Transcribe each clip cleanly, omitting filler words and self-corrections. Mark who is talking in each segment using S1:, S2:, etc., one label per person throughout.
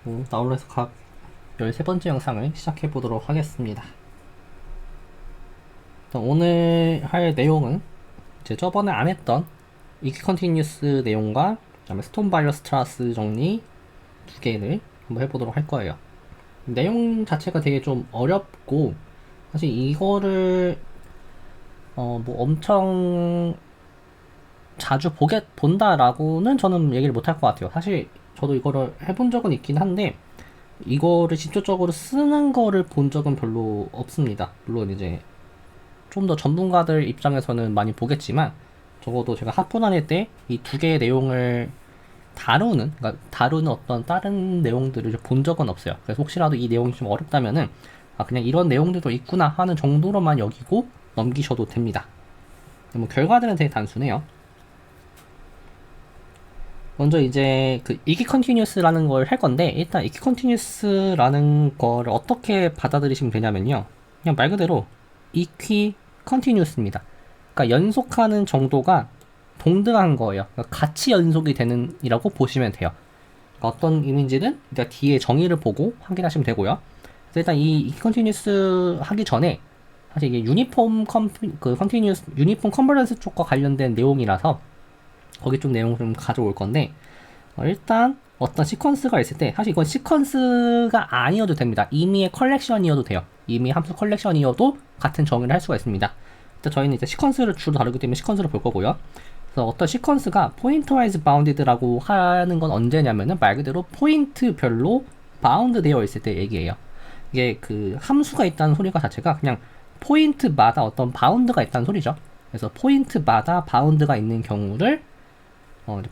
S1: 나홀로에서 각 13번째 영상을 시작해 보도록 하겠습니다. 오늘 할 내용은 이제 저번에 안 했던 이기 컨티뉴스 내용과 그다음에 스톤 바이러스 트라스 정리 두 개를 한번 해보도록 할 거예요. 내용 자체가 되게 좀 어렵고 사실 이거를 뭐 엄청 자주 본다라고는 저는 얘기를 못 할 것 같아요. 사실 저도 이거를 해본 적은 있긴 한데 이거를 직접적으로 쓰는 거를 본 적은 별로 없습니다. 물론 이제 좀 더 전문가들 입장에서는 많이 보겠지만 적어도 제가 학부 다닐 때 이 두 개의 내용을 그러니까 다루는 어떤 다른 내용들을 본 적은 없어요. 그래서 혹시라도 이 내용이 좀 어렵다면은 그냥 이런 내용들도 있구나 하는 정도로만 여기고 넘기셔도 됩니다. 뭐 결과들은 되게 단순해요. 먼저 이제 그 이기 컨티뉴스라는 걸 할 건데 일단 이기 컨티뉴스라는 거를 어떻게 받아들이시면 되냐면요. 그냥 말 그대로 이퀴 컨티뉴스입니다. 그러니까 연속하는 정도가 동등한 거예요. 그러니까 같이 연속이 되는 이라고 보시면 돼요. 그러니까 어떤 의미인지는 일단 뒤에 정의를 보고 확인하시면 되고요. 그래서 일단 이 이퀴 컨티뉴스 하기 전에 사실 이게 유니폼 컨버전스 쪽과 관련된 내용이라서 거기 좀 내용을 좀 가져올 건데 일단 어떤 시퀀스가 있을 때 사실 이건 시퀀스가 아니어도 됩니다. 임의의 컬렉션이어도 돼요. 임의 함수 컬렉션이어도 같은 정의를 할 수가 있습니다. 일단 저희는 이제 시퀀스를 주로 다루기 때문에 시퀀스를 볼 거고요. 그래서 어떤 시퀀스가 포인트와이즈 바운디드라고 하는 건 언제냐면은 말 그대로 포인트별로 바운드 되어 있을 때 얘기예요. 이게 그 함수가 있다는 소리가 자체가 그냥 포인트마다 어떤 바운드가 있다는 소리죠. 그래서 포인트마다 바운드가 있는 경우를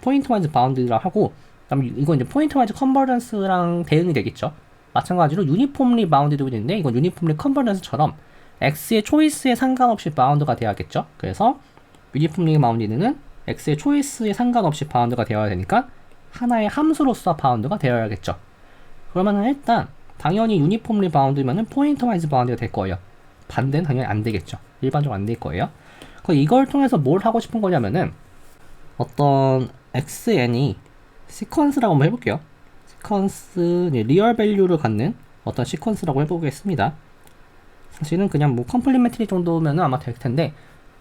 S1: 포인트 와이즈 바운드라 하고, 그다음에 이건 이제 포인트 와이즈 컨버전스랑 대응이 되겠죠. 마찬가지로 유니폼리 바운드도 있는데 이건 유니폼리 컨버전스처럼 x의 초이스에 상관없이 바운드가 돼야겠죠. 그래서 유니폼리 바운드는 x의 초이스에 상관없이 바운드가 되어야 되니까 하나의 함수로서 바운드가 되어야겠죠. 그러면은 일단 당연히 유니폼리 바운드면은 포인트 와이즈 바운드가 될 거예요. 반대는 당연히 안 되겠죠. 일반적으로 안 될 거예요. 이걸 통해서 뭘 하고 싶은 거냐면은 어떤 xn이 시퀀스라고 한번 해볼게요. 시퀀스 리얼 밸류를 갖는 어떤 시퀀스라고 해보겠습니다. 사실은 그냥 뭐 컴플리멘터리 정도면 아마 될 텐데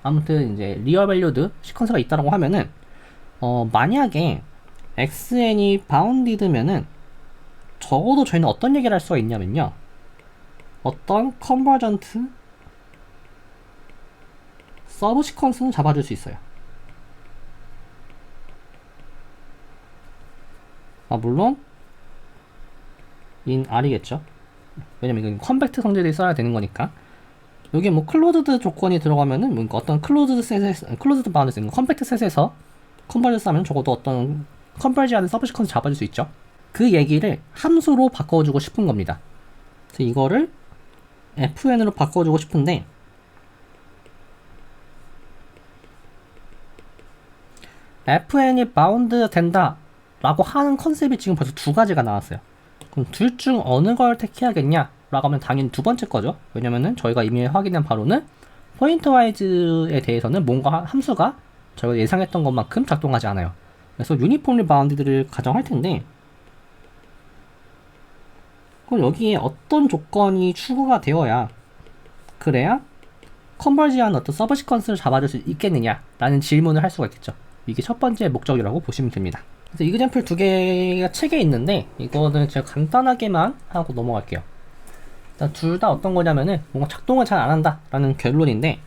S1: 아무튼 이제 리얼 밸류드 시퀀스가 있다라고 하면은 만약에 xn이 바운디드면은 적어도 저희는 어떤 얘기를 할 수가 있냐면요. 어떤 컨버전트 서브 시퀀스는 잡아줄 수 있어요. 물론 in r이겠죠. 왜냐면 이건 컴팩트 성질이 써야 되는 거니까. 여기 뭐 클로즈드 조건이 들어가면은 뭐 어떤 클로즈드 바운드 컴팩트 셋에서 컨버전스 하면 적어도 어떤 컨버지 하는 서브 시퀀스 잡아줄 수 있죠. 그 얘기를 함수로 바꿔주고 싶은 겁니다. 그래서 이거를 fn으로 바꿔주고 싶은데 fn이 바운드 된다 라고 하는 컨셉이 지금 벌써 두 가지가 나왔어요. 그럼 둘 중 어느 걸 택해야겠냐 라고 하면 당연히 두 번째 거죠. 왜냐면은 저희가 이미 확인한 바로는 포인트와이즈에 대해서는 뭔가 함수가 저희가 예상했던 것만큼 작동하지 않아요. 그래서 유니폼리 바운드들을 가정할 텐데 그럼 여기에 어떤 조건이 추구가 되어야 그래야 컨버지한 어떤 서브 시퀀스를 잡아줄 수 있겠느냐 라는 질문을 할 수가 있겠죠. 이게 첫 번째 목적이라고 보시면 됩니다. 그래서 이그젠플 두 개가 책에 있는데 이거는 제가 간단하게만 하고 넘어갈게요. 둘 다 어떤 거냐면은 뭔가 작동을 잘 안 한다 라는 결론인데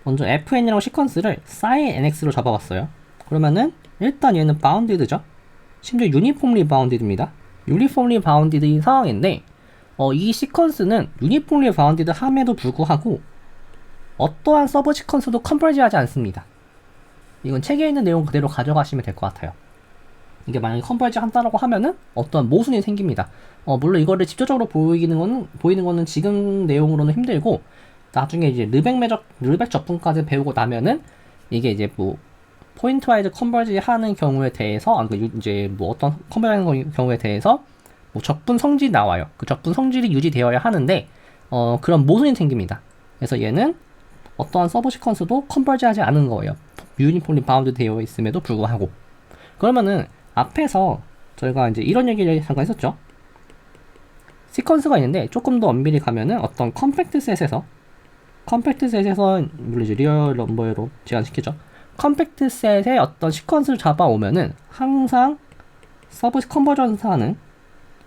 S1: 먼저 fn이라고 시퀀스를 sin nx로 잡아봤어요. 그러면은 일단 얘는 바운디드죠. 심지어 유니폼리 바운디드입니다. 유니폼리 바운디드인 상황인데 이 시퀀스는 유니폼리 바운디드 함에도 불구하고 어떠한 서브 시퀀스도 컨버지하지 않습니다. 이건 책에 있는 내용 그대로 가져가시면 될 것 같아요. 이게 만약에 컨버지 한다라고 하면은 어떤 모순이 생깁니다. 물론 이거를 직접적으로 보이는 거는 지금 내용으로는 힘들고 나중에 이제 르벡 접근까지 배우고 나면은 이게 이제 뭐 포인트와이즈 컨버지 하는 경우에 대해서 이제 뭐 어떤 컨버지 하는 경우에 대해서 뭐 적분 성질이 나와요. 그 적분 성질이 유지되어야 하는데 그런 모순이 생깁니다. 그래서 얘는 어떠한 서브 시퀀스도 컨버지하지 않은 거예요. 유니폼리 바운드 되어 있음에도 불구하고. 그러면은 앞에서 저희가 이제 이런 얘기를 잠깐 했었죠. 시퀀스가 있는데 조금 더 엄밀히 가면은 어떤 컴팩트 셋에서 물론 이제 리얼 넘버로 제한시키죠. 컴팩트 셋의 어떤 시퀀스를 잡아오면은 항상 컨버전스하는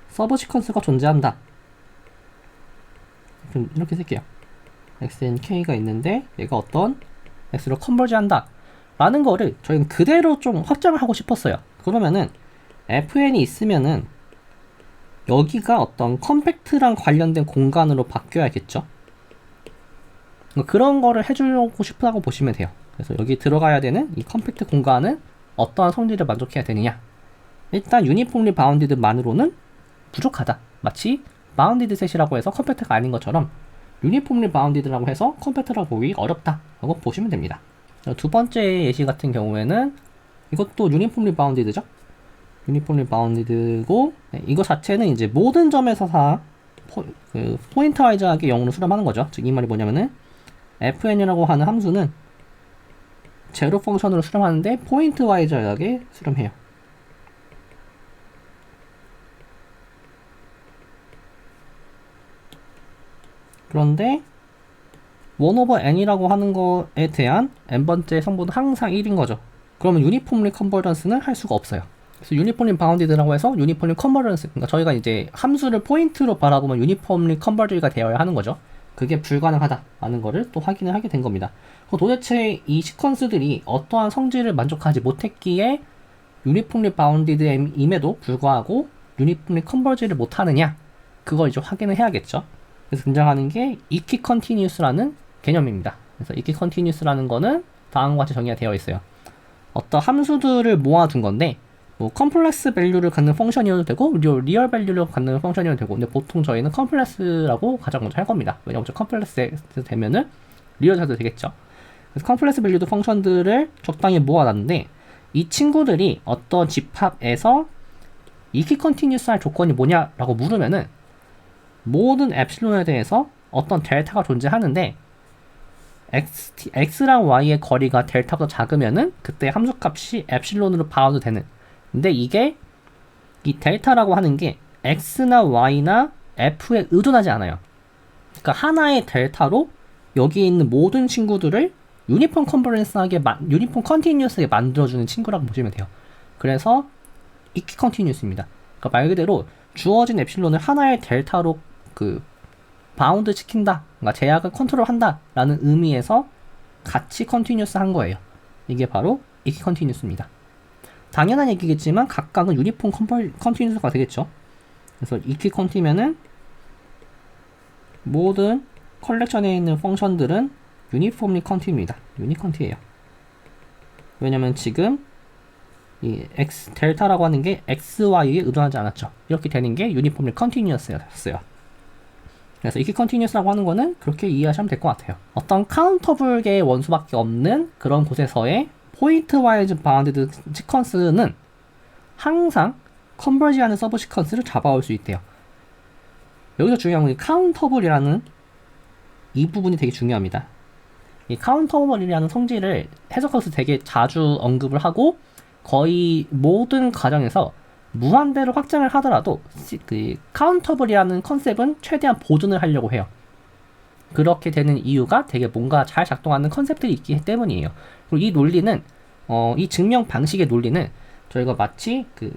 S1: 서브 시퀀스가 존재한다. 이렇게 쓸게요. xnk가 있는데 얘가 어떤 x로 컨버지한다 라는 거를 저희는 그대로 좀 확장을 하고 싶었어요. 그러면은 fn이 있으면은 여기가 어떤 컴팩트랑 관련된 공간으로 바뀌어야겠죠. 그런 거를 해주고 싶다고 보시면 돼요. 그래서 여기 들어가야 되는 이 컴팩트 공간은 어떠한 성질을 만족해야 되느냐. 일단 유니폼리 바운디드만으로는 부족하다. 마치 바운디드 셋이라고 해서 컴팩트가 아닌 것처럼 유니폼리 바운디드라고 해서 컴팩트라고 보기 어렵다 라고 보시면 됩니다. 두 번째 예시 같은 경우에는 이것도 유니폼리 바운디드죠. 유니폼리 바운디드고 이거 자체는 이제 모든 점에서 다 포인트 와이즈하게 0으로 수렴하는 거죠. 즉 이 말이 뭐냐면은 fn이라고 하는 함수는 제로 펑션으로 수렴하는데 포인트 와이즈하게 수렴해요. 그런데 1/n이라고 하는 거에 대한 n번째 성분은 항상 1인 거죠. 그러면 유니폼리 컨버전스는 할 수가 없어요. 그래서 유니폼리 바운디드라고 해서 유니폼리 컨버전스, 그러니까 저희가 이제 함수를 포인트로 바라보면 유니폼리 컨버지가 되어야 하는 거죠. 그게 불가능하다라는 거를 또 확인을 하게 된 겁니다. 도대체 이 시퀀스들이 어떠한 성질을 만족하지 못했기에 유니폼리 바운디드임에도 불구하고 유니폼리 컨버지를 못하느냐, 그걸 이제 확인을 해야겠죠. 그래서 등장하는 게 이키 컨티뉴스라는 개념입니다. 그래서 이키 컨티뉴스라는 거는 다음과 같이 정의가 되어 있어요. 어떤 함수들을 모아둔 건데 뭐 컴플렉스 밸류를 갖는 펑션이어도 되고 리얼 밸류를 갖는 펑션이어도 되고, 근데 보통 저희는 컴플렉스라고 가장 먼저 할 겁니다. 왜냐면 컴플렉스 되면은 리얼도 되겠죠. 그래서 컴플렉스 밸류드 펑션들을 적당히 모아놨는데 이 친구들이 어떤 집합에서 이키 컨티뉴스 할 조건이 뭐냐라고 물으면은 모든 엡실론에 대해서 어떤 델타가 존재하는데 x랑 y의 거리가 델타보다 작으면은 그때 함수값이 엡실론으로 바워도 되는, 근데 이게 이 델타라고 하는 게 x나 y나 f에 의존하지 않아요. 그러니까 하나의 델타로 여기 있는 모든 친구들을 유니폼 컨티뉴스하게 만들어주는 친구라고 보시면 돼요. 그래서 이키 컨티뉴스입니다. 그러니까 말 그대로 주어진 엡실론을 하나의 델타로 바운드 시킨다, 그러니까 제약을 컨트롤한다 라는 의미에서 같이 컨티뉴스 한 거예요. 이게 바로 이키 컨티뉴스입니다. 당연한 얘기겠지만 각각은 유니폼 컨티뉴스가 되겠죠. 그래서 이키 컨티면은 모든 컬렉션에 있는 펑션들은 유니폼리 컨티입니다. 유니컨티예요. 왜냐면 지금 이 x 델타라고 하는 게 x, y에 의존하지 않았죠. 이렇게 되는 게 유니폼리 컨티뉴어스였어요. 그래서 이키 컨티뉴어스라고 하는 거는 그렇게 이해하시면 될 것 같아요. 어떤 카운터블계의 원수밖에 없는 그런 곳에서의 포인트 와이즈 바운디드 시퀀스는 항상 컨버지하는 서브 시퀀스를 잡아올 수 있대요. 여기서 중요한 건 카운터블이라는 이 부분이 되게 중요합니다. 이 카운터블이라는 성질을 해석하면서 되게 자주 언급을 하고 거의 모든 과정에서 무한대로 확장을 하더라도 그 카운터블이라는 컨셉은 최대한 보존을 하려고 해요. 그렇게 되는 이유가 되게 뭔가 잘 작동하는 컨셉들이 있기 때문이에요. 그리고 이 논리는 이 증명 방식의 논리는 저희가 마치 그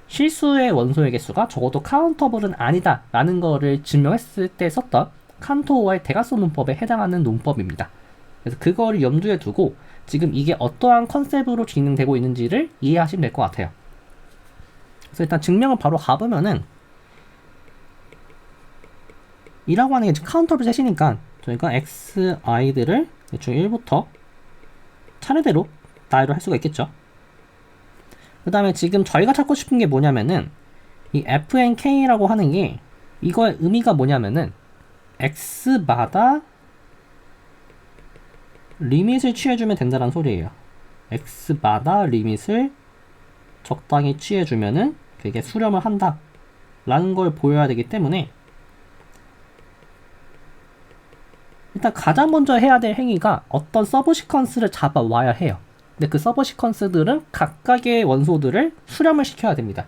S1: 실수의 원소의 개수가 적어도 카운터블은 아니다 라는 거를 증명했을 때 썼던 칸토어의 대각선 논법에 해당하는 논법입니다. 그래서 그거를 염두에 두고 지금 이게 어떠한 컨셉으로 진행되고 있는지를 이해하시면 될 것 같아요. 그래서 일단 증명을 바로 가보면은 이라고 하는 게 카운터블 셋이니까 저희가 xi들을 대충 1부터 차례대로 나열을 할 수가 있겠죠. 그 다음에 지금 저희가 찾고 싶은 게 뭐냐면은 이 fnk라고 하는 게 이거의 의미가 뭐냐면은 x마다 리밋을 취해주면 된다는 소리예요. x마다 리밋을 적당히 취해주면은 그게 수렴을 한다 라는 걸 보여야 되기 때문에 일단 가장 먼저 해야 될 행위가 어떤 서브 시퀀스를 잡아와야 해요. 근데 그 서브 시퀀스들은 각각의 원소들을 수렴을 시켜야 됩니다.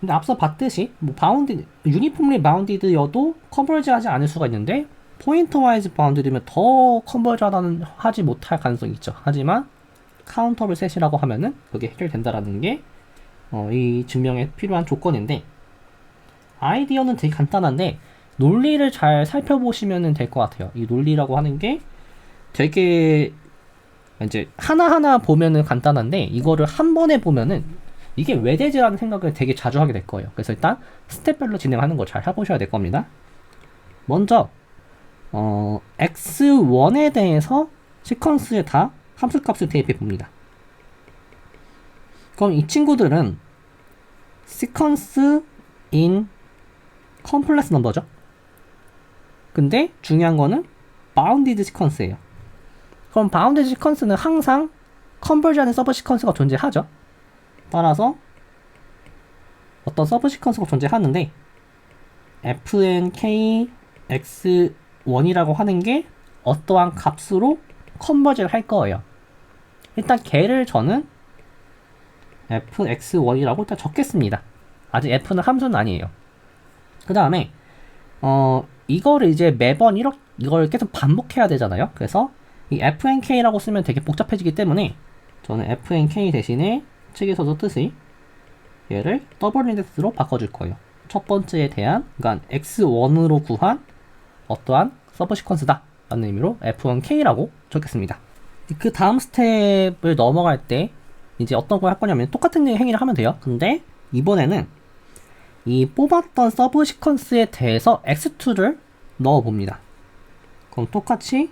S1: 근데 앞서 봤듯이 뭐 바운드 유니폼리 바운디드여도 컨버지하지 않을 수가 있는데 포인터 와이즈 바운드드면 더 하지 못할 가능성이 있죠. 하지만 카운터블 셋이라고 하면은 그게 해결된다라는 게 이 증명에 필요한 조건인데, 아이디어는 되게 간단한데 논리를 잘 살펴보시면 될 것 같아요. 이 논리라고 하는 게 되게 이제 하나하나 보면은 간단한데 이거를 한 번에 보면은 이게 왜 되지라는 생각을 되게 자주 하게 될 거예요. 그래서 일단 스텝별로 진행하는 거 잘 해보셔야 될 겁니다. 먼저 x1에 대해서 시퀀스에 다 함수값을 대입해 봅니다. 그럼 이 친구들은 시퀀스 in 컴플렉스 넘버죠. 근데 중요한 거는 바운디드 시퀀스예요. 그럼 바운디드 시퀀스는 항상 컨버지하는 서브 시퀀스가 존재하죠. 따라서 어떤 서브 시퀀스가 존재하는데 fnk x1이라고 하는 게 어떠한 값으로 컨버지를 할 거예요. 일단 걔를 저는 fx1이라고 일단 적겠습니다. 아직 f는 함수는 아니에요. 그 다음에 이거를 이제 매번 이걸 계속 반복해야 되잖아요. 그래서 이 fnk라고 쓰면 되게 복잡해지기 때문에 저는 fnk 대신에 책에서 썼듯이 얘를 더블 인덱스로 바꿔줄 거예요. 첫 번째에 대한, 그러니까 x1으로 구한 어떠한 서브 시퀀스다 라는 의미로 f1k라고 적겠습니다. 그 다음 스텝을 넘어갈 때 이제 어떤 걸 할 거냐면 똑같은 행위를 하면 돼요. 근데 이번에는 이 뽑았던 서브 시퀀스에 대해서 x2를 넣어 봅니다. 그럼 똑같이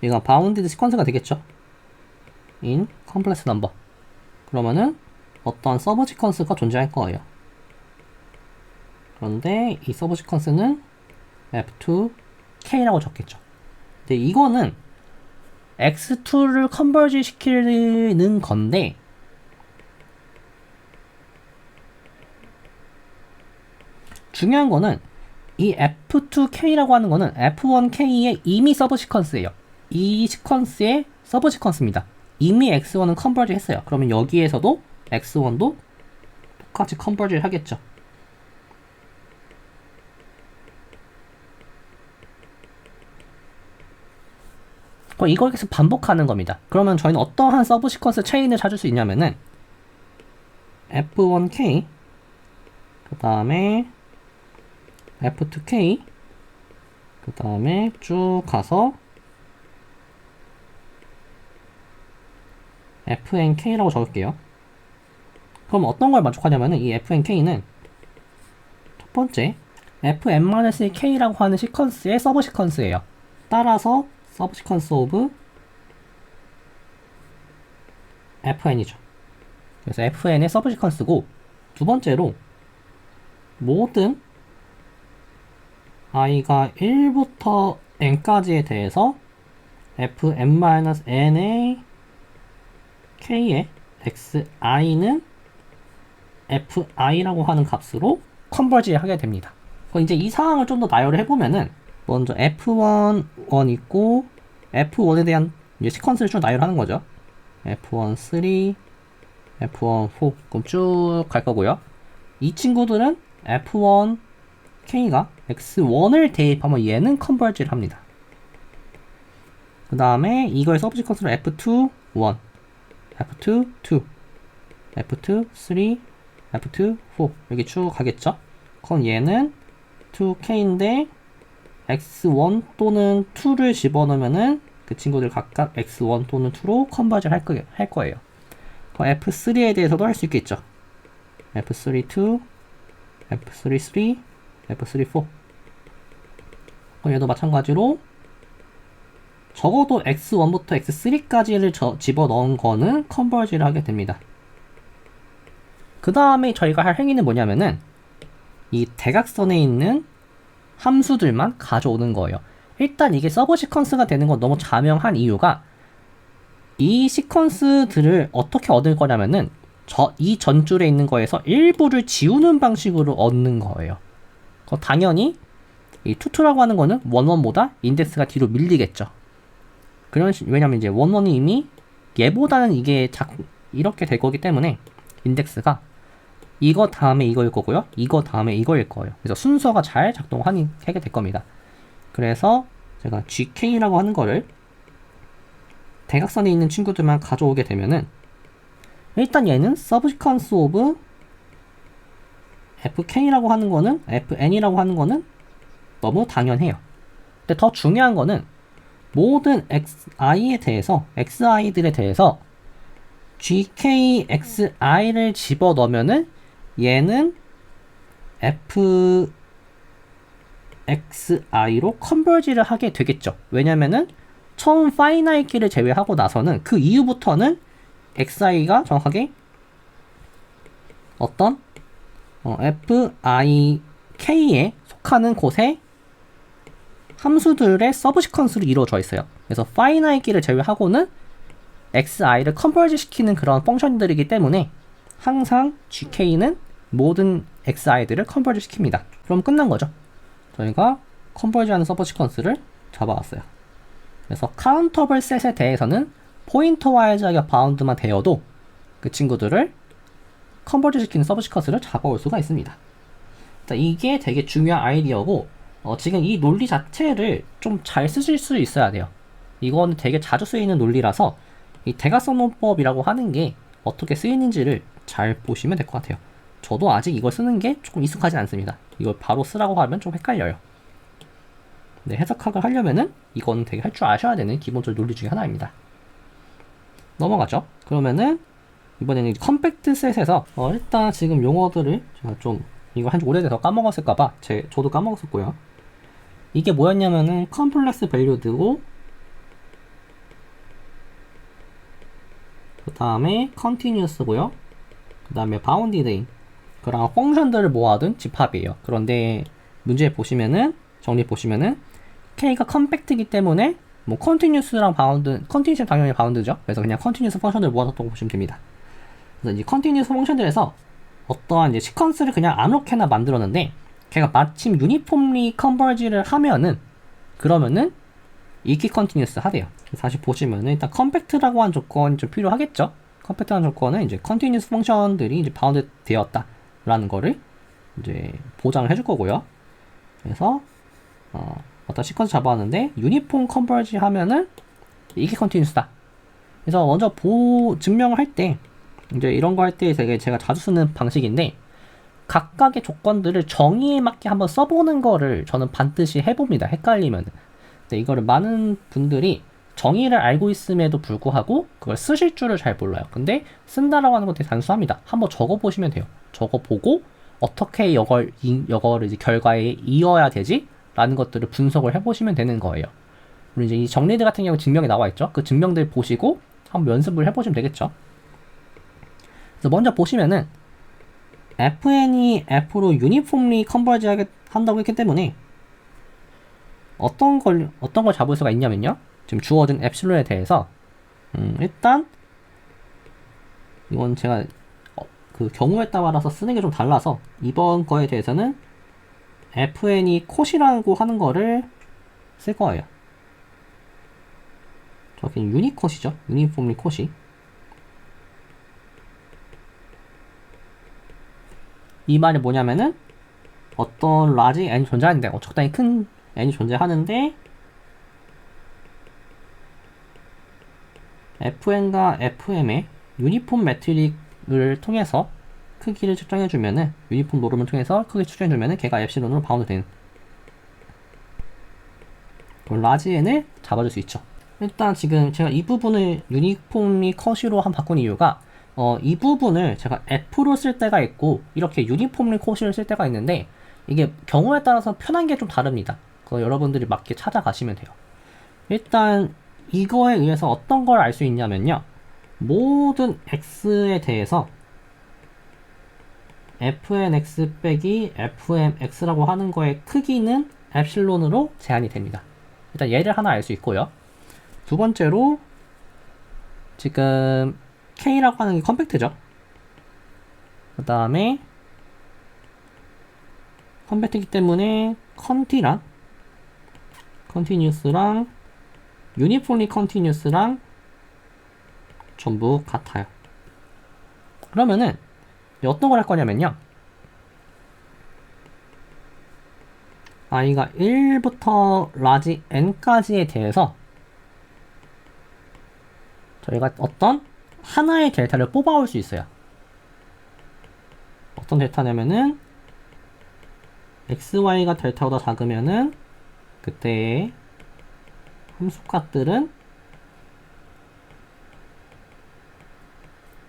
S1: 얘가 바운디드 시퀀스가 되겠죠. in complex number. 그러면은 어떠한 서브 시퀀스가 존재할 거예요. 그런데 이 서브 시퀀스는 f2k라고 적겠죠. 근데 이거는 x2를 컨버지 시키는 건데 중요한 거는 이 f2k라고 하는 거는 f1k의 이미 서브 시퀀스예요. 이 시퀀스의 서브 시퀀스입니다. 이미 x1은 컨버지 했어요. 그러면 여기에서도 x1도 똑같이 컨버지를 하겠죠. 이걸 계속 반복하는 겁니다. 그러면 저희는 어떠한 서브 시퀀스 체인을 찾을 수 있냐면은 f1k 그 다음에 f2k 그 다음에 쭉 가서 fnk라고 적을게요. 그럼 어떤 걸 만족하냐면은 이 fnk는 첫 번째 fn-k라고 하는 시퀀스의 서브 시퀀스예요. 따라서 서브 시퀀스 오브 fn이죠. 그래서 fn의 서브 시퀀스고, 두 번째로 모든 i가 1부터 n까지에 대해서 fn-n의 k의 xi는 fi라고 하는 값으로 컨버지 하게 됩니다. 이제 이 상황을 좀 더 나열을 해보면은 먼저 f1 있고 f1에 대한 시퀀스를 쭉 나열하는 거죠. f1 3, f1 4 그럼 쭉 갈 거고요. 이 친구들은 f1 k가 x1을 대입하면 얘는 컨버지를 합니다. 그 다음에 이걸 서브 시퀀스로 f2 1, f2 2, f2 3, f2 4 여기 쭉 가겠죠. 그럼 얘는 2k인데 x1 또는 2를 집어넣으면은 그 친구들 각각 x1 또는 2로 컨버지를 할 거예요. f3에 대해서도 할 수 있겠죠. f3 2, f3 3, f3 4. 얘도 마찬가지로 적어도 x1부터 x3까지를 집어넣은 거는 컨버지를 하게 됩니다. 그 다음에 저희가 할 행위는 뭐냐면은 이 대각선에 있는 함수들만 가져오는 거예요. 일단 이게 서브 시퀀스가 되는 건 너무 자명한 이유가 이 시퀀스들을 어떻게 얻을 거냐면은 이 전줄에 있는 거에서 일부를 지우는 방식으로 얻는 거예요. 당연히 이 투투라고 하는 거는 원원보다 인덱스가 뒤로 밀리겠죠. 왜냐면 이제 원원이 이미 얘보다는 이게 이렇게 될 거기 때문에 인덱스가 이거 다음에 이거일 거고요. 이거 다음에 이거일 거예요. 그래서 순서가 잘 작동하게 될 겁니다. 그래서 제가 GK라고 하는 거를 대각선에 있는 친구들만 가져오게 되면은 일단 얘는 서브시퀀스 오브 FK라고 하는 거는 FN이라고 하는 거는 너무 당연해요. 근데 더 중요한 거는 모든 XI에 대해서 XI들에 대해서 GKXI를 집어넣으면은 얘는 FXI로 컨버지를 하게 되겠죠. 왜냐면은 처음 파이나이트 키를 제외하고 나서는 그 이후부터는 XI가 정확하게 어떤 FIK에 속하는 곳에 함수들의 서브 시퀀스로 이루어져 있어요. 그래서 파이나이트 키를 제외하고는 XI를 컨버지 시키는 그런 펑션들이기 때문에 항상 GK는 모든 XI들을 컨버지 시킵니다. 그럼 끝난 거죠. 저희가 컨버지하는 서브 시퀀스를 잡아왔어요. 그래서 카운터블 셋에 대해서는 포인터 와이즈하게 바운드만 되어도 그 친구들을 컨버지 시키는 서브 시퀀스를 잡아올 수가 있습니다. 이게 되게 중요한 아이디어고 지금 이 논리 자체를 좀 잘 쓰실 수 있어야 돼요. 이거는 되게 자주 쓰이는 논리라서 이 대각선호법이라고 하는 게 어떻게 쓰이는지를 잘 보시면 될 것 같아요. 저도 아직 이걸 쓰는 게 조금 익숙하지 않습니다. 이걸 바로 쓰라고 하면 좀 헷갈려요. 네, 해석학을 하려면은 이건 되게 할 줄 아셔야 되는 기본적인 논리 중에 하나입니다. 넘어가죠. 그러면은 이번에는 컴팩트 셋에서 일단 지금 용어들을 제가 좀 이거 한지 오래돼서 까먹었을까봐 저도 까먹었었고요. 이게 뭐였냐면은 컴플렉스 밸류드고 그 다음에 컨티뉴어스고요. 그 다음에 바운디드인 그랑 펑션들을 모아둔 집합이에요. 그런데 문제 보시면은 정리 보시면은 K가 컴팩트이기 때문에 뭐 컨티뉴스랑 바운드, 컨티뉴스는 당연히 바운드죠. 그래서 그냥 컨티뉴스 펑션을 모아뒀다고 보시면 됩니다. 그래서 이제 컨티뉴스 펑션들에서 어떠한 이제 시퀀스를 그냥 아무렇게나 만들었는데 걔가 마침 유니폼리 컨버지를 하면은 그러면은 이키 컨티뉴스 하대요. 다시 보시면은 일단 컴팩트라고 한 조건이 좀 필요하겠죠. 컴팩트한 조건은 이제 컨티뉴스 펑션들이 이제 바운드 되었다라는 거를 이제 보장을 해줄 거고요. 그래서 어떤 시퀀스 잡아왔는데 유니폼 컨버지 하면은 이게 컨티뉴스다. 그래서 먼저 증명을 할 때 이제 이런 거 할 때 되게 제가 자주 쓰는 방식인데 각각의 조건들을 정의에 맞게 한번 써보는 거를 저는 반드시 해봅니다. 헷갈리면. 근데 이거를 많은 분들이 정의를 알고 있음에도 불구하고 그걸 쓰실 줄을 잘 몰라요. 근데 쓴다라고 하는 건 되게 단순합니다. 한번 적어보시면 돼요. 적어보고 어떻게 이거를 이제 결과에 이어야 되지? 라는 것들을 분석을 해보시면 되는 거예요. 그리고 이제 이 정리들 같은 경우 증명이 나와 있죠. 그 증명들 보시고 한번 연습을 해보시면 되겠죠. 그래서 먼저 보시면은 FN이 F로 유니폼리 컨버지 한다고 했기 때문에 어떤 걸 잡을 수가 있냐면요. 지금 주어진 엡실론에 대해서 일단 이건 제가 그 경우에 따라서 쓰는 게 좀 달라서 이번 거에 대해서는 FN이 콧이라고 하는 거를 쓸 거예요. 저기는 유니콧이죠. 유니폼리 콧이. 이 말이 뭐냐면은 어떤 라지 n이 존재하는데 적당히 큰 n이 존재하는데 fn과 fm의 유니폼 매트릭을 통해서 크기를 측정해주면은 유니폼 노름을 통해서 크기 측정해주면은 걔가 엡실론으로 바운드 되는 라지 n을 잡아줄 수 있죠. 일단 지금 제가 이 부분을 유니폼리 컷으로 바꾼 이유가 이 부분을 제가 F로 쓸 때가 있고 이렇게 유니폼리 컷을 쓸 때가 있는데 이게 경우에 따라서 편한 게 좀 다릅니다. 그거 여러분들이 맞게 찾아가시면 돼요. 일단 이거에 의해서 어떤 걸 알 수 있냐면요. 모든 x에 대해서 fnx 빼기 fmx라고 하는 거의 크기는 엡실론으로 제한이 됩니다. 일단 얘를 하나 알 수 있고요. 두 번째로 지금 K라고 하는 게 컴팩트죠. 그 다음에 컴팩트이기 때문에 컨티랑 컨티뉴스랑 유니폼리 컨티뉴스랑 전부 같아요. 그러면은 어떤 걸 할 거냐면요. i가 1부터 라지 n까지에 대해서 저희가 어떤 하나의 델타를 뽑아올 수 있어요. 어떤 델타냐면은 xy가 델타보다 작으면은 그때의 함수값들은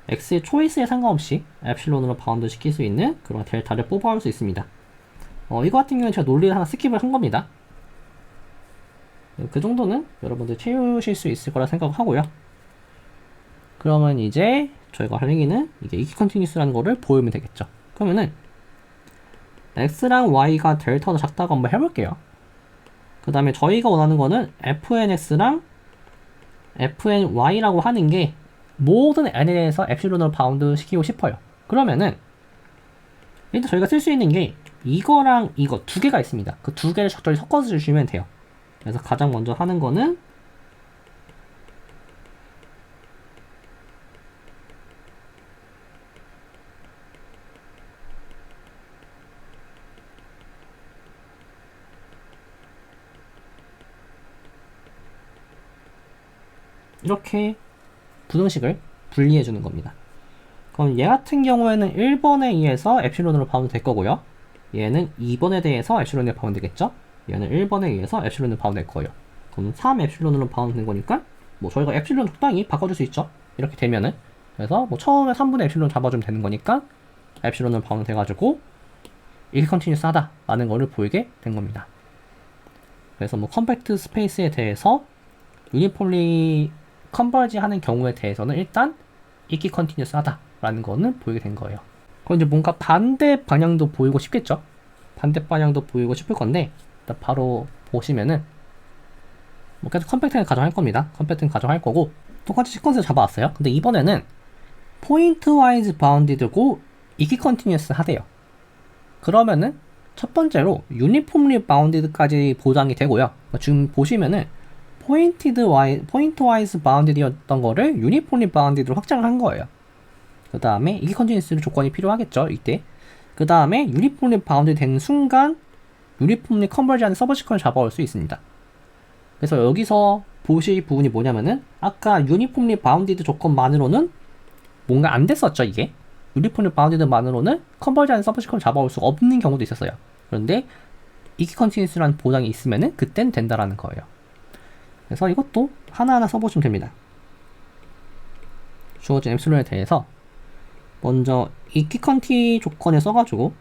S1: x의 초이스에 상관없이 엡실론으로 바운드 시킬 수 있는 그런 델타를 뽑아올 수 있습니다. 이거 같은 경우는 제가 논리를 하나 스킵을 한 겁니다. 그 정도는 여러분들 채우실 수 있을 거라 생각하고요. 그러면 이제 저희가 할 얘기는 이게 이기 컨티뉴스라는 거를 보이면 되겠죠. 그러면은 x랑 y가 델타보다 작다고 한번 해볼게요. 그 다음에 저희가 원하는 거는 fnx랑 fny라고 하는 게 모든 n에 대해서 엡실론으로 바운드 시키고 싶어요. 그러면은 일단 저희가 쓸 수 있는 게 이거랑 이거 두 개가 있습니다. 그 두 개를 적절히 섞어서 주시면 돼요. 그래서 가장 먼저 하는 거는 이렇게 부등식을 분리해 주는 겁니다. 그럼 얘 같은 경우에는 1번에 의해서 엡실론으로 바운드 될 거고요. 얘는 2번에 대해서 엡실론으로 바운드 되겠죠? 얘는 1번에 의해서 엡실론으로 바운드 될 거예요. 그럼 3 엡실론으로 바운드 된 거니까 뭐 저희가 엡실론 적당히 바꿔줄 수 있죠? 이렇게 되면은. 그래서 뭐 처음에 3분의 엡실론 잡아주면 되는 거니까 엡실론으로 바운드 돼가지고 이게 컨티뉴스 하다 라는 거를 보이게 된 겁니다. 그래서 뭐 컴팩트 스페이스에 대해서 유니폼리 컨버지 하는 경우에 대해서는 일단 이기 컨티뉴스 하다 라는 거는 보이게 된 거예요. 그럼 이제 뭔가 반대 방향도 보이고 싶겠죠? 반대 방향도 보이고 싶을 건데 일단 바로 보시면은 뭐 계속 컴팩트를 가정할 겁니다. 컴팩트는 가정할 거고 똑같이 시퀀스를 잡아왔어요. 근데 이번에는 포인트 와이즈 바운디드고 이기 컨티뉴스 하대요. 그러면은 첫 번째로 유니폼리 바운디드까지 보장이 되고요. 지금 보시면은 포인트 와이즈 바운디드였던 거를 유니폼리 바운디드로 확장을 한 거예요. 그 다음에 이기 컨티뉴스 조건이 필요하겠죠, 이때. 그 다음에 유니폼리 바운드 된 순간 유니폼리 컨버지하는 서브시퀀을 잡아올 수 있습니다. 그래서 여기서 보실 부분이 뭐냐면은 아까 유니폼리 바운디드 조건만으로는 뭔가 안 됐었죠, 이게. 유니폼리 바운디드만으로는 컨버지하는 서브시퀀을 잡아올 수가 없는 경우도 있었어요. 그런데 이기 컨티뉴스라는 보장이 있으면은 그땐 된다라는 거예요. 그래서 이것도 하나하나 써보시면 됩니다. 주어진 엡실론에 대해서 먼저 이기 컨티 조건을 써가지고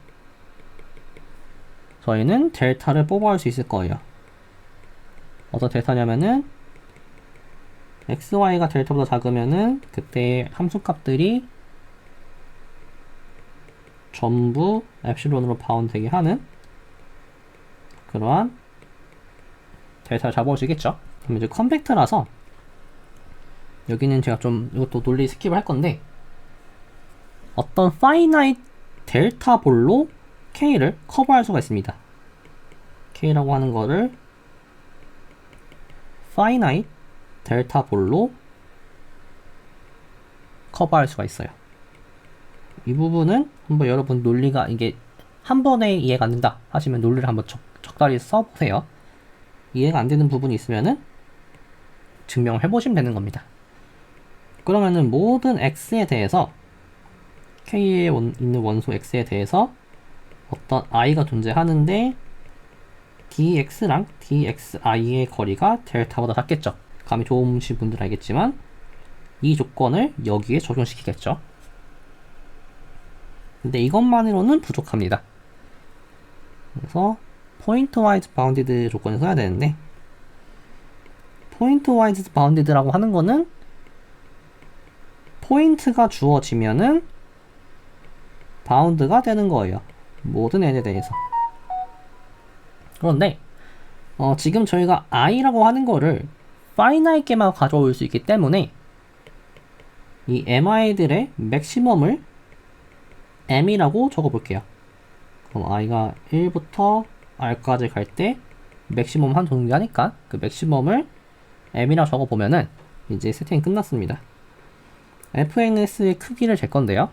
S1: 저희는 델타를 뽑아올 수 있을 거예요. 어떤 델타냐면은 xy가 델타보다 작으면은 그때 함수값들이 전부 엡실론으로 바운드되게 하는 그러한 델타를 잡아올 수 있겠죠. 그럼 이제 컴팩트라서 여기는 제가 좀 이것도 논리 스킵을 할 건데 어떤 finite 델타 볼로 K를 커버할 수가 있습니다. K라고 하는 거를 finite 델타 볼로 커버할 수가 있어요. 이 부분은 한번 여러분 논리가 이게 한 번에 이해가 안 된다 하시면 논리를 한번 적절히 써보세요. 이해가 안 되는 부분이 있으면은 증명을 해보시면 되는 겁니다. 그러면은 모든 x에 대해서 K에 있는 원소 x에 대해서 어떤 i가 존재하는데 dx랑 dxi의 거리가 델타보다 작겠죠. 감이 좋으신 분들 알겠지만 이 조건을 여기에 적용시키겠죠. 근데 이것만으로는 부족합니다. 그래서 포인트 와이즈 바운디드 조건을 써야 되는데 포인트 와이즈 바운디드라고 하는 거는 포인트가 주어지면은 바운드가 되는 거예요. 모든 n에 대해서. 그런데 지금 저희가 i라고 하는 거를 finite게만 가져올 수 있기 때문에 이 mi들의 맥시멈을 m이라고 적어볼게요. 그럼 i가 1부터 r까지 갈 때 맥시멈 한 존재하니까 그 맥시멈을 m이라고 적어보면은 이제 세팅이 끝났습니다. fns의 크기를 잴 건데요.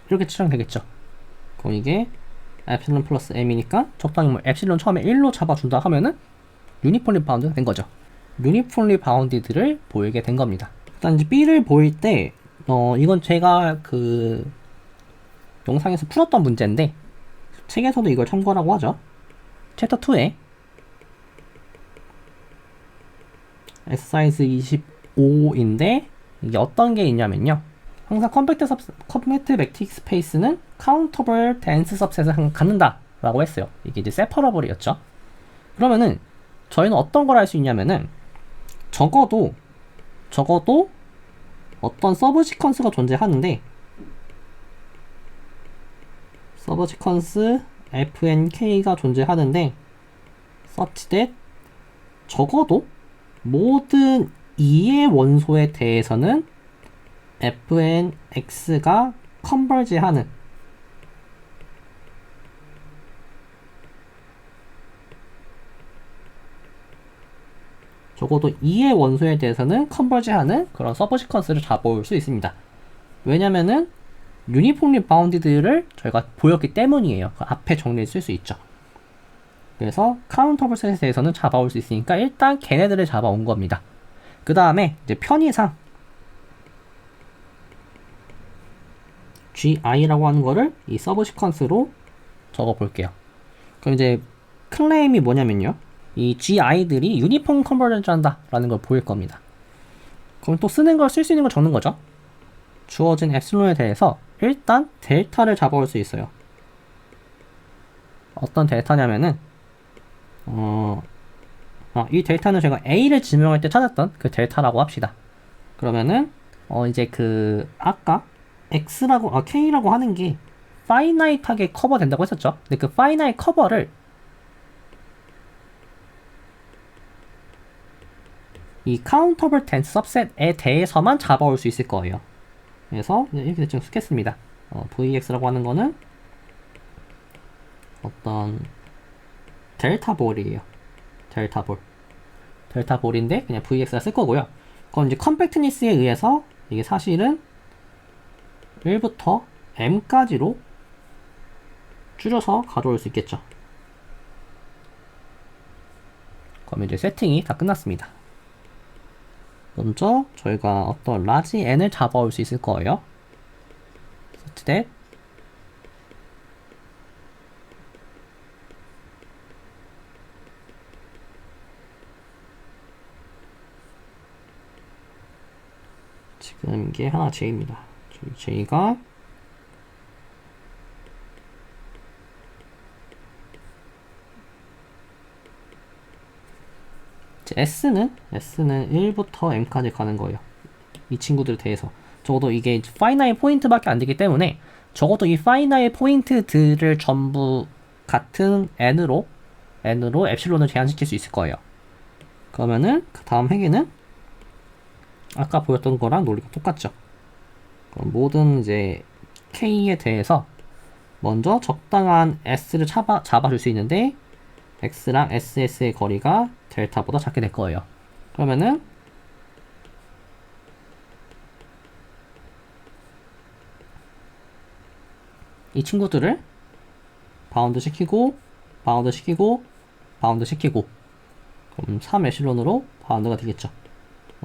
S1: 이렇게 칠하면 되겠죠. 그럼 이게 엡실론 플러스 m이니까 적당히 뭐 엡실론 처음에 1로 잡아준다 하면은 유니폼리 바운드가 된 거죠. 유니폼리 바운디드를 보이게 된 겁니다. 일단 이제 B를 보일 때 이건 제가 그 영상에서 풀었던 문제인데 책에서도 이걸 참고라고 하죠. 챕터 2에 엑서사이즈 25인데 이게 어떤 게 있냐면요. 항상 컴팩트 매틱 스페이스는 카운터블 댄스 सब셋을 갖는다 라고 했어요. 이게 이제 세퍼러블이었죠. 그러면은 저희는 어떤 걸 할 수 있냐면은 적어도 어떤 서브 시퀀스가 존재하는데 서브 시퀀스 fnk가 존재하는데 such that 적어도 모든 2의 원소에 대해서는 fnx가 컨버지하는 적어도 2의 원소에 대해서는 컨버지하는 그런 서브 시퀀스를 잡아올 수 있습니다. 왜냐면은 유니폼리 바운디드를 저희가 보였기 때문이에요. 그 앞에 정리를 쓸 수 있죠. 그래서 카운터블 셋에 대해서는 잡아올 수 있으니까 일단 걔네들을 잡아온 겁니다. 그 다음에 이제 편의상 gi라고 하는 거를 이 서브 시퀀스로 적어 볼게요. 그럼 이제 클레임이 뭐냐면요. 이 gi들이 유니폼 컨버전을 한다 라는 걸 보일 겁니다. 그럼 또 쓰는 걸 쓸 수 있는 걸 적는 거죠. 주어진 엡실론에 대해서 일단 델타를 잡아올 수 있어요. 어떤 델타냐면은 이 델타는 제가 A를 지명할 때 찾았던 그 델타라고 합시다. 그러면은 이제 그 아까 X라고 K라고 하는 게 파이나이트하게 커버된다고 했었죠. 근데 그 파이나이트 커버를 이 카운터블 댄스 सब셋에 대해서만 잡아올 수 있을 거예요. 그래서 이렇게 대충 쓰겠습니다. VX라고 하는 거는 어떤 델타볼이에요. 델타볼인데 그냥 VX가 쓸 거고요. 그럼 이제 컴팩트니스에 의해서 이게 사실은 1부터 m까지로 줄여서 가져올 수 있겠죠. 그럼 이제 세팅이 다 끝났습니다. 먼저 저희가 어떤 라지 n을 잡아올 수 있을 거예요. such that 지금 이게 하나 j입니다. j가 S는 1부터 M까지 가는 거예요. 이 친구들에 대해서. 적어도 이게 파이나잇 포인트밖에 안 되기 때문에 적어도 이 파이나잇 포인트들을 전부 같은 N으로 엡실론을 제한시킬 수 있을 거예요. 그러면은 그 다음 회계는 아까 보였던 거랑 논리가 똑같죠. 그럼 모든 이제 K에 대해서 먼저 적당한 S를 잡아줄 수 있는데 X랑 SS의 거리가 델타보다 작게 될 거예요. 그러면은 이 친구들을 바운드 시키고 그럼 3 에실론으로 바운드가 되겠죠.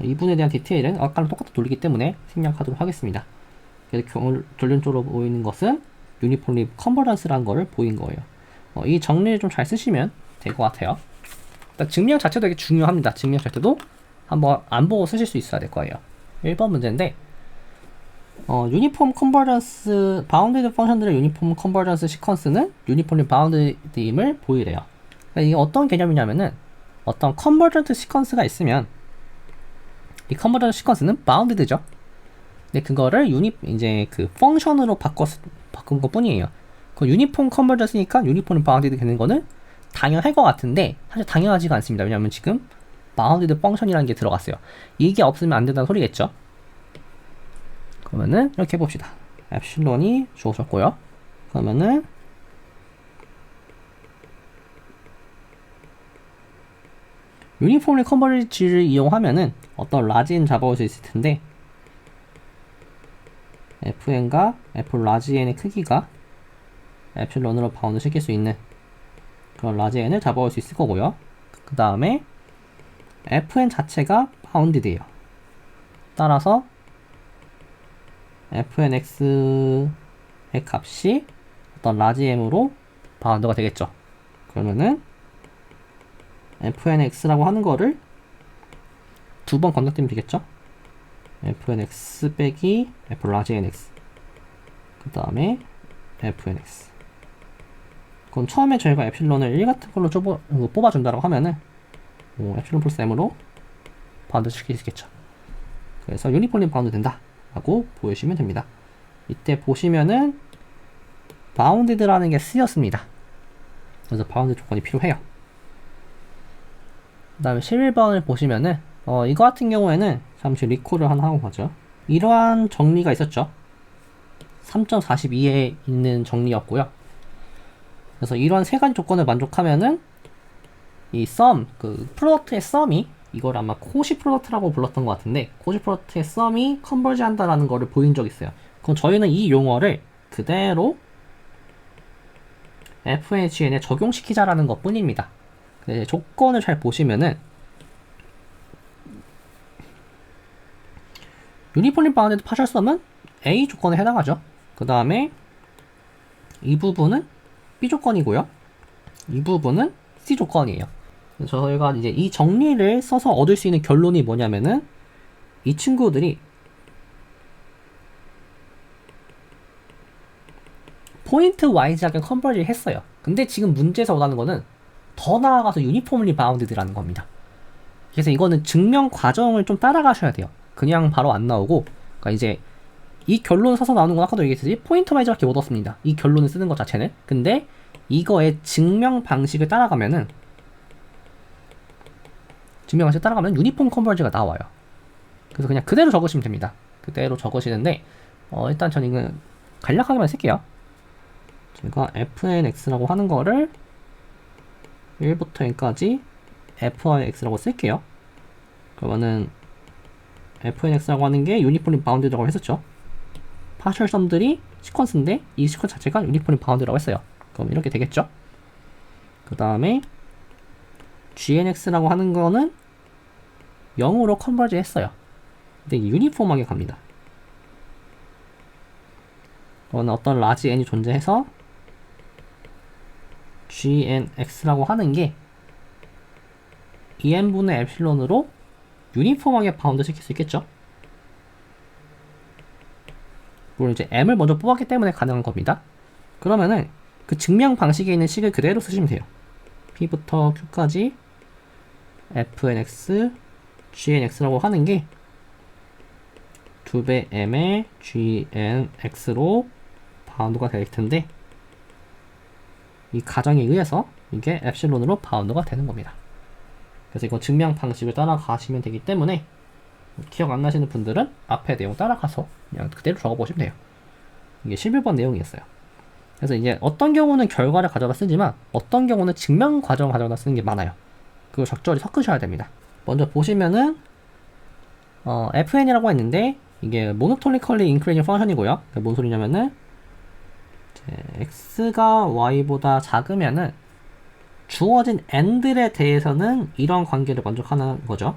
S1: 이 부분에 대한 디테일은 아까랑 똑같은 논리이기 때문에 생략하도록 하겠습니다. 그래서 결론적으로 보이는 것은 유니폼리 컨버전스라는 거를 보인 거예요. 이 정리를 좀 잘 쓰시면 될 것 같아요. 일단 증명 자체도 되게 중요합니다. 증명 자체도 한번 안 보고 쓰실 수 있어야 될 거예요. 1번 문제인데 유니폼 컨버전스 바운디드 펑션들의 유니폼 컨버전스 시퀀스는 유니폼리 바운디드임을 보이래요. 그러니까 이게 어떤 개념이냐면은 어떤 컨버전트 시퀀스가 있으면 이 컨버전트 시퀀스는 바운디드죠. 근데 그거를 이제 그 펑션으로 바꾼 것 뿐이에요. 그 유니폼 컨버전스니까 유니폼 바운디드 되는 거는 당연할 것 같은데 사실 당연하지가 않습니다. 왜냐하면 지금 바운디드 펑션이라는 게 들어갔어요. 이게 없으면 안 된다는 소리겠죠. 그러면은 이렇게 해봅시다. 엡실론이 주어졌고요. 그러면은 유니폼리 컨버지를 이용하면은 어떤 라지 n 잡아올 수 있을 텐데 fn과 f 라지 n의 크기가 엡실론으로 바운드 시킬 수 있는 그런 라지 n을 잡아올 수 있을 거고요. 그 다음에 fn 자체가 바운디드예요. 따라서 fnx의 값이 어떤 라지 m으로 바운드가 되겠죠. 그러면은 fnx라고 하는 거를 두 번 건너뛰면 되겠죠. fnx 빼기 f 라지 nx 그 다음에 fnx. 그럼 처음에 저희가 엡실론을 1 같은 걸로 뽑아준다고 하면은 엡실론 플러스 m으로 바운드 시킬 수 있겠죠. 그래서 유니폼리 바운드 된다 라고 보여주시면 됩니다. 이때 보시면은 바운디드라는 게 쓰였습니다. 그래서 바운드 조건이 필요해요. 그 다음에 11번을 보시면은 이거 같은 경우에는 잠시 리콜을 하나 하고 가죠. 이러한 정리가 있었죠. 3.42에 있는 정리였고요. 그래서 이러한 세 가지 조건을 만족하면은 이 sum, 그 프로덕트의 sum이 이걸 아마 코시 프로덕트라고 불렀던 것 같은데 코시 프로덕트의 sum이 컨버지 한다라는 거를 보인 적 있어요. 그럼 저희는 이 용어를 그대로 FHN에 적용시키자라는 것 뿐입니다. 근데 조건을 잘 보시면은 유니폼리 바운디드 파셜 썸은 A 조건에 해당하죠. 그 다음에 이 부분은 B 조건이고요. 이 부분은 C 조건이에요. 저희가 이제 이 정리를 써서 얻을 수 있는 결론이 뭐냐면은 이 친구들이 포인트 와이즈하게 컨버지를 했어요. 근데 지금 문제에서 원하는 거는 더 나아가서 유니폼리 바운드드라는 겁니다. 그래서 이거는 증명 과정을 좀 따라가셔야 돼요. 그냥 바로 안 나오고, 그러니까 이제 이 결론을 써서 나오는 건 아까도 얘기했듯이 포인트 와이즈밖에 못 얻습니다. 이 결론을 쓰는 것 자체는. 근데 이거의 증명 방식을 따라가면은 유니폼 컨버지가 나와요. 그래서 그냥 그대로 적으시면 됩니다. 그대로 적으시는데 일단 저는 이거 간략하게만 쓸게요. 제가 fnx라고 하는 거를 1부터 n까지 fix라고 쓸게요. 그러면은 fnx라고 하는 게 유니폼리 바운드라고 했었죠. 파셜 썸들이 시퀀스인데 이 시퀀스 자체가 유니폼리 바운드라고 했어요. 그럼 이렇게 되겠죠. 그 다음에 gnx라고 하는 거는 0으로 컨버지 했어요. 근데 유니폼하게 갑니다. 그거는 어떤 라지 n이 존재해서 gnx라고 하는 게 en분의 엡실론으로 유니폼하게 바운드 시킬 수 있겠죠. 물론 이제 m을 먼저 뽑았기 때문에 가능한 겁니다. 그러면은 그 증명 방식에 있는 식을 그대로 쓰시면 돼요. p부터 q까지 fnx, gnx라고 하는 게 2배 m의 gnx로 바운드가 될 텐데 이 가정에 의해서 이게 엡실론으로 바운드가 되는 겁니다. 그래서 이거 증명 방식을 따라가시면 되기 때문에 기억 안 나시는 분들은 앞에 내용 따라가서 그냥 그대로 적어보시면 돼요. 이게 11번 내용이었어요. 그래서 이제 어떤 경우는 결과를 가져다 쓰지만 어떤 경우는 증명 과정을 가져다 쓰는 게 많아요. 그거 적절히 섞으셔야 됩니다. 먼저 보시면은 fn이라고 했는데 이게 모노토니컬리 인크리징 펑션이고요. 뭔 소리냐면은 x가 y보다 작으면은 주어진 n들에 대해서는 이런 관계를 만족하는 거죠.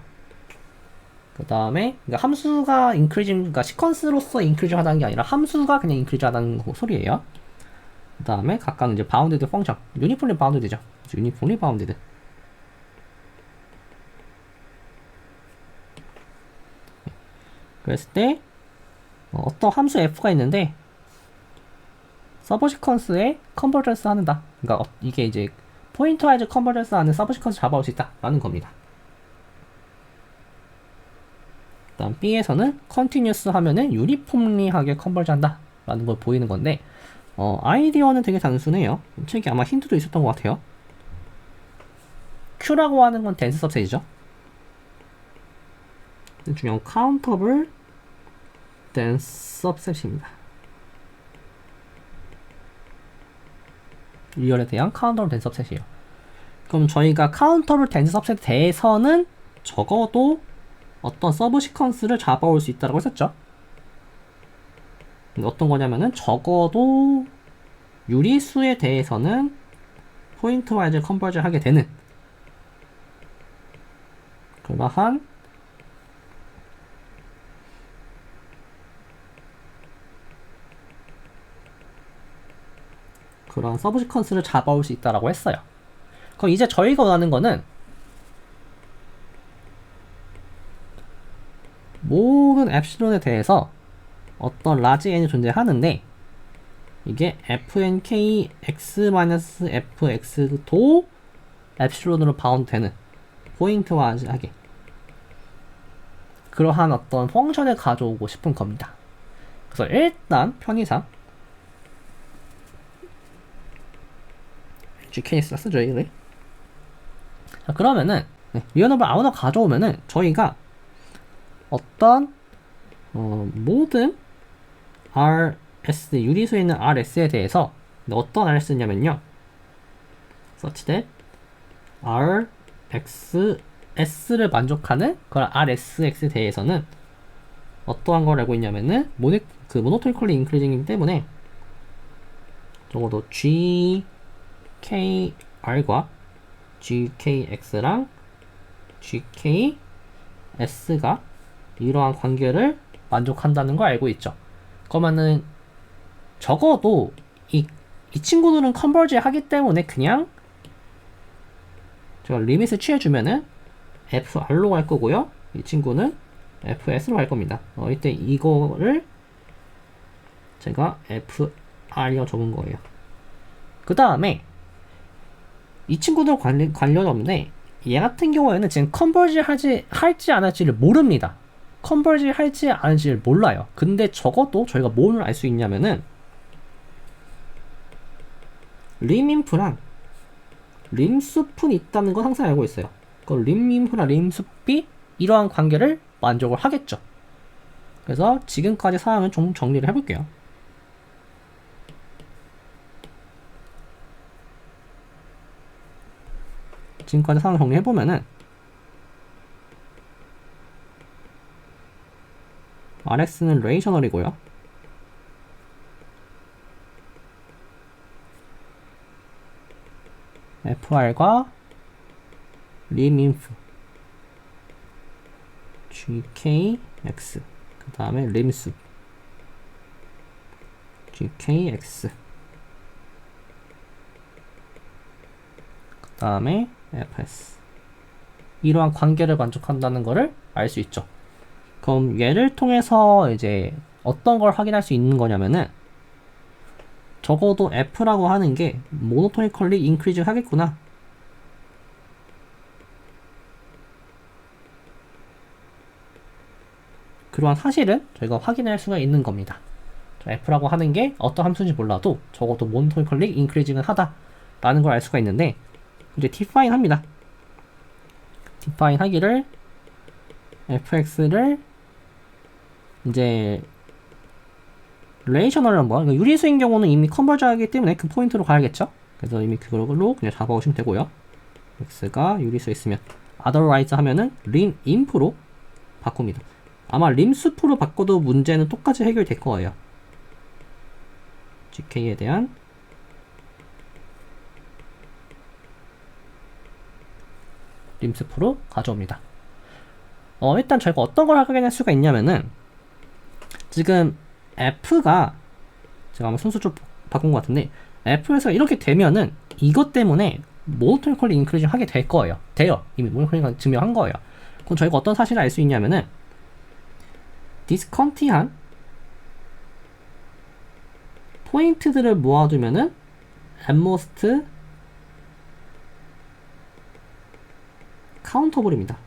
S1: 그 다음에 그러니까 함수가 인크리징, 그러니까 시퀀스로서 인크리징 하다는 게 아니라 함수가 그냥 인크리징 하다는 소리예요. 그 다음에 각각 이제 바운디드 펑션, 유니폼리 바운디드죠. 유니폼리 바운디드. 그랬을 때 어떤 함수 f가 있는데 서브 시퀀스에 컨버전스 한다. 그러니까 이게 이제 포인트 와이즈 컨버전스 하는 서브 시퀀스 잡아올 수 있다 라는 겁니다. 그 다음 B에서는 컨티뉴스 하면은 유니폼리하게 컨버전 한다 라는 걸 보이는 건데 아이디어는 되게 단순해요. 책에 아마 힌트도 있었던 것 같아요. Q라고 하는 건 덴스 सब셋이죠. 중요한 카운터블 덴스 सब셋입니다. 리얼에 대한 카운터블 덴스 सब셋이에요. 그럼 저희가 카운터블 댄스 서브셋에 대해서는 적어도 어떤 서브 시퀀스를 잡아올 수 있다고 했었죠. 어떤 거냐면은 적어도 유리수에 대해서는 포인트 와이즈 컨버전 하게 되는 그러한 그런 서브 시퀀스를 잡아올 수 있다라고 했어요. 그럼 이제 저희가 원하는 거는 모든 엡실론에 대해서 어떤 라지 n이 존재하는데 이게 fnk x-fx도 엡실론으로 바운드 되는 포인트와하게 그러한 어떤 펑션을 가져오고 싶은 겁니다. 그래서 일단 편의상 GKS라 쓰죠 이를. 자, 그러면은 리어너블 아우너 가져오면은 저희가 어떤 모든 RS 유리수에 있는 RS에 대해서 어떤 RS냐면요 such that RXS를 만족하는 그런 RSX에 대해서는 어떠한 걸 알고 있냐면은 모노토니컬리 인크리징이기 때문에 적어도 GKR과 GKX랑 GKS가 이러한 관계를 만족한다는 걸 알고 있죠. 그러면은 적어도 이 친구들은 컨버지 하기 때문에 그냥 제가 리밋을 취해주면은 FR로 갈 거고요. 이 친구는 FS로 갈 겁니다. 이때 이거를 제가 FR이라고 적은 거예요. 그 다음에 이 친구들 관련 없는데 얘 같은 경우에는 지금 컨버지 할지 안 할지를 모릅니다. 컨버지 할지 안 할지를 몰라요. 근데 적어도 저희가 뭘 알 수 있냐면은 림인프랑 림숲은 있다는 건 항상 알고 있어요. 그 림인프랑 림숲이 이러한 관계를 만족을 하겠죠. 그래서 지금까지 사항을 좀 정리를 해볼게요. 지금까지 상황 정리해보면은 RX는 레이셔널이고요. FR과 림인프 GKX 그 다음에 림숲 GKX 그 다음에 FS 이러한 관계를 만족한다는 것을 알 수 있죠. 그럼 얘를 통해서 이제 어떤 걸 확인할 수 있는 거냐면은 적어도 F라고 하는 게 모노토니컬리 인크리징 하겠구나. 그러한 사실은 저희가 확인할 수가 있는 겁니다. F라고 하는 게 어떤 함수인지 몰라도 적어도 모노토니컬리 인크리징을 하다 라는 걸 알 수가 있는데 이제 define 합니다. define 하기를 fx를 이제 레이셔널 넘버 그러니까 유리수인 경우는 이미 컨버저 하기 때문에 그 포인트로 가야겠죠. 그래서 이미 그걸로 그냥 잡아오시면 되고요. x가 유리수에 있으면 otherwise 하면은 림인프로 바꿉니다. 아마 림숲으로 바꿔도 문제는 똑같이 해결될 거예요. GK에 대한 림숲으로 가져옵니다. 일단 저희가 어떤 걸 확인할 수가 있냐면은 지금 F가 제가 한번 순서 좀 바꾼 것 같은데 F에서 이렇게 되면은 이것 때문에 모노토니컬리 인크리징 하게 될 거예요. 돼요. 이미 모노토니컬리 증명한 거예요. 그럼 저희가 어떤 사실을 알 수 있냐면은 디스컨티한 포인트들을 모아두면은 atmost 카운터블입니다.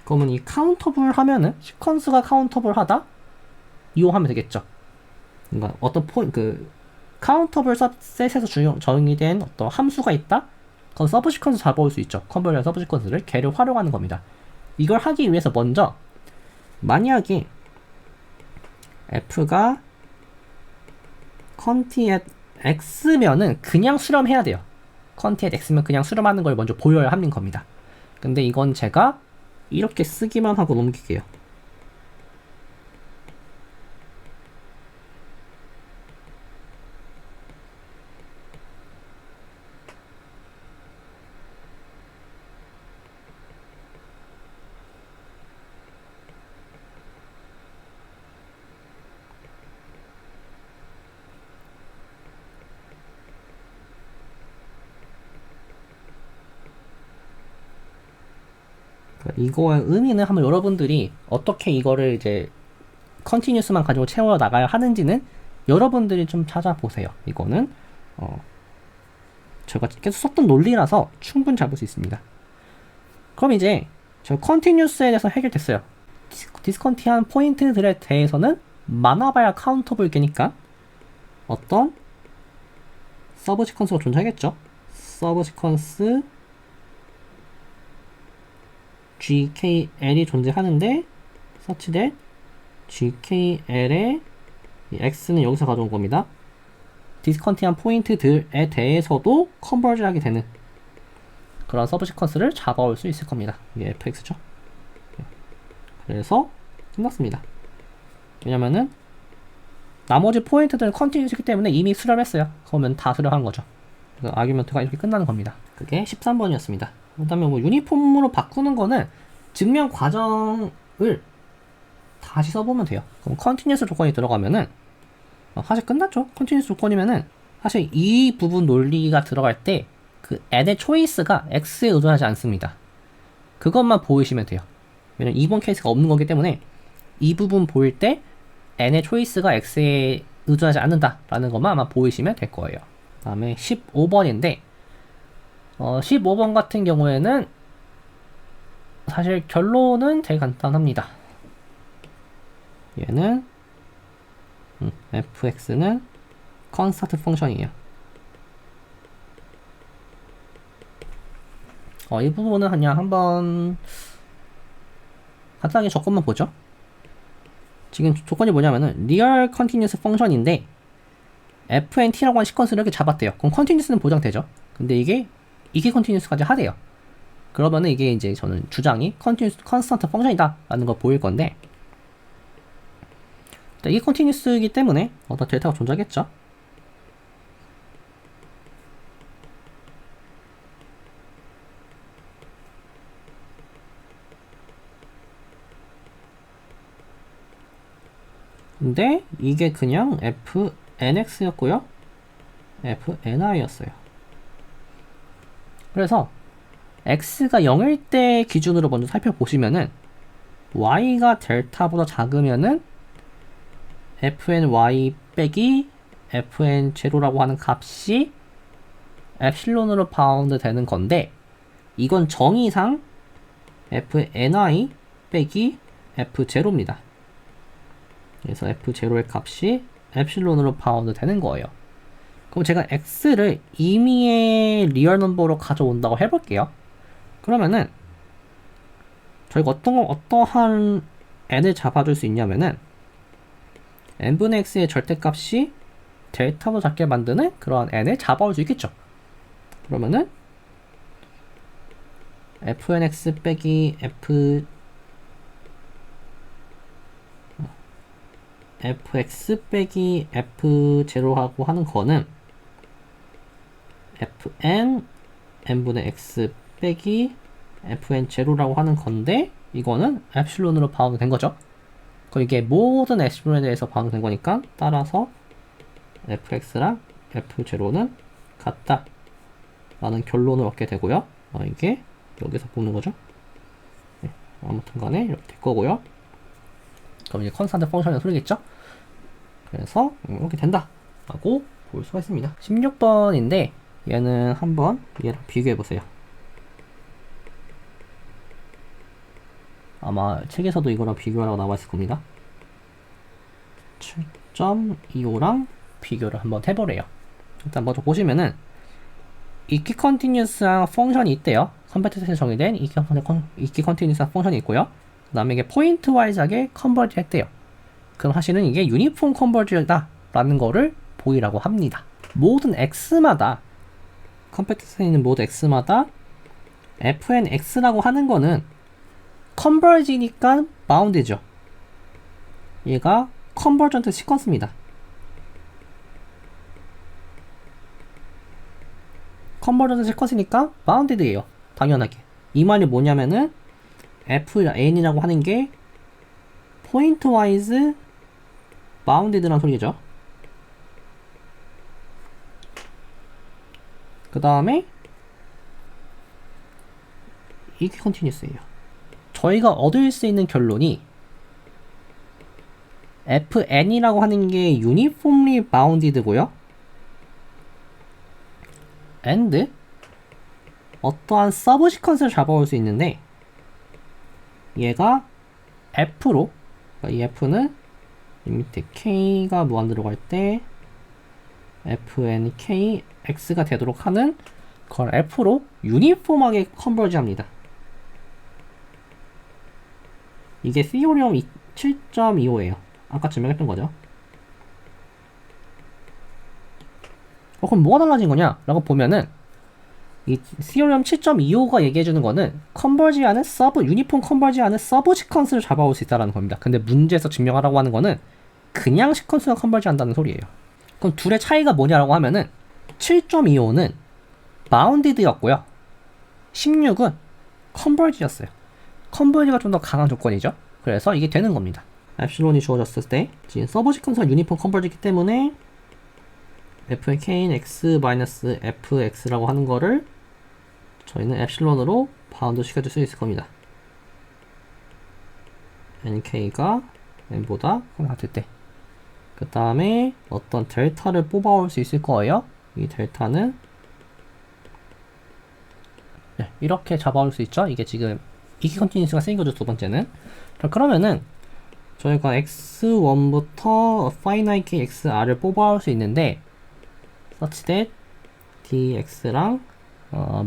S1: 그러면 이 카운터블 하면은 시퀀스가 카운터블 하다 이용하면 되겠죠. 그러니까 어떤 카운터블 셋에서 정의된 어떤 함수가 있다. 그건 서브 시퀀스 잡아올 수 있죠. 컨버전 서브 시퀀스를 걔를 활용하는 겁니다. 이걸 하기 위해서 먼저 만약에 f가 conti at x면은 그냥 수렴해야 돼요. conti at x면 그냥 수렴하는 걸 먼저 보여야 하는 겁니다. 근데 이건 제가 이렇게 쓰기만 하고 넘길게요. 이거의 의미는 한번 여러분들이 어떻게 이거를 이제 컨티뉴스만 가지고 채워 나가야 하는지는 여러분들이 좀 찾아보세요. 이거는 제가 계속 썼던 논리라서 충분히 잡을 수 있습니다. 그럼 이제 저 컨티뉴스에 대해서 해결됐어요. 디스컨티한 포인트들에 대해서는 많아봐야 카운터블 개니까 어떤 서브 시퀀스가 존재하겠죠. 서브 시퀀스 GKL이 존재하는데 such that GKL의 X는 여기서 가져온 겁니다. 디스컨티한 포인트들에 대해서도 컨버지하게 되는 그런 서브 시퀀스를 잡아올 수 있을 겁니다. 이게 fx죠. 그래서 끝났습니다. 왜냐면은 나머지 포인트들은 컨티뉴스이기 때문에 이미 수렴했어요. 그러면 다 수렴한 거죠. 그래서 아규먼트가 이렇게 끝나는 겁니다. 그게 13번이었습니다. 그 다음에 뭐 유니폼으로 바꾸는 거는 증명 과정을 다시 써보면 돼요. 그럼 컨티뉴스 조건이 들어가면은 사실 끝났죠. 컨티뉴스 조건이면은 사실 이 부분 논리가 들어갈 때 그 n의 초이스가 x에 의존하지 않습니다. 그것만 보이시면 돼요. 왜냐면 2번 케이스가 없는 거기 때문에 이 부분 보일 때 n의 초이스가 x에 의존하지 않는다라는 것만 아마 보이시면 될 거예요. 그 다음에 15번인데 15번 같은 경우에는 사실 결론은 되게 간단합니다. 얘는 fx는 컨스턴트 펑션이에요. 이 부분은 그냥 한번 간단하게 조건만 보죠. 지금 조건이 뭐냐면은 리얼 컨티뉴스 펑션인데 fnt라고 하는 시퀀스를 이렇게 잡았대요. 그럼 컨티뉴스는 보장되죠. 근데 이게 컨티뉴스까지 하대요. 그러면은 이게 이제 저는 주장이 컨스턴트 펑션이다 라는 걸 보일 건데 이게 컨티뉴스이기 때문에 어떤 델타가 존재하겠죠. 근데 이게 그냥 fnx였고요. fni였어요. 그래서 x가 0일 때 기준으로 먼저 살펴보시면은 y가 델타보다 작으면은 fny 빼기 fn0라고 하는 값이 엡실론으로 바운드 되는 건데 이건 정의상 fni 빼기 f0입니다. 그래서 f0의 값이 엡실론으로 바운드 되는 거예요. 그럼 제가 x를 임의의 리얼 넘버로 가져온다고 해볼게요. 그러면은 저희가 어떠한 n을 잡아줄 수 있냐면은 n분의 x의 절대값이 델타로 작게 만드는 그런 n을 잡아올 수 있겠죠. 그러면은 fnx 빼기 fx 빼기 f0하고 하는 거는 fn n분의 x 빼기 fn0라고 하는 건데 이거는 엡실론으로 바운드 된 거죠. 그럼 이게 모든 엡실론에 대해서 바운드 된 거니까 따라서 fx랑 f0는 같다 라는 결론을 얻게 되고요. 이게 여기서 보는 거죠. 네, 아무튼 간에 이렇게 될 거고요. 그럼 이제 컨스턴트 펑션의 소리겠죠? 그래서 이렇게 된다 라고 볼 수가 있습니다. 16번인데 얘는 한번 얘랑 비교해 보세요. 아마 책에서도 이거랑 비교하라고 나와 있을 겁니다. 7.25랑 비교를 한번 해보래요. 일단 먼저 보시면은 이키 컨티뉴스한 펑션이 있대요. 컴패티트에서 정의된 이키 컨티뉴스한 펑션이 있고요. 그 다음에 이게 포인트 와이즈하게 컨버지 했대요. 그럼 사실은 이게 유니폼 컨버지다 라는 거를 보이라고 합니다. 모든 x마다 컴팩트스에 있는 모든 x마다 fnx라고 하는 거는 컨버지니까 바운드죠. 얘가 컨버전트 시퀀스입니다. 컨버전트 시퀀스니까 바운드드예요. 당연하게. 이 말이 뭐냐면은 fn이라고 하는 게 포인트 와이즈 바운드드라는 소리죠. 그 다음에 이게 컨티뉴스예요. 저희가 얻을 수 있는 결론이 fn이라고 하는 게 uniformly bounded고요. and 어떠한 서브 시퀀스를 잡아올 수 있는데 얘가 f로, 그러니까 이 f는 이 밑에 k가 무한대로 갈 때 fn k x가 되도록 하는 그걸 f로 유니폼하게 컨버지 합니다. 이게 시오리엄 7.25예요. 아까 증명했던 거죠. 그럼 뭐가 달라진 거냐? 라고 보면은 이 시오리엄 7.25가 얘기해주는 거는 컨버지하는 유니폼 컨버지하는 서브 시퀀스를 잡아올 수 있다는 겁니다. 근데 문제에서 증명하라고 하는 거는 그냥 시퀀스가 컨버지 한다는 소리예요. 그럼 둘의 차이가 뭐냐라고 하면은 7.25는 바운디드였고요. 16은 컨버지였어요. 컨버지가 좀 더 강한 조건이죠. 그래서 이게 되는 겁니다. 엡실론이 주어졌을 때 지금 서브 시퀀스가 유니폼 컨버지기 때문에 fk인 x-fx라고 하는 거를 저희는 엡실론으로 바운드 시켜줄 수 있을 겁니다. nk가 n보다 같을 때. 그 다음에 어떤 델타를 뽑아올 수 있을 거예요. 이 델타는 이렇게 잡아올 수 있죠. 이게 지금 이기 컨티뉴스가 쓰인 거죠. 두 번째는. 그러면은 저희가 x1부터 finite xr을 뽑아올 수 있는데 such that dx랑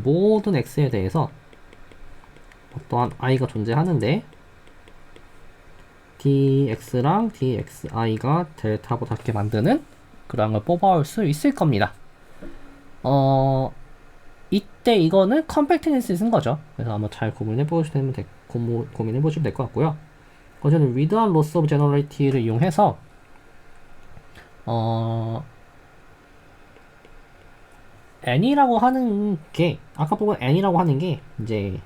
S1: 모든 x에 대해서 어떠한 i가 존재하는데 dx랑 dxi가 델타보다 작게 만드는 그런 걸 뽑아올 수 있을 겁니다. 이때 이거는 컴팩트니스에 쓴 거죠. 그래서 한번 잘 고민해 보시면 될 것 같고요. 저는 with and loss of generality를 이용해서 n이라고 하는 게 아까 보고 n이라고 하는 게 이제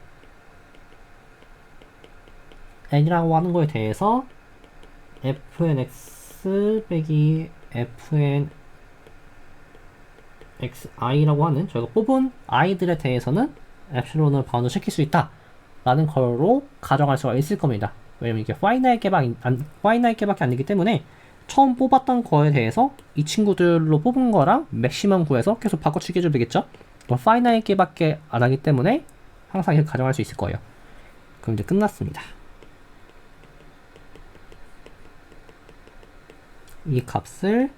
S1: n이라고 하는 거에 대해서 fnx 빼기 fn xi라고 하는 저희가 뽑은 i들에 대해서는 엡실론을 바운드 시킬 수 있다 라는 걸로 가정할 수가 있을 겁니다. 왜냐면 이게 파이나이트밖에 안 되기 때문에 처음 뽑았던 거에 대해서 이 친구들로 뽑은 거랑 맥시멈 구해서 계속 바꿔치기 해주면 되겠죠? 파이나이트밖에 안 하기 때문에 항상 이렇게 가정할 수 있을 거예요. 그럼 이제 끝났습니다. 이 값을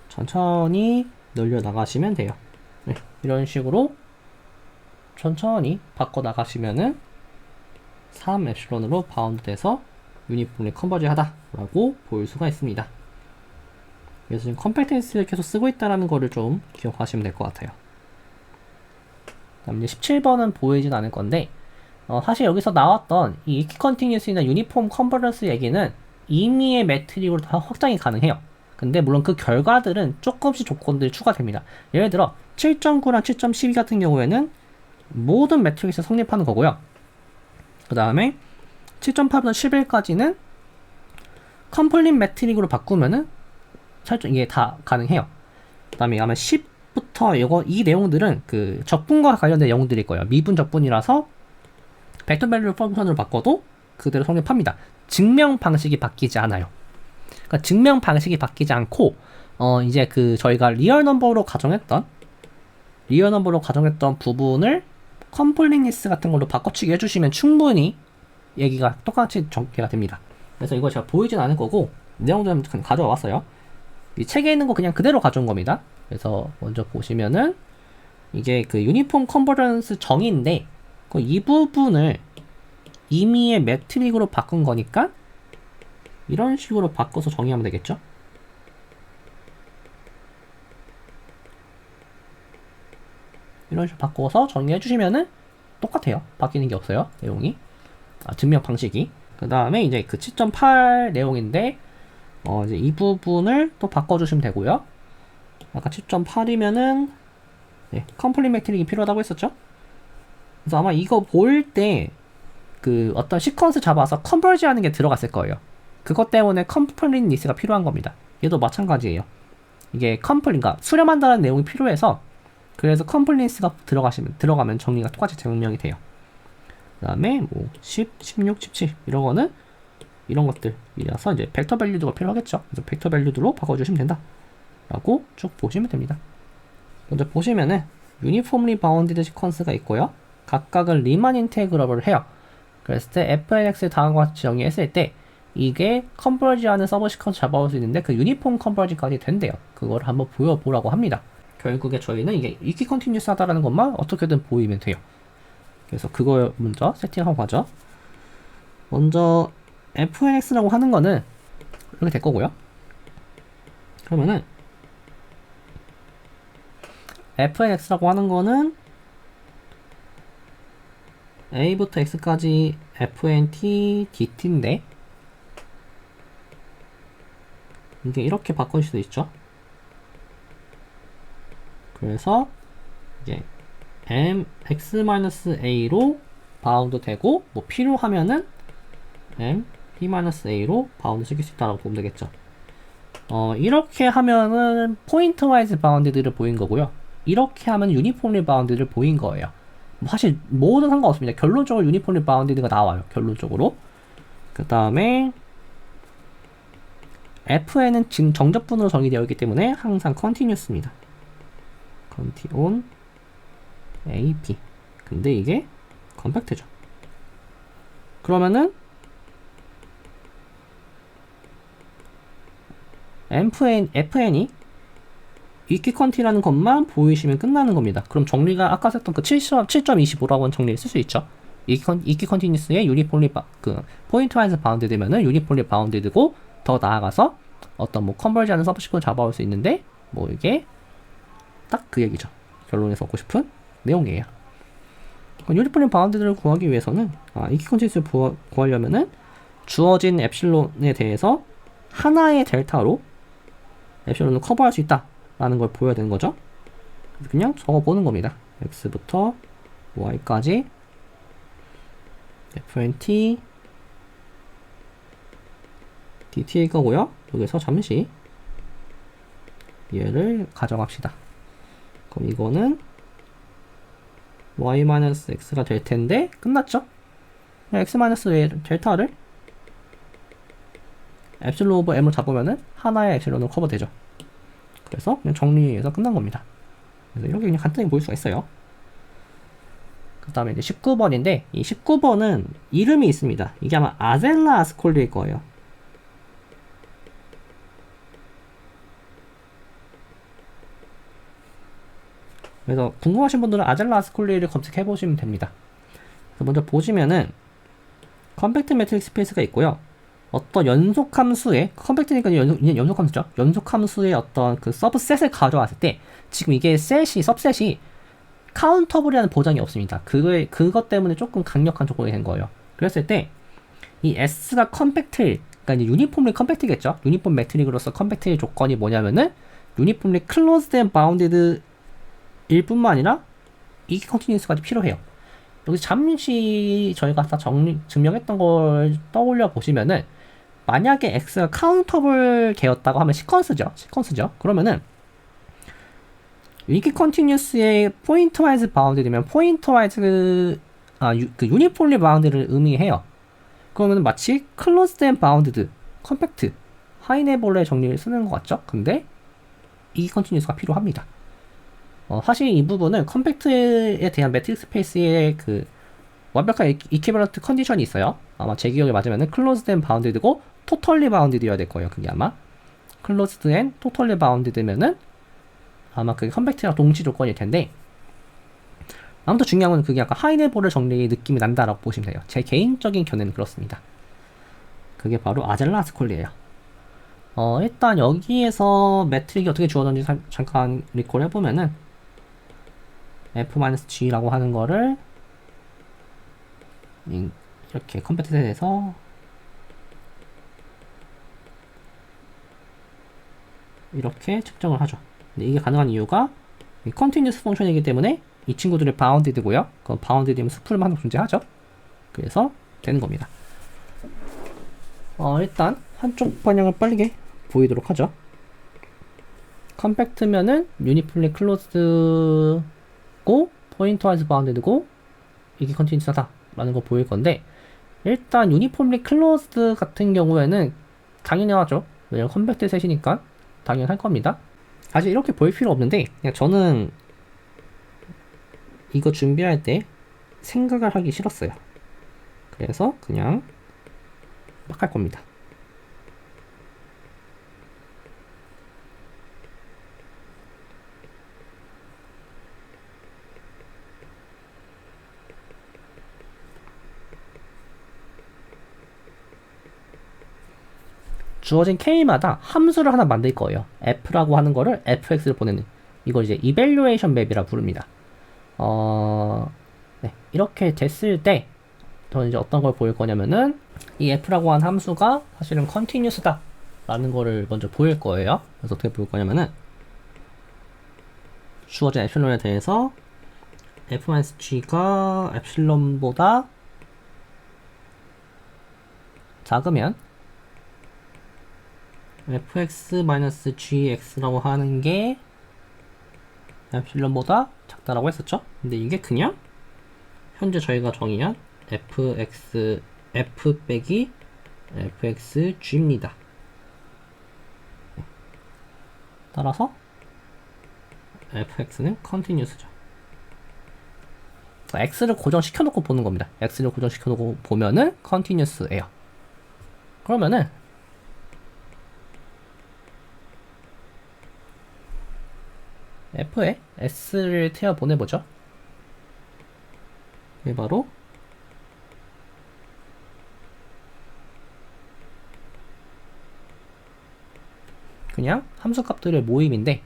S1: 천천히 늘려 나가시면 돼요. 네, 이런 식으로 천천히 바꿔 나가시면은 3 엡실론으로 바운드 돼서 유니폼이 컨버지 하다 라고 보일 수가 있습니다. 그래서 지금 컴팩트니스를 계속 쓰고 있다는 거를 좀 기억하시면 될 것 같아요. 다음 이제 17번은 보이진 않을 건데 사실 여기서 나왔던 이 이키 컨티뉴스나 유니폼 컨버전스 얘기는 임의의 매트릭으로 다 확장이 가능해요. 근데 물론 그 결과들은 조금씩 조건들이 추가됩니다. 예를 들어 7.9랑 7.12 같은 경우에는 모든 매트릭에서 성립하는 거고요. 그 다음에 7.8부터 11까지는 컴플릿 매트릭으로 바꾸면은 설정 이게 다 가능해요. 그 다음에 아마 10부터 이 내용들은 그 적분과 관련된 내용들일 거예요. 미분 적분이라서 벡터 밸류 펑션으로 바꿔도 그대로 성립합니다. 증명 방식이 바뀌지 않아요. 그러니까 증명 방식이 바뀌지 않고 이제 그 저희가 리얼 넘버로 가정했던 부분을 컴플리니스 같은 걸로 바꿔치기 해주시면 충분히 얘기가 똑같이 전개가 됩니다. 그래서 이거 제가 보이진 않을 거고 내용도 좀 가져와 왔어요. 이 책에 있는 거 그냥 그대로 가져온 겁니다. 그래서 먼저 보시면은 이게 그 유니폼 컨버전스 정의인데 이 부분을 임의의 매트릭으로 바꾼 거니까 이런 식으로 바꿔서 정의하면 되겠죠. 이런 식으로 바꿔서 정리해 주시면은 똑같아요. 바뀌는 게 없어요. 내용이. 증명 방식이. 그 다음에 이제 그 7.8 내용인데, 이제 이 부분을 또 바꿔주시면 되고요. 아까 7.8이면은, 네, 컴플릿 매트릭이 필요하다고 했었죠? 그래서 아마 이거 볼 때, 그 어떤 시퀀스 잡아서 컨버지 하는 게 들어갔을 거예요. 그것 때문에 컴플릿 리스가 필요한 겁니다. 얘도 마찬가지예요. 이게 그러니까 수렴한다는 내용이 필요해서, 그래서 컴플릿스가 들어가면 정리가 똑같이 증명이 돼요. 그 다음에 뭐 10, 16, 17 이런 거는 이런 것들이라서 이제 벡터 밸류도가 필요하겠죠. 그래서 벡터 밸류도로 바꿔주시면 된다 라고 쭉 보시면 됩니다. 먼저 보시면은 유니폼리 바운디드 시퀀스가 있고요. 각각은 리만 인테그러블을 해요. 그랬을 때 fnx 다음과 같이 정의했을 때 이게 컨버지하는 서브 시퀀스 잡아올 수 있는데 그 유니폼 컨버지까지 된대요. 그걸 한번 보여보라고 합니다. 결국에 저희는 이게 이퀴 컨티뉴스 하다라는 것만 어떻게든 보이면 돼요. 그래서 그걸 먼저 세팅하고 가죠. 먼저 fnx라고 하는 거는 이렇게 될 거고요. 그러면은 fnx라고 하는 거는 a부터 x까지 fnt dt인데 이게 이렇게 바꿔줄 수도 있죠. 그래서 이제 mx-a로 바운드 되고 뭐 필요하면은 mp-a로 바운드 시킬 수 있다라고 보면 되겠죠. 이렇게 하면은 포인트 와이즈 바운드들을 보인 거고요. 이렇게 하면 유니폼리 바운드를 보인 거예요. 사실 뭐든 상관없습니다. 결론적으로 유니폼리 바운드가 나와요. 결론적으로. 그 다음에 fn은 지금 정적분으로 정의되어 있기 때문에 항상 continuous입니다. contion ap. 근데 이게 컴팩트죠. 그러면은 fn이 이퀴컨티라는 것만 보이시면 끝나는 겁니다. 그럼 정리가 아까 썼던 그 7.25라고 한 정리를 쓸 수 있죠. 이퀴컨티니스의 유니폴리 포인트 와이즈 바운드 되면은 유니폴리 바운드되고 더 나아가서 어떤 뭐 컨버지하는 서브시퀀을 잡아올 수 있는데 뭐 이게 딱 그 얘기죠. 결론에서 얻고 싶은 내용이에요. 유니폴리 바운드를 구하기 위해서는 이퀴컨티니스를 구하려면은 주어진 엡실론에 대해서 하나의 델타로 엡실론을 커버할 수 있다 라는 걸 보여야 되는 거죠. 그냥 적어보는 겁니다. x부터 y까지 fnt dt일 거고요. 여기서 잠시 얘를 가져갑시다. 그럼 이거는 y-x가 될 텐데 끝났죠? x-델타를 엡실론 오버 m으로 잡으면은 하나의 엡실론으로 커버되죠. 그래서 그냥 정리해서 끝난 겁니다. 그래서 이렇게 그냥 간단히 보일 수가 있어요. 그 다음에 이제 19번인데 이 19번은 이름이 있습니다. 이게 아마 아젤라 아스콜리일 거예요. 그래서 궁금하신 분들은 아젤라 아스콜리를 검색해 보시면 됩니다. 그래서 먼저 보시면은 컴팩트 매트릭 스페이스가 있고요. 어떤 연속함수의 컴팩트니까 연속함수죠. 연속함수의 어떤 그 서브셋을 가져왔을 때 지금 이게 서브셋이 카운터블이라는 보장이 없습니다. 그것 때문에 조금 강력한 조건이 된 거예요. 그랬을 때 이 S가 컴팩트, 그러니까 이제 유니폼리 컴팩트겠죠. 유니폼 매트릭으로서 컴팩트의 조건이 뭐냐면은 유니폼리 클로즈드 앤 바운디드 일 뿐만 아니라 이게 컨티뉴스까지 필요해요. 여기 잠시 저희가 아까 증명했던 걸 떠올려 보시면은 만약에 X가 카운터블 개였다고 하면 시퀀스죠. 그러면은 이게 컨티뉴스의 포인트 와이즈 바운드 되면 포인트 와이즈 그 유니폴리 바운드를 의미해요. 그러면 마치 클로즈드 앤 바운드드 컴팩트 하이네볼의 정리를 쓰는 것 같죠? 근데 이 컨티뉴스가 필요합니다. 사실 이 부분은 컴팩트에 대한 매트릭 스페이스의 그 완벽한 이퀴벌런트 컨디션이 있어요. 아마 제 기억에 맞으면은 클로즈드 앤 바운드드고 토털리 바운드드여야 될 거예요. 그게 아마 클로즈드 앤 토털리 바운드드면은 아마 그게 컴팩트랑 동시 조건일 텐데 아무튼 중요한 건 그게 약간 하이네볼의 정리 느낌이 난다라고 보시면 돼요. 제 개인적인 견해는 그렇습니다. 그게 바로 아젤라 아스콜리예요. 일단 여기에서 매트릭이 어떻게 주어졌는지 잠깐 리콜 해보면은 f-g라고 하는 거를 이렇게 컴팩트셋에서 이렇게 측정을 하죠. 근데 이게 가능한 이유가 이 컨티뉴스 펑션이기 때문에 이 친구들이 바운디드고요. 그럼 바운디드면 수풀만 항상 존재하죠. 그래서 되는 겁니다. 일단 한쪽 방향을 빠르게 보이도록 하죠. 컴팩트면은 유니플리 클로즈고 포인트와이즈 바운디드고 이게 컨티뉴스하다 라는 거 보일 건데, 일단 유니폼리 클로즈드 같은 경우에는 당연히 하죠. 왜냐면 컴팩트 셋이니까 당연히 할 겁니다. 사실 이렇게 보일 필요 없는데 그냥 저는 이거 준비할 때 생각을 하기 싫었어요. 그래서 그냥 막 할 겁니다. 주어진 k마다 함수를 하나 만들 거예요. f라고 하는 거를 fx를 보내는, 이걸 이제 evaluation map이라 부릅니다. 네, 이렇게 됐을 때 저는 이제 어떤 걸 보일 거냐면은 이 f라고 하는 함수가 사실은 continuous다 라는 거를 먼저 보일 거예요. 그래서 어떻게 보일 거냐면은 주어진 엡실론에 대해서 f-g가 엡실론보다 작으면 fx-gx라고 하는 게 엡실론보다 작다라고 했었죠. 근데 이게 그냥 현재 저희가 정의한 f 빼기 fxg입니다. 따라서 fx는 continuous죠. x를 고정시켜 놓고 보는 겁니다. x를 고정시켜 놓고 보면은 continuous예요. 그러면은 f에 s를 태워 보내보죠. 이게 바로 그냥 함수값들의 모임인데,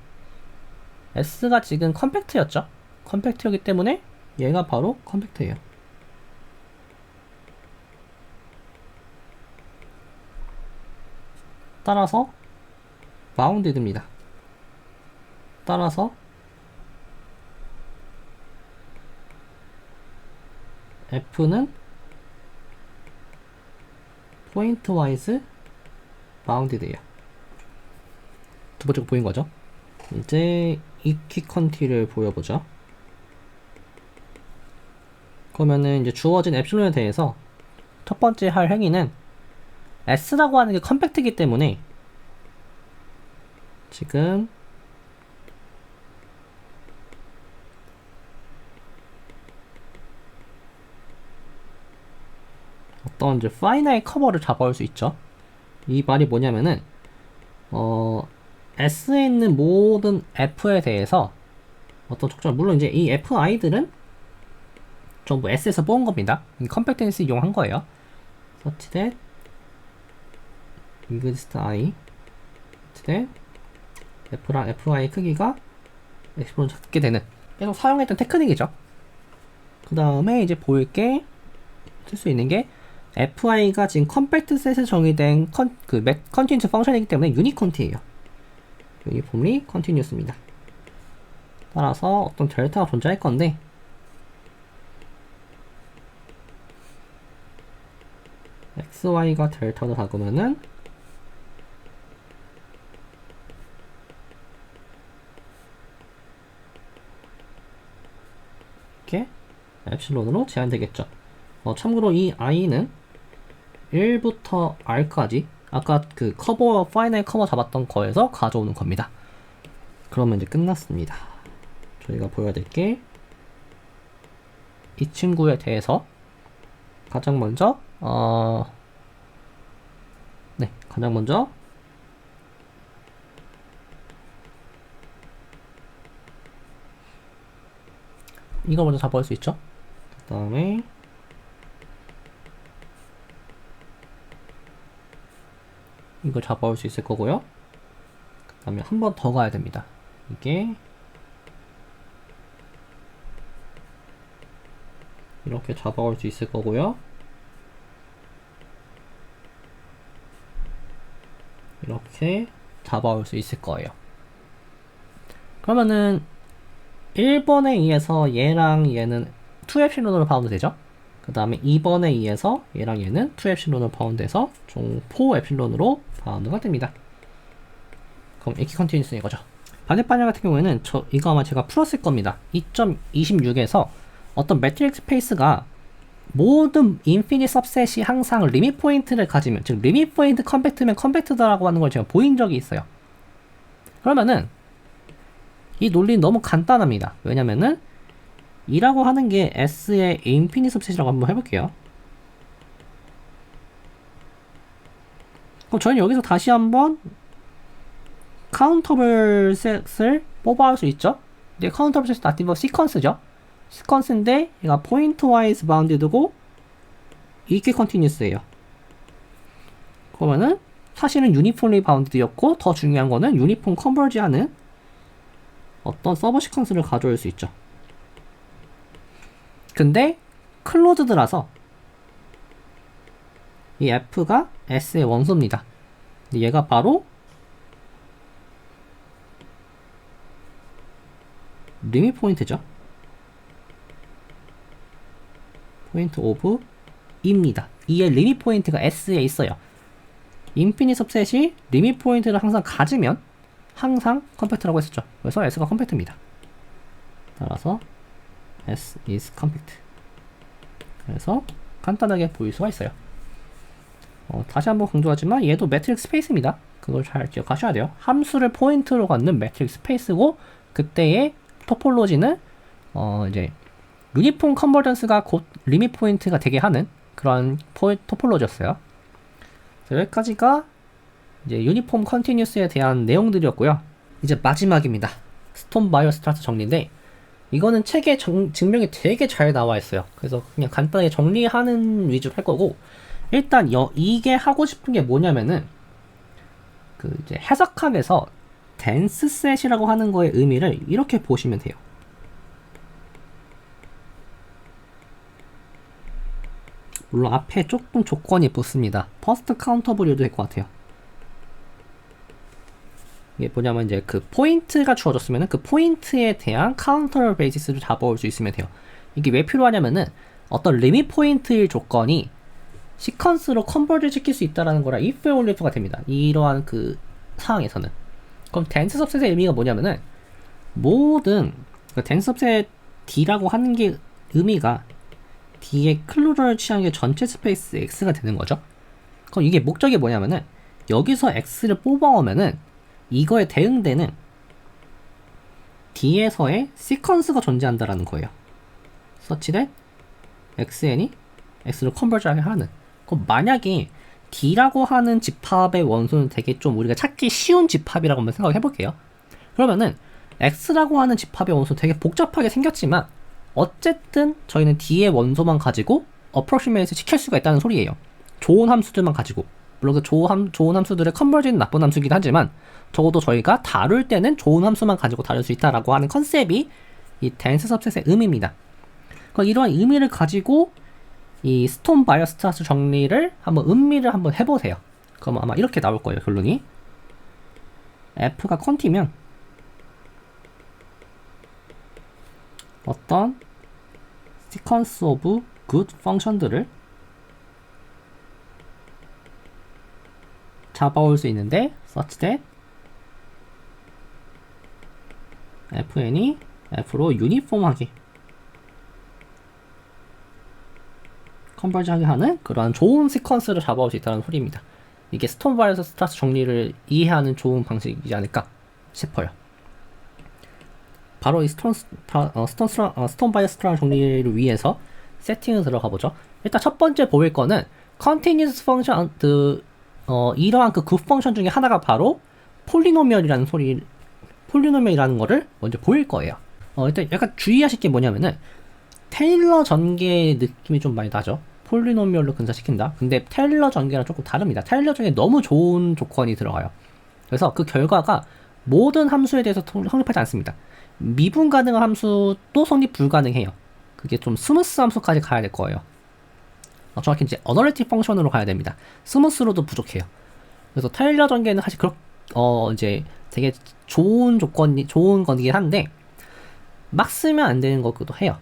S1: s가 지금 컴팩트였죠. 컴팩트였기 때문에 얘가 바로 컴팩트예요. 따라서 바운디드입니다. 따라서 f는 포인트 와이즈 바운디드예요. 두 번째 거 보인 거죠. 이제 이퀴컨티를 보여보죠. 그러면은 이제 주어진 엡실론에 대해서 첫 번째 할 행위는 s라고 하는 게 컴팩트이기 때문에 지금 어떤 이제 파이나이 커버를 잡아올 수 있죠. 이 말이 뭐냐면은 S에 있는 모든 F에 대해서 어떤 촉정, 물론 이제 이 Fi들은 전부 S에서 뽑은 겁니다. 컴팩트니스 이용한 거예요. such that exist I such that F랑 Fi 크기가 X보다 작게 되는, 계속 사용했던 테크닉이죠. 그 다음에 이제 보일 게, 쓸 수 있는 게 fi가 지금 컴팩트 셋에 정의된 컨티뉴스 펑션이기 때문에 유니컨티예요. 유니폼리 컨티뉴스입니다. 따라서 어떤 델타가 존재할 건데, xy가 델타로 작으면은 이렇게 엡실론으로 제한되겠죠. 참고로 이 i는 1부터 r까지 아까 그 커버, 파이널 커버 잡았던 거에서 가져오는 겁니다. 그러면 이제 끝났습니다. 저희가 보여야 될 게 이 친구에 대해서 가장 먼저 가장 먼저 이걸 먼저 잡아올 수 있죠. 그 다음에 이걸 잡아올 수 있을 거고요. 그 다음에 한 번 더 가야 됩니다. 이게 이렇게 잡아올 수 있을 거고요. 이렇게 잡아올 수 있을 거예요. 그러면은 1번에 의해서 얘랑 얘는 2엡실론으로 바운드 되죠? 그 다음에 2번에 의해서 얘랑 얘는 2엡실론으로 바운드해서 총 4엡실론으로 바운드가 됩니다. 그럼 이렇게 컨티뉴스인 거죠. 반대 방향 같은 경우에는 이거 아마 제가 풀었을 겁니다. 2.26에서 어떤 매트릭스 스페이스가 모든 인피니트 सब셋이 항상 리밋 포인트를 가지면, 즉 리밋 포인트 컴팩트면 컴팩트다라고 하는 걸 제가 보인 적이 있어요. 그러면은 이 논리는 너무 간단합니다. 왜냐면은 이라고 하는 게 S의 인피니트 सब셋이라고 한번 해볼게요. 그럼 저희는 여기서 다시 한번 카운터블 셋을 뽑아올 수 있죠. 근데 카운터블 셋이 나티브 시퀀스죠. 시퀀스인데 얘가 포인트 와이즈 바운드드고 이게 컨티뉴스예요. 그러면은 사실은 유니폼리 바운드였고, 더 중요한 거는 유니폼 컨버지하는 어떤 서버 시퀀스를 가져올 수 있죠. 근데 클로즈드라서 이 F가 S의 원소입니다. 얘가 바로 리밋 포인트죠. 포인트 오브 입니다. 이의 리밋 포인트가 S에 있어요. 인피니트 सब셋이 리밋 포인트를 항상 가지면 항상 컴팩트라고 했었죠. 그래서 S가 컴팩트입니다. 따라서 S is compact. 그래서 간단하게 보일 수가 있어요. 다시 한번 강조하지만 얘도 매트릭스 스페이스입니다. 그걸 잘 기억하셔야 돼요. 함수를 포인트로 갖는 매트릭스 스페이스고, 그때의 토폴로지는 이제 유니폼 컨버전스가 곧 리밋 포인트가 되게 하는 그런 토폴로지였어요. 여기까지가 이제 유니폼 컨티뉴스에 대한 내용들이었고요. 이제 마지막입니다. 스톰 바이오 스트라트 정리인데, 이거는 책에 증명이 되게 잘 나와 있어요. 그래서 그냥 간단하게 정리하는 위주로 할 거고, 일단 이게 하고 싶은 게 뭐냐면은 그 이제 해석학에서 덴스셋이라고 하는 거의 의미를 이렇게 보시면 돼요. 물론 앞에 조금 조건이 붙습니다. 퍼스트 카운터블이어도 될 것 같아요. 이게 뭐냐면 이제 그 포인트가 주어졌으면 그 포인트에 대한 카운터 베이시스를 잡아올 수 있으면 돼요. 이게 왜 필요하냐면은 어떤 리밋 포인트의 조건이 시퀀스로 컨버트 시킬 수 있다는 거라 if only if가 됩니다. 이러한 그 상황에서는. 그럼 덴스 सब셋의 의미가 뭐냐면은 모든 덴스 सब셋 D라고 하는 게 의미가 D의 클로저를 취한 게 전체 스페이스 X가 되는 거죠. 그럼 이게 목적이 뭐냐면은 여기서 X를 뽑아오면은 이거에 대응되는 D에서의 시퀀스가 존재한다라는 거예요. such that XN이 X를 컨버트하게 하는. 그럼 만약에 D라고 하는 집합의 원소는 되게 좀 우리가 찾기 쉬운 집합이라고 한번 생각해 볼게요. 그러면은 X라고 하는 집합의 원소 되게 복잡하게 생겼지만 어쨌든 저희는 D의 원소만 가지고 어프로시메이트 시킬 수가 있다는 소리예요. 좋은 함수들만 가지고. 물론 그 좋은 함수들의 컨버지는 나쁜 함수이긴 하지만 적어도 저희가 다룰 때는 좋은 함수만 가지고 다룰 수 있다라고 하는 컨셉이 이 덴스 सब셋의 의미입니다. 그럼 이러한 의미를 가지고 이 스톰 바이오 스트라트 정리를 한번 음미를 한번 해보세요. 그럼 아마 이렇게 나올 거예요. 결론이 F가 컨티면 어떤 sequence of good function들을 잡아올 수 있는데 such that fn이 f로 유니폼하게 컨버지하게 하는 그러한 좋은 시퀀스를 잡아올 수 있다는 소리입니다. 이게 스톰 바이오 스트라트 정리를 이해하는 좋은 방식이지 않을까 싶어요. 바로 이 스톰 바이오 스트라트 정리를 위해서 세팅을 들어가 보죠. 일단 첫 번째 보일 거는 continuous function, 이러한 그 good function 중에 하나가 바로 폴리노미얼이라는 거를 먼저 보일 거예요. 일단 약간 주의하실 게 뭐냐면은 테일러 전개 느낌이 좀 많이 나죠. 폴리노미얼로 근사시킨다. 근데 테일러 전개랑 조금 다릅니다. 테일러 전개에 너무 좋은 조건이 들어가요. 그래서 그 결과가 모든 함수에 대해서 성립하지 않습니다. 미분 가능한 함수도 성립 불가능해요. 그게 좀 스무스 함수까지 가야 될 거예요. 정확히 이제 어널리티 펑션으로 가야 됩니다. 스무스로도 부족해요. 그래서 타일러 전개는 사실 이제 되게 좋은 거긴 한데 막 쓰면 안 되는 거기도 해요.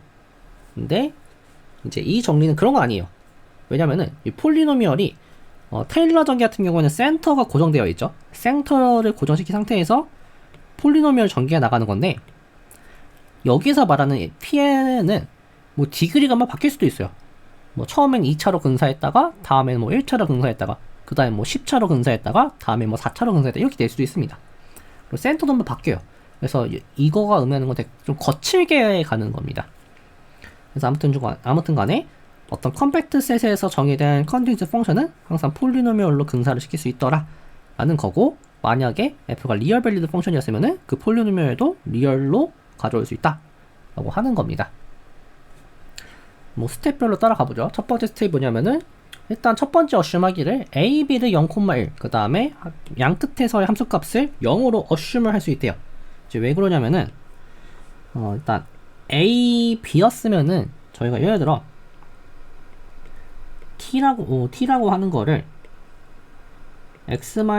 S1: 근데 이제 이 정리는 그런 거 아니에요. 왜냐면은 이 폴리노미얼이 테일러 전개 같은 경우는 센터가 고정되어 있죠. 센터를 고정시킨 상태에서 폴리노미얼 전개가 나가는 건데 여기서 말하는 PN은 뭐 디그리가 막 바뀔 수도 있어요. 뭐 처음엔 2차로 근사했다가 다음엔 뭐 1차로 근사했다가 그 다음에 뭐 10차로 근사했다가 다음에 뭐 4차로 근사했다 이렇게 될 수도 있습니다. 그리고 센터도 한번 바뀌어요. 그래서 이거가 의미하는 건 되게 좀 거칠게 가는 겁니다. 그래서 아무튼 간에 어떤 컴팩트 셋에서 정의된 컨티뉴스 펑션은 항상 폴리노미얼로 근사를 시킬 수 있더라 라는 거고, 만약에 f가 리얼 밸리드 펑션이었으면은 그 폴리노미얼도 리얼로 가져올 수 있다 라고 하는 겁니다. 뭐 스텝별로 따라가 보죠. 첫 번째 스텝이 뭐냐면은 일단 첫 번째 어슘하기를 a, b를 0,1 그 다음에 양 끝에서의 함수값을 0으로 어슘을 할 수 있대요. 이제 왜 그러냐면은 일단 a, b였으면은 저희가 예를 들어 t라고 하는 거를 x-a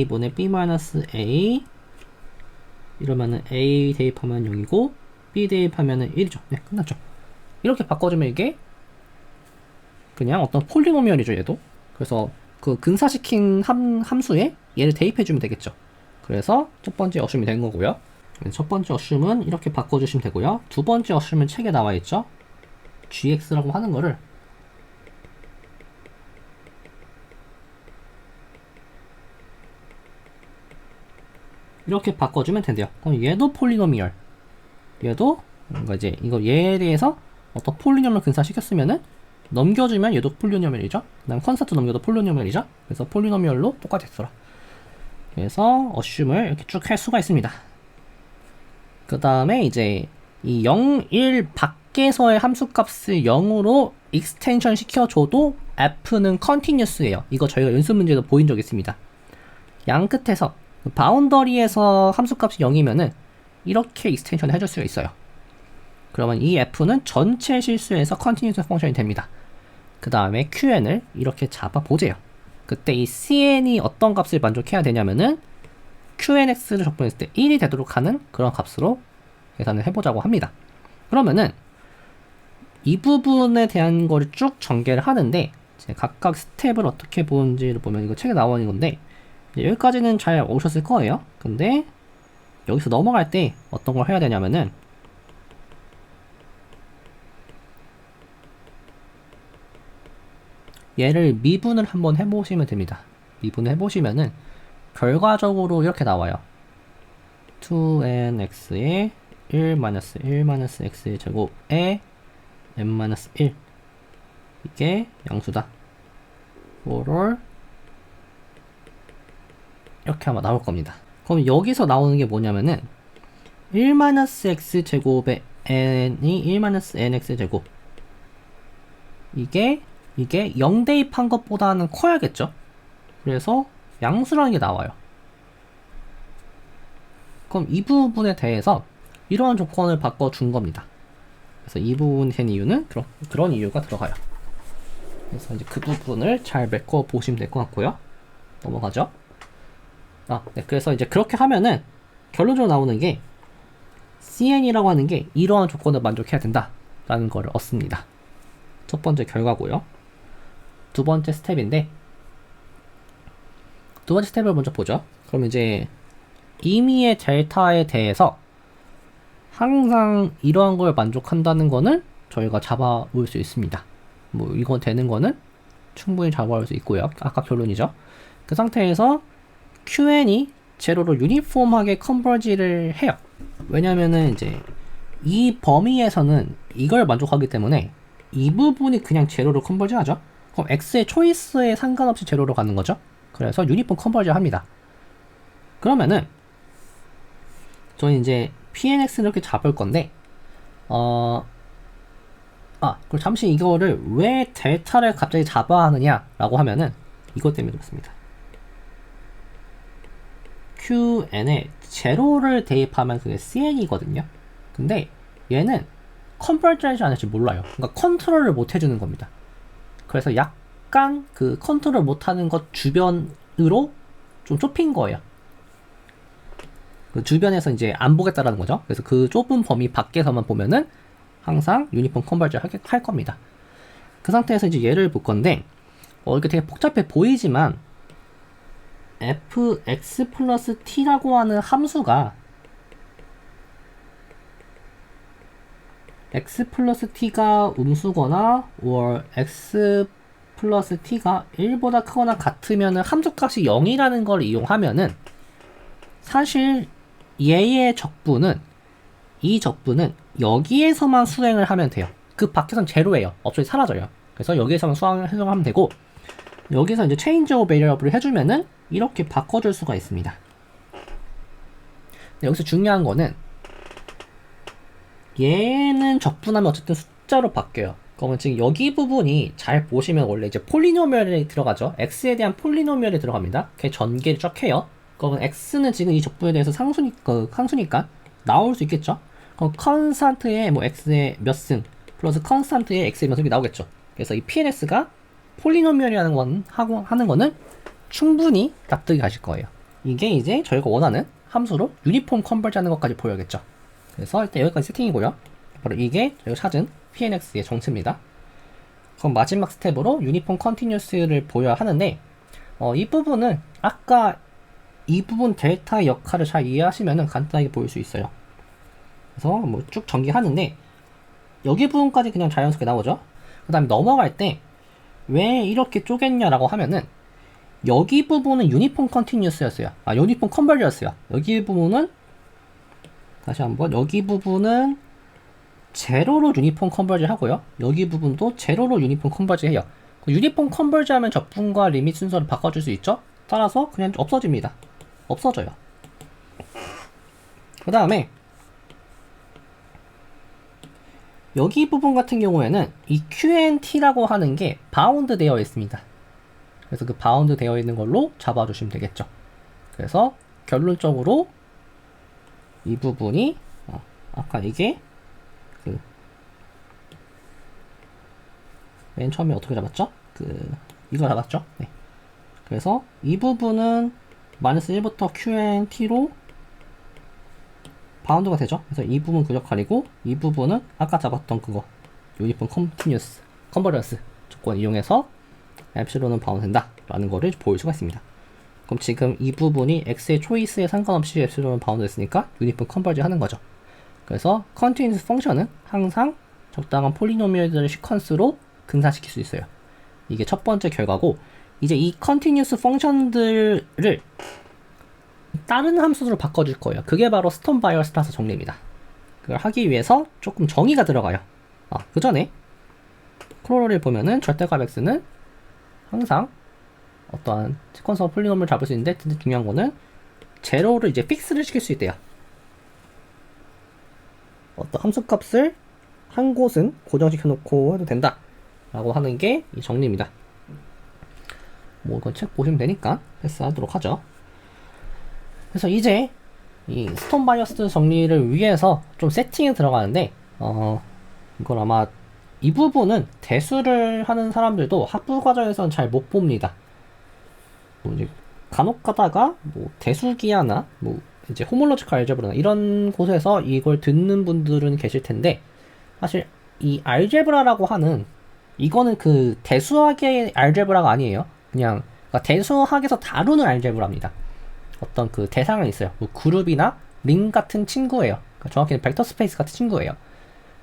S1: 분의 b-a 이러면은 a 대입하면 0이고 b 대입하면은 1이죠. 네, 끝났죠. 이렇게 바꿔주면 이게 그냥 어떤 폴리노미얼이죠, 얘도. 그래서 그 근사시킨 함수에 얘를 대입해주면 되겠죠. 그래서 첫 번째 어슘이 된 거고요. 첫 번째 어슘은 이렇게 바꿔주시면 되고요. 두 번째 어슘은 책에 나와 있죠. gx라고 하는 거를 이렇게 바꿔주면 된대요. 그럼 얘도 폴리노미얼. 얘도 이제 얘에 대해서 어떤 폴리노미얼 근사시켰으면은 넘겨주면 얘도 폴리노미얼이죠. 그다음 컨스턴트 넘겨도 폴리노미얼이죠. 그래서 폴리노미얼로 똑같았더라. 그래서 어슘을 이렇게 쭉 할 수가 있습니다. 그 다음에 이제 이 0, 1 밖에서의 함수값을 0으로 익스텐션 시켜줘도 f는 컨티뉴스예요. 이거 저희가 연습 문제도 보인 적 있습니다. 양 끝에서 바운더리에서 함수값이 0이면은 이렇게 익스텐션 해줄 수가 있어요. 그러면 이 f는 전체 실수에서 컨티뉴스 펑션이 됩니다. 그 다음에 qn을 이렇게 잡아보세요. 그때 이 cn이 어떤 값을 만족해야 되냐면은 qnx를 적분했을 때 1이 되도록 하는 그런 값으로 계산을 해보자고 합니다. 그러면은 이 부분에 대한 거를 쭉 전개를 하는데 각각 스텝을 어떻게 보는지를 보면 이거 책에 나와 있는 건데 여기까지는 잘 오셨을 거예요. 근데 여기서 넘어갈 때 어떤 걸 해야 되냐면은 얘를 미분을 한번 해보시면 됩니다. 미분을 해보시면은 결과적으로 이렇게 나와요. 2nx에 1-1-x의 제곱에 n-1 이게 양수다. 그거를 이렇게 아마 나올 겁니다. 그럼 여기서 나오는 게 뭐냐면은 1-x 제곱에 n이 1-nx 제곱 이게 0 대입한 것보다는 커야겠죠. 그래서 양수라는 게 나와요. 그럼 이 부분에 대해서 이러한 조건을 바꿔준 겁니다. 그래서 이 부분이 된 이유는 그런 이유가 들어가요. 그래서 이제 그 부분을 잘 메꿔 보시면 될 것 같고요. 넘어가죠. 네. 그래서 이제 그렇게 하면은 결론적으로 나오는 게 cn이라고 하는 게 이러한 조건을 만족해야 된다라는 거를 얻습니다. 첫 번째 결과고요. 두 번째 스텝인데 두 번째 스텝을 먼저 보죠. 그럼 이제 임의의 델타에 대해서 항상 이러한 걸 만족한다는 거는 저희가 잡아올 수 있습니다. 뭐 이건 되는 거는 충분히 잡아올 수 있고요. 아까 결론이죠. 그 상태에서 QN이 제로로 유니폼하게 컨버지를 해요. 왜냐면은 이제 이 범위에서는 이걸 만족하기 때문에 이 부분이 그냥 제로로 컨버지 하죠. 그럼 X의 초이스에 상관없이 제로로 가는 거죠. 그래서 유니폼 컨버지 합니다. 그러면은 저는 이제 PNX를 이렇게 잡을 건데 그럼 잠시 이거를 왜 델타를 갑자기 잡아야 하느냐 라고 하면은 이것 때문에 그렇습니다. QN에 제로를 대입하면 그게 CN이거든요. 근데 얘는 컨버지 할지 안 할지 몰라요. 그러니까 컨트롤을 못 해주는 겁니다. 그래서 약간 그 컨트롤 못하는 것 주변으로 좀 좁힌 거예요. 그 주변에서 이제 안 보겠다라는 거죠. 그래서 그 좁은 범위 밖에서만 보면은 항상 유니폼 컨버지 할 겁니다. 그 상태에서 이제 얘를 볼 건데, 이렇게 되게 복잡해 보이지만 fx 플러스 t라고 하는 함수가 x 플러스 t가 음수거나 or x 플러스 t가 1보다 크거나 같으면은 함수값이 0이라는 걸 이용하면은 사실 얘의 적분은 이 적분은 여기에서만 수행을 하면 돼요. 그 밖에선 제로예요. 없어져 사라져요. 그래서 여기에서만 수행을 하면 되고, 여기서 이제 change of variable을 해주면은 이렇게 바꿔줄 수가 있습니다. 여기서 중요한 거는 얘는 적분하면 어쨌든 숫자로 바뀌어요. 그러면 지금 여기 부분이 잘 보시면 원래 이제 폴리노미얼이 들어가죠. x에 대한 폴리노미얼이 들어갑니다. 그게 전개를 쫙 해요. 그러면 x는 지금 이 적분에 대해서 상수니까 나올 수 있겠죠. 그럼 컨스탄트의 뭐 x의 몇 승 플러스 컨스탄트의 x의 몇 승이 나오겠죠. 그래서 이 pnx가 폴리노미얼이라는 건 하는 거는 충분히 납득이 가실 거예요. 이게 이제 저희가 원하는 함수로 유니폼 컨버지 하는 것까지 보여야겠죠. 그래서 일단 여기까지 세팅이고요. 바로 이게 저희가 찾은 pnx의 정체입니다. 그럼 마지막 스텝으로 유니폼 컨티뉴스를 보여야 하는데, 이 부분은 아까 이 부분 델타의 역할을 잘 이해하시면 간단하게 보일 수 있어요. 그래서 뭐 쭉 전개하는데 여기 부분까지 그냥 자연스럽게 나오죠. 그 다음에 넘어갈 때 왜 이렇게 쪼갰냐라고 하면은 여기 부분은 유니폼 컨티뉴스였어요. 유니폼 컨버지였어요. 여기 부분은 다시 한번 여기 부분은 제로로 유니폼 컨버지 하고요. 여기 부분도 제로로 유니폼 컨버지 해요. 유니폼 컨버지 하면 적분과 리밋 순서를 바꿔줄 수 있죠. 따라서 그냥 없어집니다. 없어져요. 그 다음에 여기 부분 같은 경우에는 이 QNT라고 하는 게 바운드 되어 있습니다. 그래서 그 바운드 되어 있는 걸로 잡아주시면 되겠죠. 그래서 결론적으로 이 부분이 아까 이게 맨 처음에 어떻게 잡았죠? 이거 잡았죠? 네. 그래서 이 부분은 마이너스 1부터 QNT로 바운드가 되죠. 그래서 이 부분 그 역할이고, 이 부분은 아까 잡았던 그거 유니폼 컨티뉴스 컨버전스 조건 이용해서 엡실론은 바운드 된다 라는 거를 보일 수가 있습니다. 그럼 지금 이 부분이 x의 초이스에 상관없이 엡실론은 바운드 됐으니까 유니폼 컨버지 하는 거죠. 그래서 컨티뉴스 펑션은 항상 적당한 폴리노미얼들을 시퀀스로 근사시킬 수 있어요. 이게 첫 번째 결과고, 이제 이 컨티뉴스 펑션들을 다른 함수로 바꿔줄 거예요. 그게 바로 스톰 바이어스 타서 정리입니다. 그걸 하기 위해서 조금 정의가 들어가요. 그 전에 크로롤을 보면은 절대값 x는 항상 어떠한 시퀀서 폴리노미얼을 잡을 수 있는데, 중요한 거는 제로를 이제 픽스를 시킬 수 있대요. 어떤 함수값을 한 곳은 고정시켜 놓고 해도 된다 라고 하는 게 이 정리입니다. 뭐 이건 책 보시면 되니까 패스하도록 하죠. 그래서 이제 이 스톰 바이어스 정리를 위해서 좀 세팅에 들어가는데, 이건 아마 이 부분은 대수를 하는 사람들도 학부 과정에서는 잘 못 봅니다. 뭐 이제 간혹 가다가 뭐 대수기하나 뭐 이제 호몰로지컬 알제브라나 이런 곳에서 이걸 듣는 분들은 계실 텐데, 사실 이 알제브라라고 하는 이거는 그 대수학의 알제브라가 아니에요. 그냥 그러니까 대수학에서 다루는 알제브라입니다. 어떤 그 대상은 있어요. 뭐 그룹이나 링 같은 친구예요. 그러니까 정확히는 벡터 스페이스 같은 친구예요.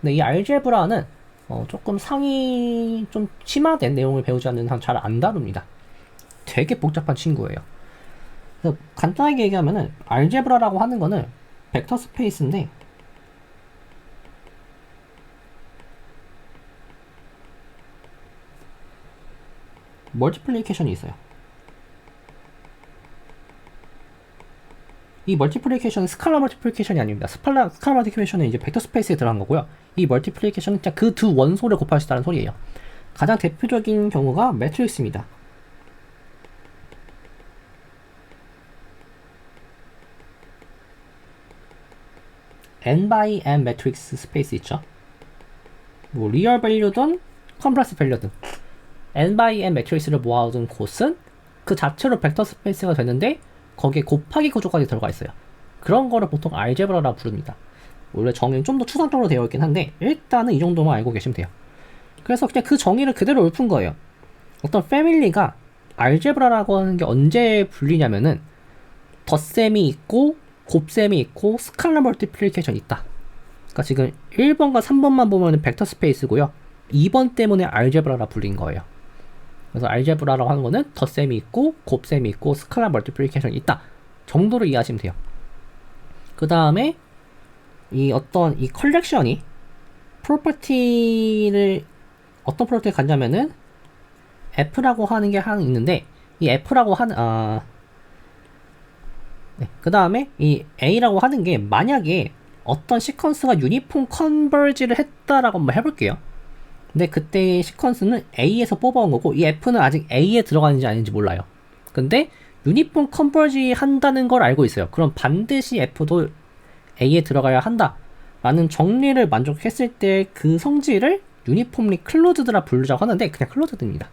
S1: 근데 이 알제브라는 조금 상이 좀 심화된 내용을 배우지 않는 한 잘 안 다룹니다. 되게 복잡한 친구예요. 그래서 간단하게 얘기하면은 알제브라라고 하는 거는 벡터 스페이스인데, 멀티플리케이션이 있어요. 이 멀티플리케이션은 스칼라 멀티플리케이션이 아닙니다. 스칼라 멀티플리케이션은 이제 벡터 스페이스에 들어간 거고요. 이 멀티플리케이션은 진짜 그 두 원소를 곱할 수 있다는 소리예요. 가장 대표적인 경우가 매트릭스입니다. n by n 매트릭스 스페이스 있죠. 뭐 리얼 밸류든 컴프레스 밸류든 n by n 매트리스를 모아둔 곳은 그 자체로 벡터 스페이스가 되는데 거기에 곱하기 구조까지 들어가 있어요. 그런 거를 보통 알제브라라고 부릅니다. 원래 정의는 좀 더 추상적으로 되어 있긴 한데 일단은 이 정도만 알고 계시면 돼요. 그래서 그냥 그 정의를 그대로 읊은 거예요. 어떤 패밀리가 알제브라라고 하는 게 언제 불리냐면은 덧셈이 있고 곱셈이 있고 스칼라 멀티플리케이션이 있다. 그러니까 지금 1번과 3번만 보면 벡터 스페이스고요. 2번 때문에 알제브라라 불린 거예요. 그래서 알제브라라고 하는 거는 덧셈이 있고 곱셈이 있고 스칼라 멀티플리케이션이 있다 정도로 이해하시면 돼요. 그 다음에 이 어떤 이 컬렉션이 프로퍼티를 어떤 프로퍼티를 갖냐면은 F라고 하는 게 하나 있는데 이 F라고 하는 네. 그 다음에 이 A라고 하는 게 만약에 어떤 시퀀스가 유니폼 컨버지를 했다라고 한번 해볼게요. 근데 그때의 시퀀스는 A에서 뽑아온 거고 이 F는 아직 A에 들어가는지 아닌지 몰라요. 근데 유니폼 컨버지 한다는 걸 알고 있어요. 그럼 반드시 F도 A에 들어가야 한다 라는 정리를 만족했을 때 그 성질을 유니폼리 클로즈드라 부르자고 하는데 그냥 클로즈드입니다.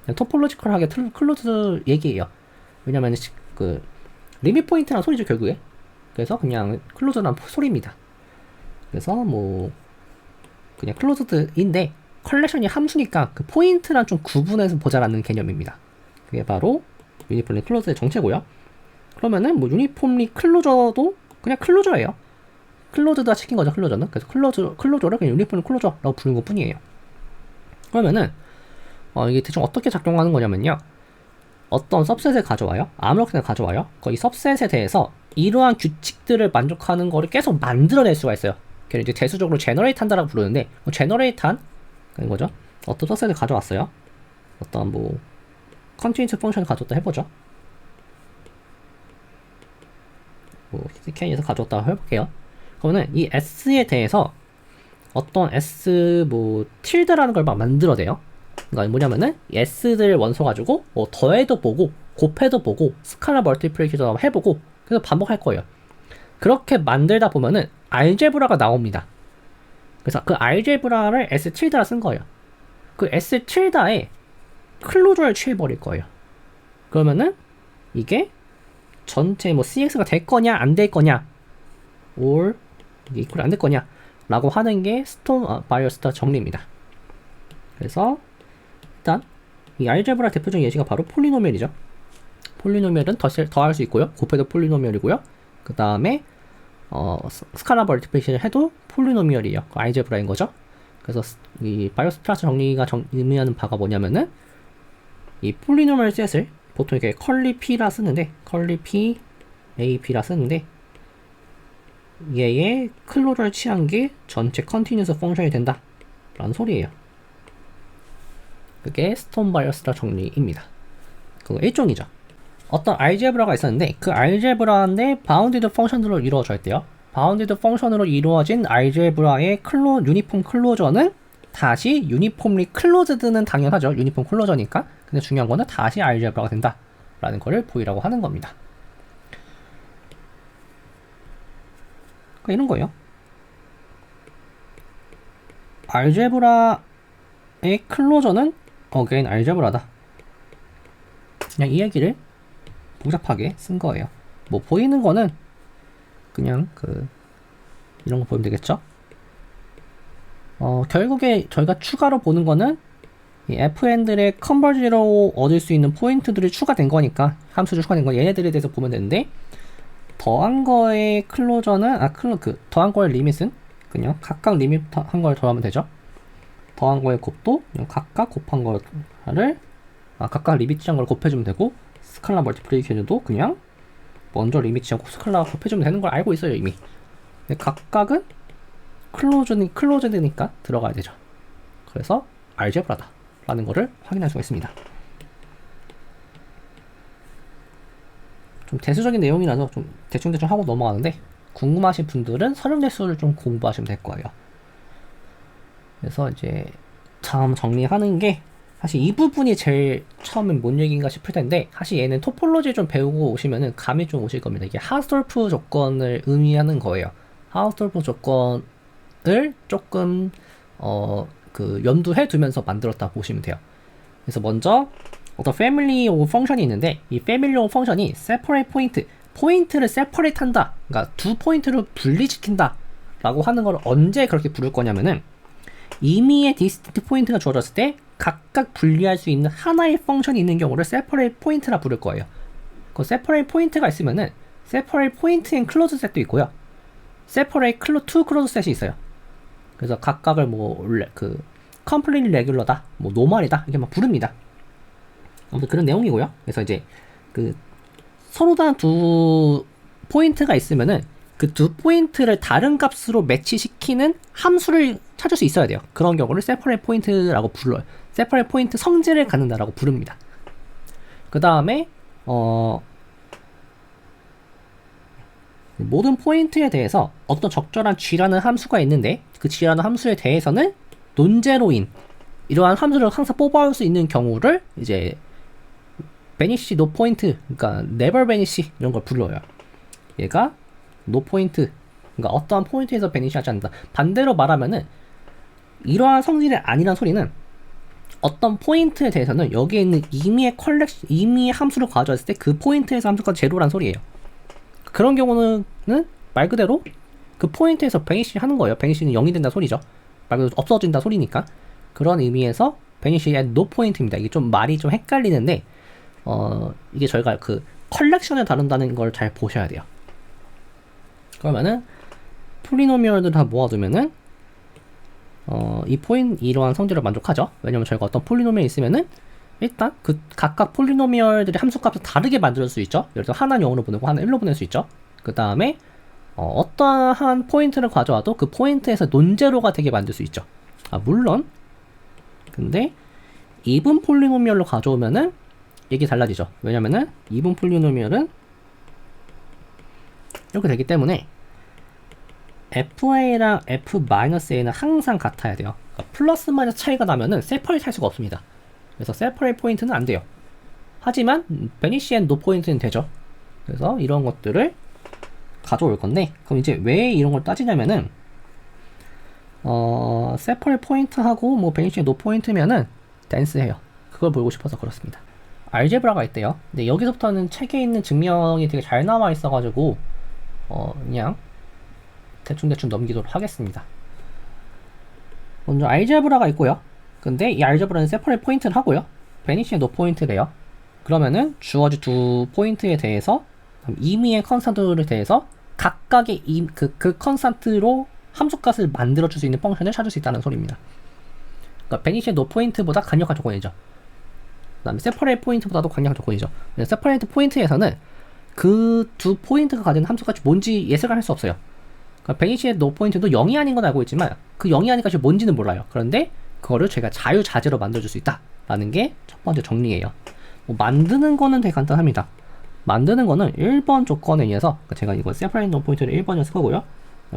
S1: 그냥 토폴로지컬하게 클로즈 얘기예요. 왜냐면 그 리밋 포인트란 소리죠 결국에. 그래서 그냥 클로즈란 소리입니다. 그래서 뭐 그냥 클로즈드인데 컬렉션이 함수니까 그 포인트랑 좀 구분해서 보자라는 개념입니다. 그게 바로 유니폼리 클로즈의 정체고요. 그러면은 뭐 유니폼리 클로저도 그냥 클로저예요. 클로즈드가 시킨 거죠 클로저는. 그래서 클로저를 그냥 유니폼리 클로저라고 부르는 것 뿐이에요. 그러면은 이게 대충 어떻게 작동하는 거냐면요. 어떤 서브셋을 가져와요. 아무렇게나 가져와요. 이 서브셋에 대해서 이러한 규칙들을 만족하는 거를 계속 만들어낼 수가 있어요. 걔를 이제 대수적으로 제너레이트 한다라고 부르는데 제너레이트 한 거죠. 어떤 서브셋을 가져왔어요. 어떤 뭐 컨티뉴스 펑션을 가져왔다 해보죠. 뭐 CK에서 가져왔다 해볼게요. 그러면은 이 S에 대해서 어떤 S 뭐 틸드라는 걸 막 만들어내요. 그러니까 뭐냐면은 S들 원소 가지고 뭐 더해도 보고 곱해도 보고 스칼라 멀티플리케이션 해보고 그래서 반복할 거예요. 그렇게 만들다 보면은 알제브라가 나옵니다. 그래서 그 알제브라를 S 틸드라 쓴 거예요. 그 S 틸다에 클로저를 취해버릴 거예요. 그러면은 이게 전체 뭐 CX가 될 거냐 안 될 거냐 or 이게 이퀄이 안 될 거냐 라고 하는 게 스톰 바이어스타 정리입니다. 그래서 일단 이 알제브라 대표적인 예시가 바로 폴리노미얼이죠. 폴리노미얼은 더할 수 있고요. 곱해도 폴리노미얼이고요. 그 다음에 스칼라 멀티플리케이션 해도 폴리노미얼이에요. 알제브라인 거죠. 그래서 이 바이오스트라처 정리가 의미하는 바가 뭐냐면은 이 폴리노미얼 셋을 보통 이렇게 컬리 P라 쓰는데 컬리 P, AP라 쓰는데 얘의 클로저를 취한 게 전체 컨티뉴스 펑션이 된다 라는 소리예요. 그게 스톰 바이어스라 정리입니다. 그거 일종이죠. 어떤 알제브라가 있었는데 그 알제브라인데 바운디드 펑션으로 이루어져 있대요. 바운디드 펑션으로 이루어진 알제브라의 유니폼 클로저는 다시 유니폼리 클로즈드는 당연하죠. 유니폼 클로저니까. 근데 중요한 거는 다시 알제브라가 된다 라는 거를 보이라고 하는 겁니다. 그러니까 이런 거예요. 알제브라의 클로저는 어게인 알제브라다. 그냥 이 얘기를 복잡하게 쓴 거예요. 뭐 보이는 거는 그냥 이런 거 보면 되겠죠. 결국에 저희가 추가로 보는 거는 이 fn들의 컨버지로 얻을 수 있는 포인트들이 추가된 거니까 함수로 추가된 거 얘네들에 대해서 보면 되는데 더한 거의 클로저는 더한 거의 리밋은 그냥 각각 리밋 한 걸 더하면 되죠. 더한 거의 곱도 그냥 각각 곱한 거를 각각 리밋 지한 걸 곱해주면 되고 스칼라 멀티플리케이션도 그냥 먼저 리밋 지하고 스칼라 곱해주면 되는 걸 알고 있어요 이미. 근데 각각은 클로즈드니까 들어가야 되죠. 그래서 알제브라다 라는 거를 확인할 수가 있습니다. 좀 대수적인 내용이라서 좀 대충대충 하고 넘어가는데 궁금하신 분들은 설명대수를 좀 공부하시면 될 거예요. 그래서 이제 다음 정리하는 게 사실 이 부분이 제일 처음엔 뭔 얘기인가 싶을 텐데 사실 얘는 토폴로지 좀 배우고 오시면은 감이 좀 오실 겁니다. 이게 하우스돌프 조건을 의미하는 거예요. 하우스돌프 조건을 조금 그 연두해 두면서 만들었다 보시면 돼요. 그래서 먼저 어떤 패밀리 오브 펑션이 있는데 이 패밀리 오브 펑션이 separate 포인트를 separate 한다. 그러니까 두 포인트를 분리시킨다 라고 하는 걸 언제 그렇게 부를 거냐면은 임의의 distinct 포인트가 주어졌을 때 각각 분리할 수 있는 하나의 펑션이 있는 경우를 separate 포인트라 부를 거예요. 그 separate 포인트가 있으면은 separate 포인트 앤 클로즈 셋도 있고요. separate to 클로즈 셋이 있어요. 그래서 각각을 completely regular다, normal이다 이렇게 막 부릅니다. 아무튼 그런 내용이고요. 그래서 이제 서로 다른 두 포인트가 있으면은 그 두 포인트를 다른 값으로 매치시키는 함수를 찾을 수 있어야 돼요. 그런 경우를 separate point라고 불러요. separate point 성질을 갖는다라고 부릅니다. 그 다음에 모든 포인트에 대해서 어떤 적절한 g라는 함수가 있는데 그 g라는 함수에 대해서는 논제로인 이러한 함수를 항상 뽑아올 수 있는 경우를 이제 vanish no point, 그러니까 never vanish 이런 걸 불러요. 얘가 no point, 그러니까 어떠한 포인트에서 vanish 하지 않는다. 반대로 말하면은 이러한 성질이 아니란 소리는 어떤 포인트에 대해서는 여기에 있는 임의의 함수를 가져왔을 때 그 포인트에서 함수가 제로란 소리예요. 그런 경우는 말 그대로 그 포인트에서 vanish 하는 거예요. vanish는 0이 된다 소리죠. 말 그대로 없어진다 소리니까. 그런 의미에서 vanish at no point입니다. 이게 좀 말이 좀 헷갈리는데 이게 저희가 그 컬렉션을 다룬다는 걸 잘 보셔야 돼요. 그러면은 폴리노미얼들 다 모아두면은 이러한 성질을 만족하죠. 왜냐면 저희가 어떤 폴리노미얼이 있으면은 일단 그 각각 폴리노미얼들의 함수값을 다르게 만들 수 있죠. 예를 들어 하나는 0으로 보내고 하나는 1로 보낼 수 있죠. 그 다음에 어떠한 포인트를 가져와도 그 포인트에서 논제로가 되게 만들 수 있죠. 물론 근데 이분 폴리노미얼로 가져오면은 얘기 달라지죠. 왜냐면은 이분 폴리노미얼은 이렇게 되기 때문에 FA랑 F-A는 항상 같아야 돼요. 그러니까 플러스 마이너스 차이가 나면은 separate 할 수가 없습니다. 그래서 separate 포인트는 안 돼요. 하지만 vanish and no 포인트는 되죠. 그래서 이런 것들을 가져올 건데, 그럼 이제 왜 이런 걸 따지냐면은 separate 포인트하고 vanish and no 포인트면은 댄스해요. 그걸 보고 싶어서 그렇습니다. 알제브라가 있대요. 근데 여기서부터는 책에 있는 증명이 되게 잘 나와 있어가지고 그냥 대충 넘기도록 하겠습니다. 먼저 알제브라가 있고요. 근데 이 알제브라는 separate 포인트를 하고요. vanish and no 포인트래요. 그러면은 주어진 두 포인트에 대해서 임의의 컨스탄트에 대해서 각각의 그 컨스탄트로 함수값을 만들어줄 수 있는 펑션을 찾을 수 있다는 소리입니다. 그러니까 vanish and no 포인트보다 강력한 조건이죠. 그 다음에 separate 포인트보다도 강력한 조건이죠. separate 포인트에서는 그 두 포인트가 가진 함수값이 뭔지 예측을 할 수 없어요. 그러니까 vanish and no 포인트도 0이 아닌 건 알고 있지만 그 0이 아닌 값이 뭔지는 몰라요. 그런데 그거를 제가 자유자재로 만들어줄 수 있다 라는 게 첫 번째 정리예요. 만드는 거는 되게 간단합니다. 만드는 거는 1번 조건에 의해서, 그러니까 제가 이거 separate no 포인트를 1번에 쓸 거고요,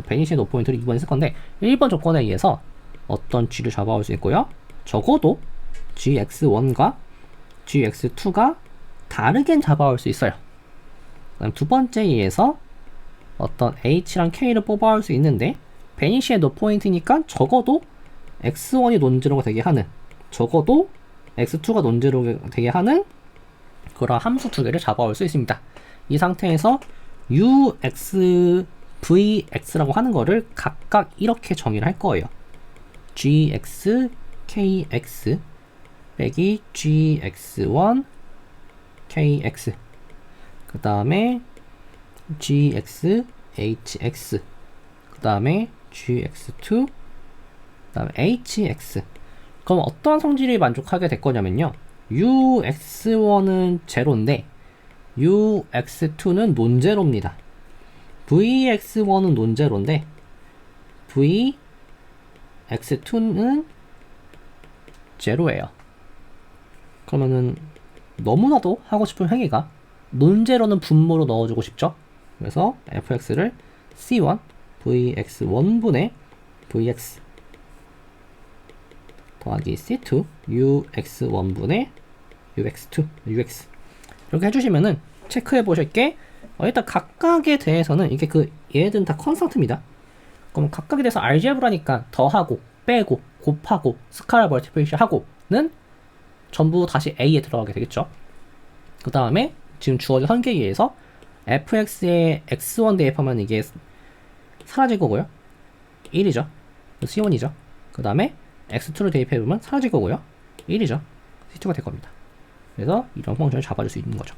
S1: vanish and no 포인트를 2번에 쓸 건데, 1번 조건에 의해서 어떤 g를 잡아올 수 있고요, 적어도 gx1과 gx2가 다르게 잡아올 수 있어요. 그다음 두 번째에 의해서 어떤 h랑 k를 뽑아올 수 있는데, vanish and no 포인트니까 적어도 x1이 논제로가 되게 하는, 적어도 x2가 논제로가 되게 하는 그런 함수 두 개를 잡아올 수 있습니다. 이 상태에서 ux, vx라고 하는 거를 각각 이렇게 정의를 할 거예요. gx, kx 빼기 gx1, kx, 그 다음에 gx, hx, 그 다음에 gx2, 그 다음에 hx. 그럼 어떠한 성질이 만족하게 될 거냐면요, ux1은 제로인데 ux2는 논제로입니다. vx1은 논제로인데 vx2는 제로예요. 그러면은 너무나도 하고 싶은 행위가 논제로는 분모로 넣어주고 싶죠. 그래서 fx를 c1 vx1분의 vx 더하기 c2 ux1분의 ux2 ux 이렇게 해주시면은 체크해 보실 게 일단 각각에 대해서는 이게 얘들은 다 컨스턴트입니다. 그럼 각각에 대해서 알제브라니까 더하고 빼고 곱하고 스칼라 멀티플리케이션 하고는 전부 다시 A에 들어가게 되겠죠. 그 다음에 지금 주어진 선계에 의해서 fx에 x1 대입하면 이게 사라질 거고요. 1이죠. c1이죠. 그 다음에 x2를 대입해보면 사라질 거고요. 1이죠. c2가 될 겁니다. 그래서 이런 펑션을 잡아줄 수 있는 거죠.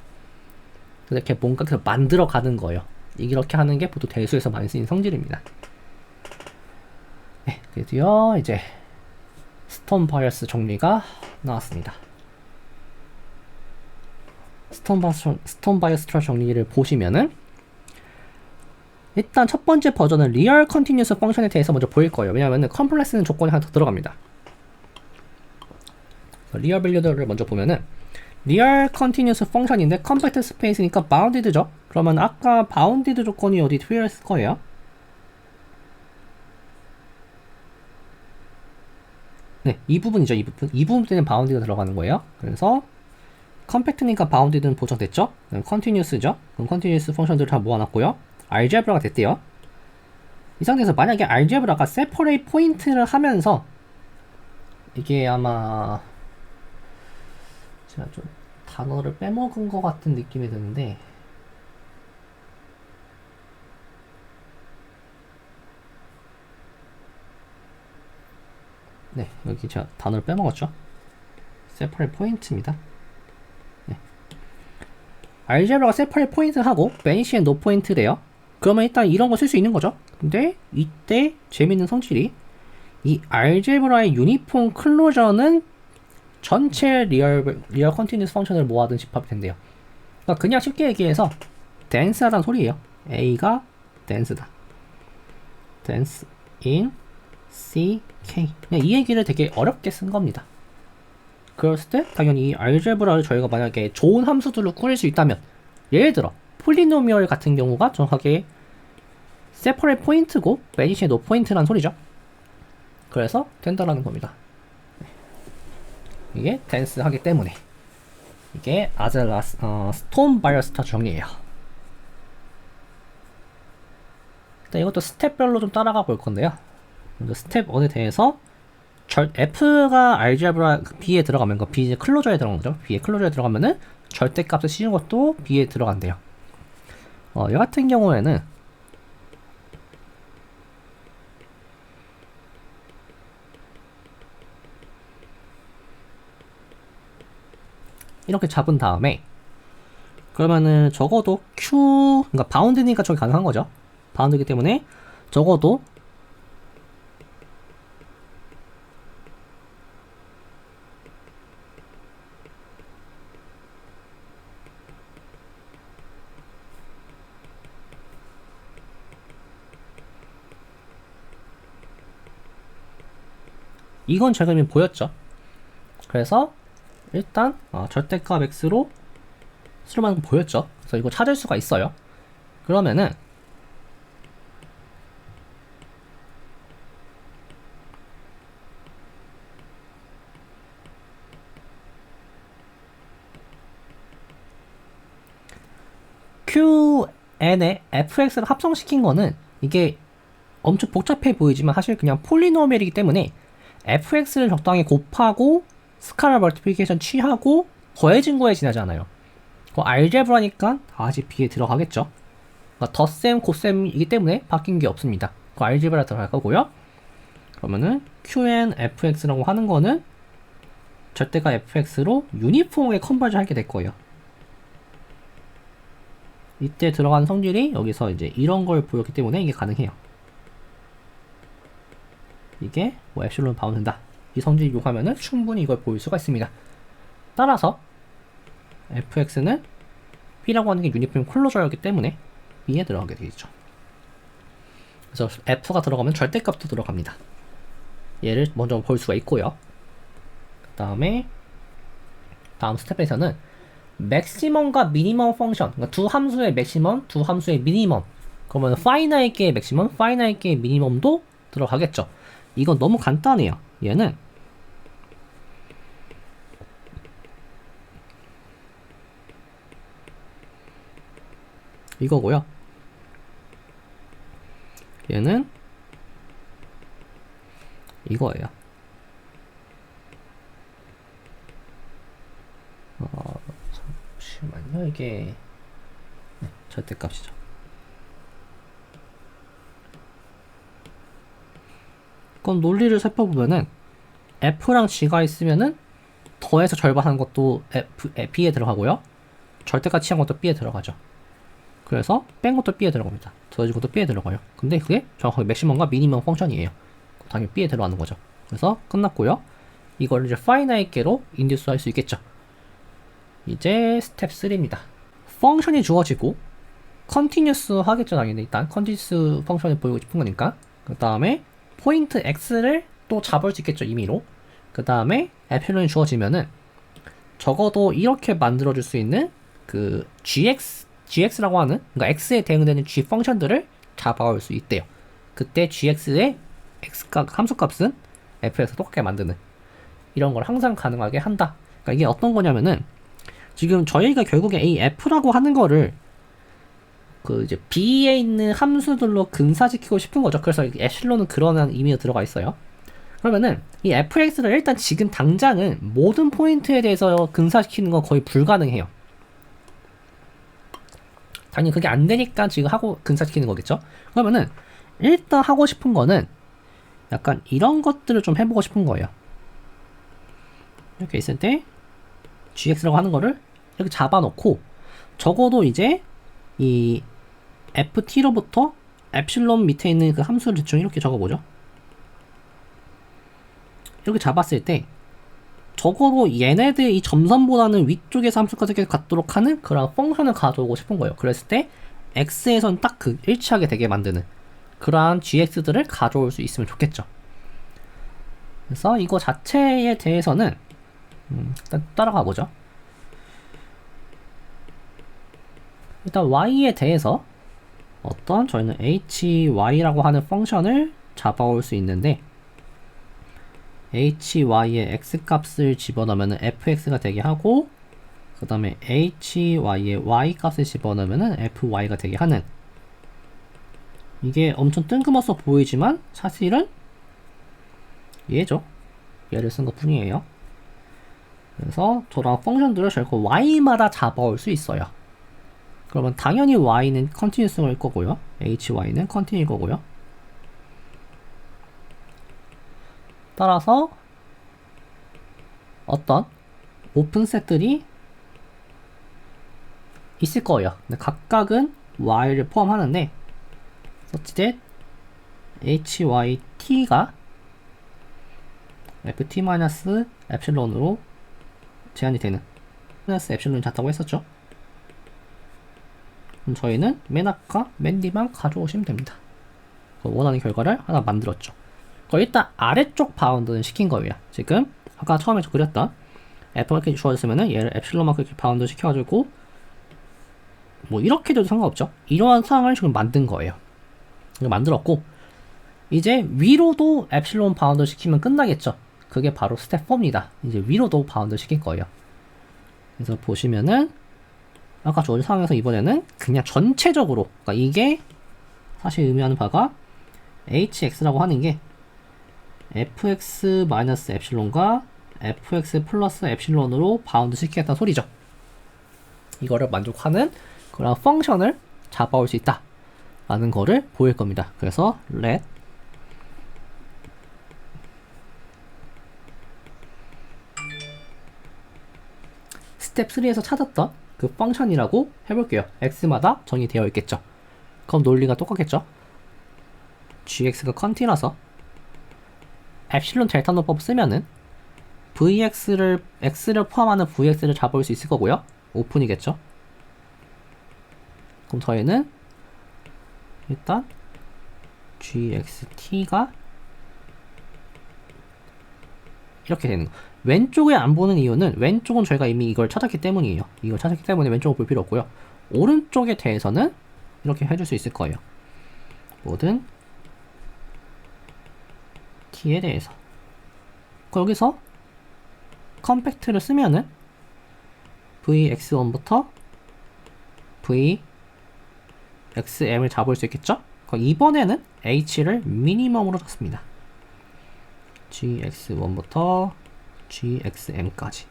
S1: 이렇게 뭔가 만들어 가는 거예요. 이렇게 하는 게 보통 대수에서 많이 쓰이는 성질입니다. 네, 드디어 이제 스톰 바이어스 정리가 나왔습니다. 스톰 바이어스 정리를 보시면은 일단 첫 번째 버전은 리얼 컨티뉴스 펑션에 대해서 먼저 보일 거예요. 왜냐하면 컴플렉스는 조건이 하나 더 들어갑니다. 리얼 밸류들을 먼저 보면은 리얼 컨티뉴스 펑션인데 컴팩트 스페이스니까 바운디드죠. 그러면 아까 바운디드 조건이 어디 필요했을 거예요? 네, 이 부분이죠. 이 부분 때는 바운디가 들어가는 거예요. 그래서 컴팩트니까 바운디드는 보정됐죠. 그럼 컨티뉴스죠. 그럼 컨티뉴스 펑션들을 다 모아놨고요. 알제브라가 됐대요. 이 상태에서 만약에 알제브라가 세퍼레이트 포인트를 하면서 이게 아마 제가 좀 단어를 빼먹은 것 같은 느낌이 드는데 네, 여기 제가 단어를 빼먹었죠. 세퍼레이트 포인트입니다. 네. 알제브라가 세퍼레이트 포인트를 하고 베니시 앤 노 포인트래요. 그러면 일단 이런 거 쓸 수 있는 거죠. 근데 이때 재밌는 성질이 이 알제브라의 유니폼 클로저는 전체 리얼 컨티뉴스 펑션을 모아둔 집합이 된대요. 그러니까 그냥 쉽게 얘기해서 댄스하다는 소리예요. A가 댄스다. 댄스 in CK. 그냥 이 얘기를 되게 어렵게 쓴 겁니다. 그랬을 때 당연히 이 알제브라를 저희가 만약에 좋은 함수들로 꾸릴 수 있다면 예를 들어 폴리노미얼 같은 경우가 정확하게 세퍼레이트 포인트고 베니시 노 포인트라는 소리죠. 그래서 된다라는 겁니다. 이게 댄스 하기 때문에 이게 아젤라스 스톰 바이어스타 정리예요. 일단 이것도 스텝별로 좀 따라가 볼 건데요. 먼저 스텝 1에 대해서 F가 알제브라 B에 들어가면 B 클로저에 들어간 거죠. B에 클로저에 들어가면은 절대값을 씌우는 것도 B에 들어간대요. 이 같은 경우에는 이렇게 잡은 다음에 그러면은 적어도 Q 그러니까 바운드니까 저기 가능한 거죠. 바운드이기 때문에 적어도 이건 제가 이미 보였죠. 그래서 일단 절대값 x로 수렴하는 거 보였죠. 그래서 이거 찾을 수가 있어요. 그러면은 QN에 fx를 합성시킨 거는 이게 엄청 복잡해 보이지만 사실 그냥 폴리노미얼이기 때문에 fx를 적당히 곱하고 스칼라 멀티플리케이션 취하고 더해진 거에 지나잖아요. 알제브라니까 다시 B에 들어가겠죠. 그러니까 덧셈, 곱셈이기 때문에 바뀐 게 없습니다. 알제브라 들어갈 거고요. 그러면은 QNFX라고 하는 거는 절대가 FX로 유니폼하게 컨버전 하게 될 거예요. 이때 들어간 성질이 여기서 이제 이런 걸 보였기 때문에 이게 가능해요. 이게 뭐 엡실론 바운드다. 이 성질이 요구하면은 충분히 이걸 보일 수가 있습니다. 따라서 fx는 b라고 하는 게 유니폼 클로저였기 때문에 b에 들어가게 되겠죠. 그래서 f가 들어가면 절대값도 들어갑니다. 얘를 먼저 볼 수가 있고요. 그 다음에 다음 스텝에서는 맥시멈과 미니멈 펑션, 그러니까 두 함수의 맥시멈, 두 함수의 미니멈. 그러면 파이나이트의 맥시멈, 파이나이트의 미니멈도 들어가겠죠. 이건 너무 간단해요. 얘는 이거고요. 얘는 이거예요. 이게 절대값이죠. 그럼 논리를 살펴보면은 F랑 G가 있으면은 더해서 절반한 것도 B에 들어가고요. 절대값 취한 것도 B에 들어가죠. 그래서 뺀 것도 B에 들어갑니다. 더해진 것도 B에 들어가요. 근데 그게 정확하게 맥시멈과 미니멈 펑션이에요. 당연히 B에 들어가는 거죠. 그래서 끝났고요. 이걸 이제 파이나이트로 인듀스 할 수 있겠죠. 이제 스텝 3입니다. 펑션이 주어지고 컨티뉴스 하겠죠. 당연히 일단 컨티뉴스 펑션을 보이고 싶은 거니까. 그 다음에 포인트 X를 또 잡을 수 있겠죠. 임의로. 그 다음에 에필론이 주어지면은 적어도 이렇게 만들어줄 수 있는 그 gx라고 하는, 그러니까 x에 대응되는 g 펑션들을 잡아올 수 있대요. 그때 gx의 x값, 함수값은 f에서 똑같게 만드는 이런 걸 항상 가능하게 한다. 그러니까 이게 어떤 거냐면은 지금 저희가 결국에 이 f라고 하는 거를 그 이제 b에 있는 함수들로 근사시키고 싶은 거죠. 그래서 에필론은 그런 의미가 들어가 있어요. 그러면은 이 fx를 일단 지금 당장은 모든 포인트에 대해서 근사시키는 건 거의 불가능해요. 당연히 그게 안 되니까 지금 하고 근사시키는 거겠죠. 그러면은 일단 하고 싶은 거는 약간 이런 것들을 좀 해보고 싶은 거예요. 이렇게 있을 때 gx라고 하는 거를 이렇게 잡아놓고 적어도 이제 이 ft로부터 엡실론 밑에 있는 그 함수를 대충 이렇게 적어보죠. 이렇게 잡았을 때 적어도 얘네들 이 점선보다는 위쪽에서 함수까지 갖도록 하는 그런 펑션을 가져오고 싶은 거예요. 그랬을 때 x에선 딱 그 일치하게 되게 만드는 그러한 gx들을 가져올 수 있으면 좋겠죠. 그래서 이거 자체에 대해서는 일단 따라가 보죠. 일단 y에 대해서 어떤 저희는 hy라고 하는 펑션을 잡아올 수 있는데 hy의 x값을 집어넣으면 fx가 되게 하고 그 다음에 hy의 y값을 집어넣으면 fy가 되게 하는, 이게 엄청 뜬금없어 보이지만 사실은 얘죠. 얘를 쓴 것 뿐이에요. 그래서 저런 펑션들을 결국 y마다 잡아올 수 있어요. 그러면 당연히 y는 컨티뉴스일 거고요. hy는 컨티뉴일 거고요. 따라서 어떤 오픈셋들이 있을 거예요. 근데 각각은 y를 포함하는데 such that hyt가 ft-epsilon으로 제한이 되는, 마이너스 엡실론이 작다고 했었죠. 그럼 저희는 맨 앞과 맨 뒤만 가져오시면 됩니다. 원하는 결과를 하나 만들었죠. 일단 아래쪽 바운드는 시킨 거예요. 지금 아까 처음에 그렸던 f가 이렇게 주어졌으면은 얘를 엡실론만큼 이렇게 바운드 시켜가지고 뭐 이렇게 돼도 상관없죠. 이러한 상황을 지금 만든 거예요. 이거 만들었고 이제 위로도 엡실론 바운드 시키면 끝나겠죠. 그게 바로 스텝 4입니다. 이제 위로도 바운드 시킬 거예요. 그래서 보시면은 아까 주어진 상황에서 이번에는 그냥 전체적으로, 그러니까 이게 사실 의미하는 바가 hx라고 하는 게 fx 마이너스 엡실론과 fx 플러스 엡실론으로 바운드 시키겠다는 소리죠. 이거를 만족하는 그런 펑션을 잡아올 수 있다 라는 거를 보일 겁니다. 그래서 let 스텝 3에서 찾았던 그 펑션이라고 해볼게요. x마다 정의되어 있겠죠. 그럼 논리가 똑같겠죠. gx가 컨티라서 엡실론 델타 노법 쓰면은 x를 포함하는 vx를 잡을 수 있을 거고요. 오픈이겠죠. 그럼 저희는 일단 gxt가 이렇게 되는 거. 왼쪽에 안 보는 이유는 왼쪽은 저희가 이미 이걸 찾았기 때문이에요. 이걸 찾았기 때문에 왼쪽을 볼 필요 없고요. 오른쪽에 대해서는 이렇게 해줄 수 있을 거예요. 모든 t에 대해서. 여기서 컴팩트를 쓰면은 vx1부터 vxm을 잡을 수 있겠죠? 이번에는 h를 미니멈으로 줬습니다. gx1부터 gxm까지.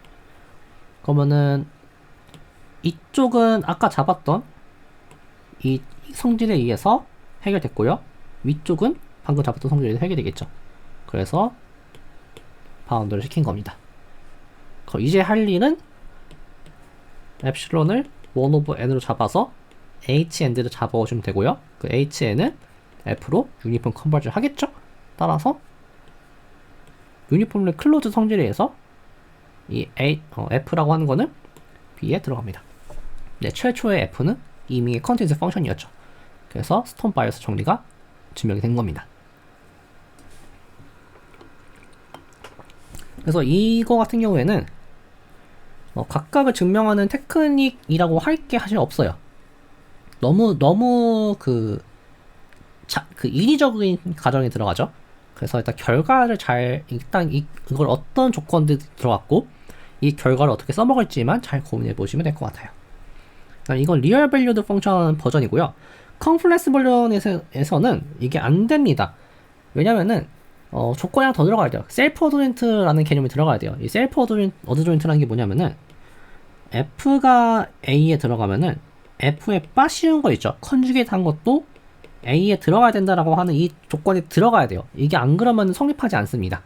S1: 그러면은 이쪽은 아까 잡았던 이 성질에 의해서 해결됐고요. 위쪽은 방금 잡았던 성질에 의해서 해결되겠죠. 그래서 바운드를 시킨 겁니다. 이제 할 일은 엡실론을 1 over n으로 잡아서 h&를 잡아오시면 되고요. 그 h는 f로 유니폼 컨버전 하겠죠. 따라서 유니폼을 클로즈 성질에 의해서 이 f라고 하는 거는 b에 들어갑니다. 네, 최초의 f는 이미의 컨텐츠 펑션이었죠. 그래서 스톤 바이어스 정리가 증명이 된 겁니다. 그래서 이거 같은 경우에는 각각을 증명하는 테크닉이라고 할 게 사실 없어요. 너무 그 인위적인 과정이 들어가죠. 그래서 일단 결과를 일단 이걸 어떤 조건들이 들어갔고 이 결과를 어떻게 써먹을지만 잘 고민해 보시면 될 것 같아요. 이건 리얼 밸류드 펑션 버전이고요. 컴플렉스 버전에서는 이게 안 됩니다. 왜냐면은 조건이 하나 더 들어가야 돼요. 셀프 어드조인트라는 개념이 들어가야 돼요. 이 셀프 어드조인트라는 게 뭐냐면은 F가 A에 들어가면은 F에 빠씌운 거 있죠. 컨주게이트 한 것도 A에 들어가야 된다라고 하는 이 조건이 들어가야 돼요. 이게 안 그러면 성립하지 않습니다.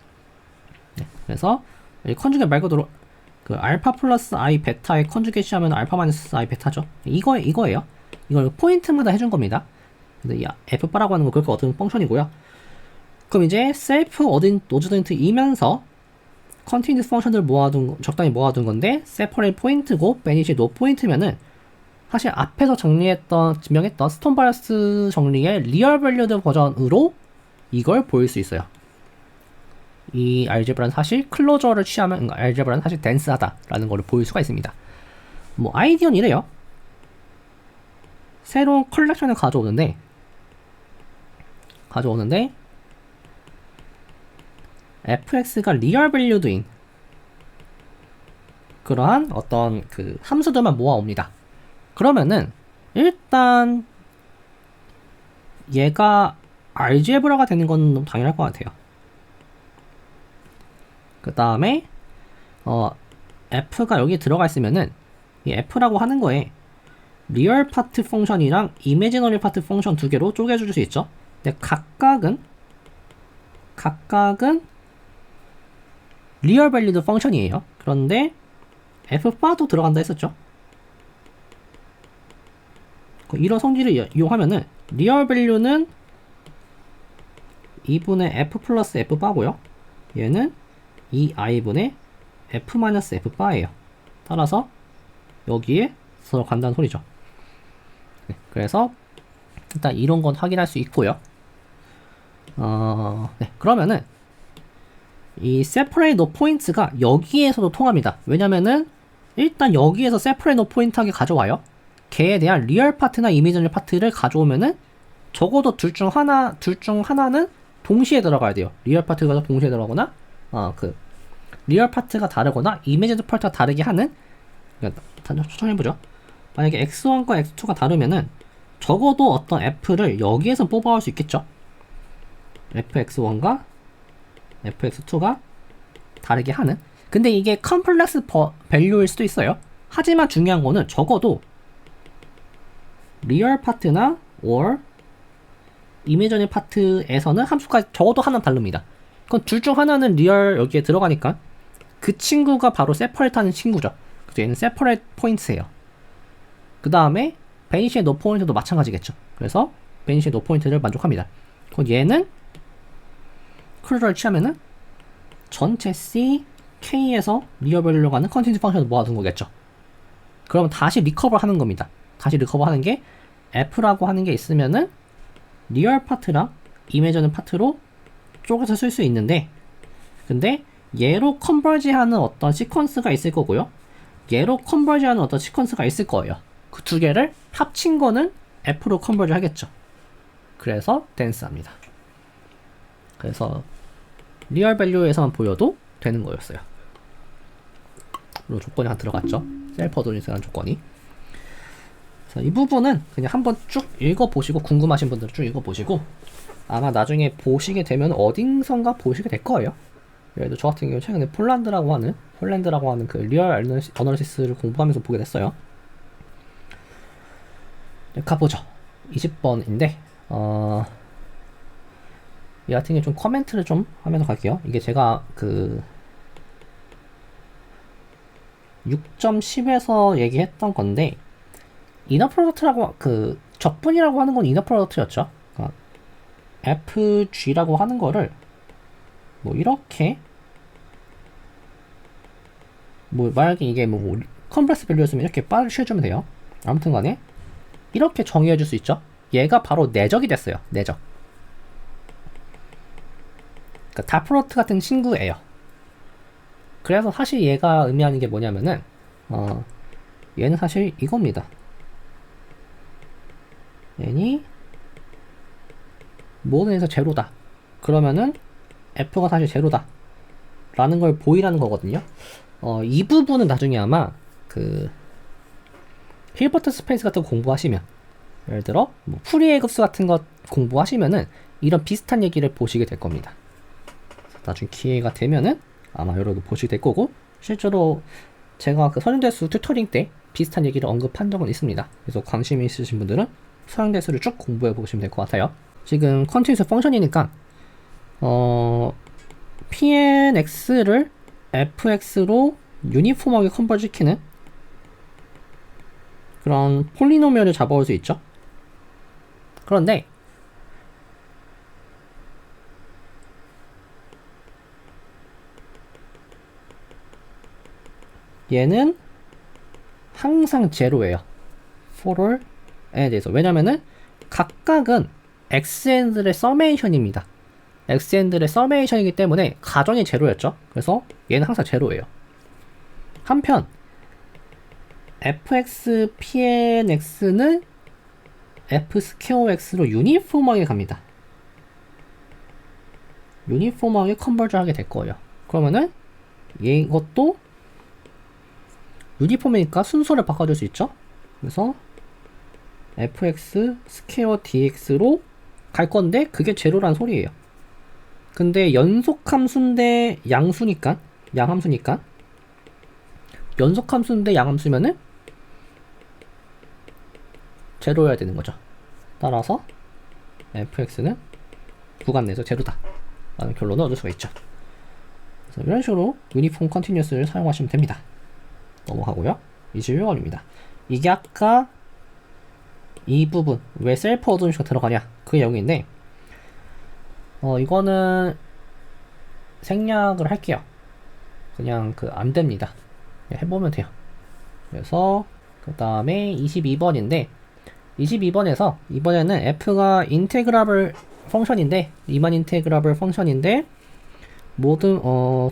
S1: 네, 그래서 이 컨주게이트 말 그대로 그 알파 플러스 I 베타의 컨주게이트 하면 알파 마이너스 I 베타죠. 이거예요. 이걸 포인트마다 해준 겁니다. 근데 이 F바라고 하는 거 그렇게 얻은 펑션이고요. 그럼 이제 셀프 어드조인트이면서 컨티뉴스 펑션들 적당히 모아둔 건데 세퍼레이트 포인트고 베니시 노 포인트면은 사실 앞에서 증명했던 스톤 바이어스 정리의 리얼 밸류드 버전으로 이걸 보일 수 있어요. 이 알제브라는 사실 클로저를 취하면 알제브라는 사실 덴스하다라는 걸 보일 수가 있습니다. 아이디어는 이래요. 새로운 컬렉션을 가져오는데 fx가 리얼 밸류드인 그러한 어떤 그 함수들만 모아옵니다. 그러면은 일단 얘가 알제브라가 되는 건 너무 당연할 것 같아요. 그 다음에 f가 여기 들어가 있으면은 이 f라고 하는 거에 리얼 파트 펑션이랑 이미지너리 파트 펑션 두 개로 쪼개줄 수 있죠. 근데 각각은 리얼 밸리드 펑션이에요. 그런데 f바도 들어간다 했었죠. 이런 성질을 이용하면은 리얼 밸류는 2분의 f 플러스 f 바고요. 얘는 2i분의 f 마이너스 f 바예요. 따라서 여기에 들어간다는 소리죠. 네, 그래서 일단 이런 건 확인할 수 있고요. 네, 그러면은 이 separate no points가 여기에서도 통합니다. 왜냐면은 일단 여기에서 separate no point하게 가져와요. 걔에 대한 리얼 파트나 이미지널 파트를 가져오면은 적어도 둘 중 하나는 동시에 들어가야 돼요. 리얼 파트가 동시에 들어가거나 리얼 파트가 다르거나 이미지널 파트가 다르게 하는. 추천해보죠. 만약에 x1과 x2가 다르면은 적어도 어떤 f를 여기에서 뽑아올 수 있겠죠. fx1과 fx2가 다르게 하는. 근데 이게 컴플렉스 밸류일 수도 있어요. 하지만 중요한 거는 적어도 리얼 파트나 or 이미지널 파트에서는 함수가 적어도 하나는 다릅니다. 그건 둘 중 하나는 리얼 여기에 들어가니까 그 친구가 바로 세퍼레이트 하는 친구죠. 그래서 얘는 세퍼레이트 포인트예요. 그 다음에 베니시의 노 포인트도 마찬가지겠죠. 그래서 베니시의 노 포인트를 만족합니다. 그럼 얘는 클로저를 취하면은 전체 C, K에서 리얼 밸류로 가는 컨티뉴스 펑션을 모아둔 거겠죠. 그러면 다시 리커버 하는 겁니다. 다시 리커버 하는 게 F라고 하는 게 있으면은 리얼 파트랑 이미지널 파트로 쪼개서 쓸 수 있는데, 근데 얘로 컨버지하는 어떤 시퀀스가 있을 거고요. 얘로 컨버지하는 어떤 시퀀스가 있을 거예요. 그 두 개를 합친 거는 F로 컨버지 하겠죠. 그래서 댄스합니다. 그래서 리얼 밸류에서만 보여도 되는 거였어요. 그리고 조건이 하나 들어갔죠. 셀프 어드조인트라는 조건이. 그래서 이 부분은 그냥 한번 쭉 읽어보시고, 궁금하신 분들은 쭉 읽어보시고, 아마 나중에 보시게 되면 어딘선가 보시게 될 거예요. 예를 들어 저 같은 경우 최근에 폴란드라고 하는 그 리얼 어널리시스를 공부하면서 보게 됐어요. 가보죠. 20번인데 이 같은 게 좀 커멘트를 좀 하면서 갈게요. 이게 제가 그 6.10에서 얘기했던 건데 이너 프로덕트라고 그 적분이라고 하는 건 이너 프로덕트였죠. 그러니까 FG라고 하는 거를 뭐 이렇게 뭐 만약에 이게 뭐 컴플렉스 밸류였으면 이렇게 빠르게 씌워주면 돼요. 아무튼 간에 이렇게 정의해 줄 수 있죠. 얘가 바로 내적이 됐어요. 내적. 그러니까 다 프로덕트 같은 친구예요. 그래서 사실 얘가 의미하는 게 뭐냐면은 얘는 사실 이겁니다. 얘니 모든 에서 제로다. 그러면은 F가 사실 제로다. 라는 걸 보이라는 거거든요. 이 부분은 나중에 아마 그 힐버트 스페이스 같은 거 공부하시면 예를 들어 뭐 푸리에 급수 같은 거 공부하시면은 이런 비슷한 얘기를 보시게 될 겁니다. 나중에 기회가 되면은 아마 여러분 보시게 될 거고 실제로 제가 그 선행대수 튜토링 때 비슷한 얘기를 언급한 적은 있습니다. 그래서 관심 있으신 분들은 선행대수를 쭉 공부해 보시면 될 것 같아요. 지금 컨티뉴스 펑션이니까 pnx를 fx로 유니폼하게 컨버트시키는 그런 폴리노미얼을 잡아올 수 있죠. 그런데 얘는 항상 제로예요. for all에 대해서. 왜냐면은 각각은 xn들의 서메이션입니다. xn들의 서메이션이기 때문에 가정이 제로였죠. 그래서 얘는 항상 제로예요. 한편 fx pnx는 f 스퀘어 x로 유니폼하게 갑니다. 유니폼하게 컨버즈하게 될 거예요. 그러면은 이것도 유니폼이니까 순서를 바꿔줄 수 있죠. 그래서 fx 스퀘어 dx로 갈 건데 그게 제로란 소리예요. 근데 연속함수인데 양수니까 양함수니까 연속함수인데 양함수면은 제로여야 되는 거죠. 따라서 fx는 구간 내에서 제로다 라는 결론을 얻을 수가 있죠. 그래서 이런 식으로 유니폼 컨티뉴어스를 사용하시면 됩니다. 넘어가고요. 21번입니다. 이게 아까 이 부분 왜 셀프 어둠시가 들어가냐 그 내용인데 이거는 생략을 할게요. 그냥 그 안됩니다. 해보면 돼요. 그래서 그 다음에 22번인데 22번에서 이번에는 f가 인테그라블 펑션인데 리만 인테그라블 펑션인데 모든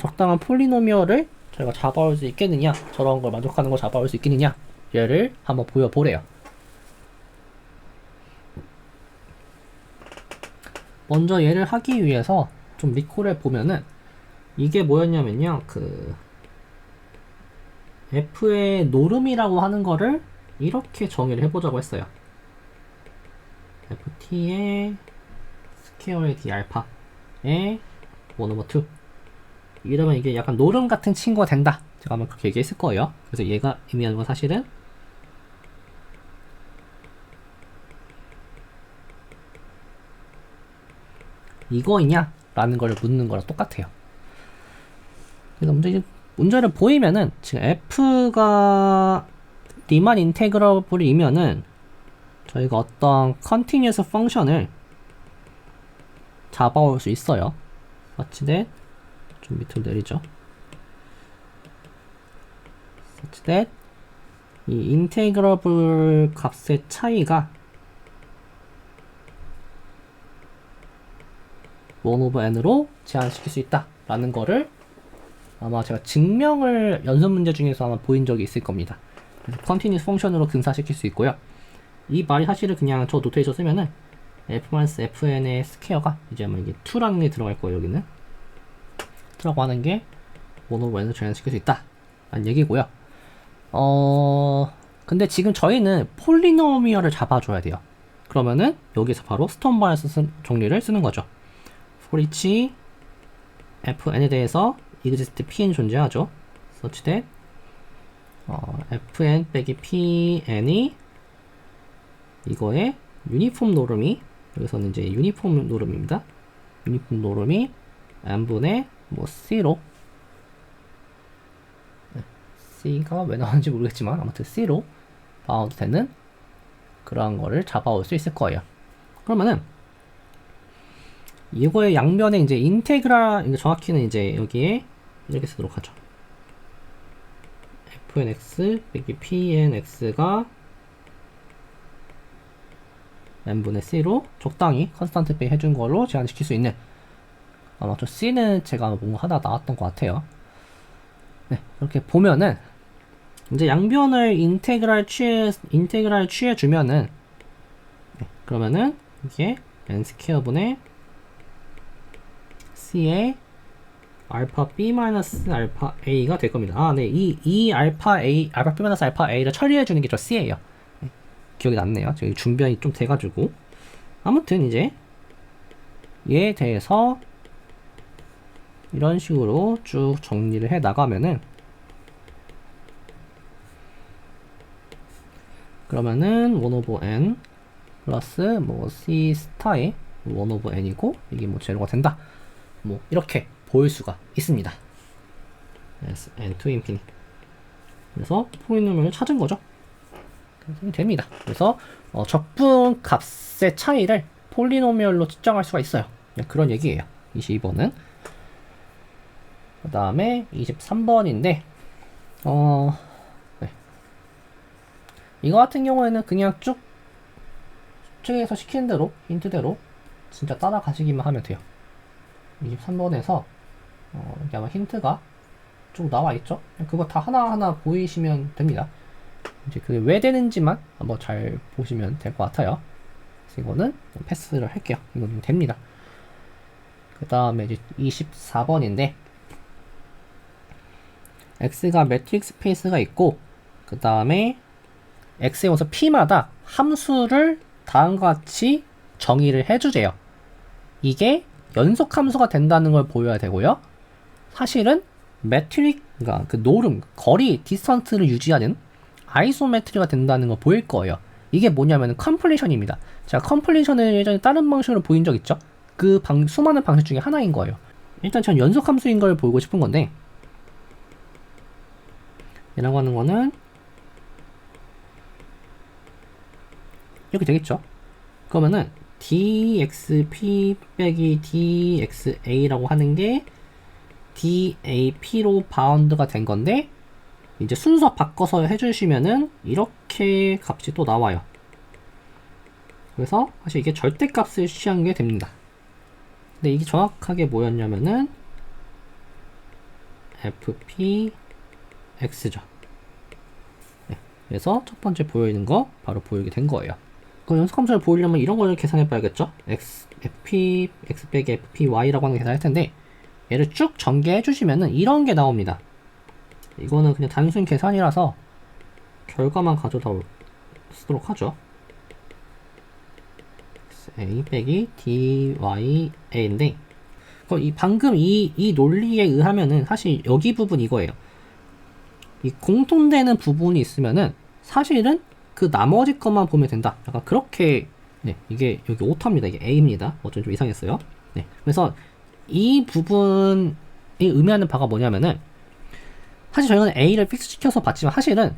S1: 적당한 폴리노미얼을 저희가 잡아올 수 있겠느냐, 저런 걸 만족하는 걸 잡아올 수 있겠느냐 얘를 한번 보여보래요. 먼저 얘를 하기 위해서 좀 리콜해 보면은 이게 뭐였냐면요, 그 f의 노름이라고 하는 거를 이렇게 정의를 해보자고 했어요. ft의 스퀘어의 d 알파의 1/2 이러면 이게 약간 노름 같은 친구가 된다. 제가 아마 그렇게 얘기했을 거예요. 그래서 얘가 의미하는 건 사실은 이거이냐? 라는 걸 묻는 거랑 똑같아요. 그래서 문제를 보이면은 지금 f가 리만 인테그러블이면은 저희가 어떤 컨티뉴어스 펑션을 잡아올 수 있어요. such that 좀 밑으로 내리죠. such that 이 인테그러블 값의 차이가 1/n으로 제한시킬 수 있다 라는 거를 아마 제가 증명을 연습 문제 중에서 아마 보인 적이 있을 겁니다. 그래서 컨티뉴스 펑션으로 근사시킬 수 있고요. 이 말이 사실은 그냥 저 노트에서 쓰면은 f-fn의 스퀘어가 이제 뭐 이게 2라는 게 들어갈 거예요. 여기는 2라고 하는 게 1/n으로 제한시킬 수 있다 라는 얘기고요. 근데 지금 저희는 폴리노미얼을 잡아줘야 돼요. 그러면은 여기서 바로 스톤 바이어스 정리를 쓰는 거죠. for each fn에 대해서 exist pn이 존재하죠. such that fn 빼기 pn이 이거의 유니폼 노름이, 여기서는 이제 유니폼 노름입니다. 유니폼 노름이 n분의 뭐 c로, c가 왜 나오는지 모르겠지만 아무튼 c로 바운드 되는 그러한 거를 잡아올 수 있을 거예요. 그러면은 이거의 양면에 이제 인테그랄, 이거 정확히는 이제 여기에 이렇게 쓰도록 하죠. fnx 빼기 pnx가 n분의 c로 적당히 컨스탄트 빼기 해준 걸로 제한시킬 수 있는, 아마 좀 c는 제가 뭔가 하다 나왔던 것 같아요. 네, 이렇게 보면은 이제 양변을 인테그랄 취해 주면은, 네, 그러면은 이게 n 스퀘어분의 c의 알파 b 마이너스 알파 a가 될 겁니다. 아, 네, 이 알파 b 마이너스 알파 a를 처리해 주는 게 저 c예요. 네, 기억이 났네요. 저기 준비가 좀 돼가지고. 아무튼 이제 얘에 대해서 이런 식으로 쭉 정리를 해 나가면은, 그러면은 1 over n 플러스 뭐 c 스타의 1 over n이고, 이게 뭐 제로가 된다, 뭐 이렇게 보일 수가 있습니다. n to infinity. 그래서 폴리노미얼을 찾은 거죠. 그래서 됩니다. 그래서 적분 값의 차이를 폴리노미얼로 측정할 수가 있어요. 그런 얘기예요. 22번은. 그 다음에 23번인데, 네. 이거 같은 경우에는 그냥 쭉 책에서 시키는 대로, 힌트대로 진짜 따라가시기만 하면 돼요. 23번에서 여기 아마 힌트가 쭉 나와 있죠. 그거 다 하나하나 보이시면 됩니다. 이제 그게 왜 되는지만 한번 잘 보시면 될 것 같아요. 그래서 이거는 패스를 할게요. 이거는 됩니다. 그 다음에 이제 24번인데, x가 매트릭스 스페이스가 있고, 그 다음에 x의 원소 p마다 함수를 다음과 같이 정의를 해주세요. 이게 연속 함수가 된다는 걸 보여야 되고요. 사실은 매트릭, 그러니까 그 노름, 거리, 디스턴트를 유지하는 아이소메트리가 된다는 걸 보일 거예요. 이게 뭐냐면 컴플리션입니다. 제가 컴플리션을 예전에 다른 방식으로 보인 적 있죠? 그 수많은 방식 중에 하나인 거예요. 일단 전 연속 함수인 걸 보이고 싶은 건데, 얘라고 하는 거는 이렇게 되겠죠? 그러면은 dxp 빼기 dxa라고 하는 게 dap로 바운드가 된 건데, 이제 순서 바꿔서 해주시면은 이렇게 값이 또 나와요. 그래서 사실 이게 절대값을 취한 게 됩니다. 근데 이게 정확하게 뭐였냐면은 fpx죠. 네, 그래서 첫 번째 보여있는 거 바로 보이게 된 거예요. 그 연속함수를 보이려면 이런 걸 계산해 봐야겠죠. fp x 빼기 fpy라고 하는 거 계산할 텐데, 얘를 쭉 전개해 주시면은 이런 게 나옵니다. 이거는 그냥 단순 계산이라서 결과만 가져다 쓰도록 하죠. a 빼기 dya인데, 방금 이 논리에 의하면은 사실 여기 부분 이거예요. 이 공통되는 부분이 있으면은 사실은 그 나머지 것만 보면 된다. 약간 그렇게, 네, 이게 여기 오타입니다. 이게 a입니다. 어쩜 좀 이상했어요. 네, 그래서 이 부분이 의미하는 바가 뭐냐면은, 사실 저희는 a를 픽스 시켜서 봤지만 사실은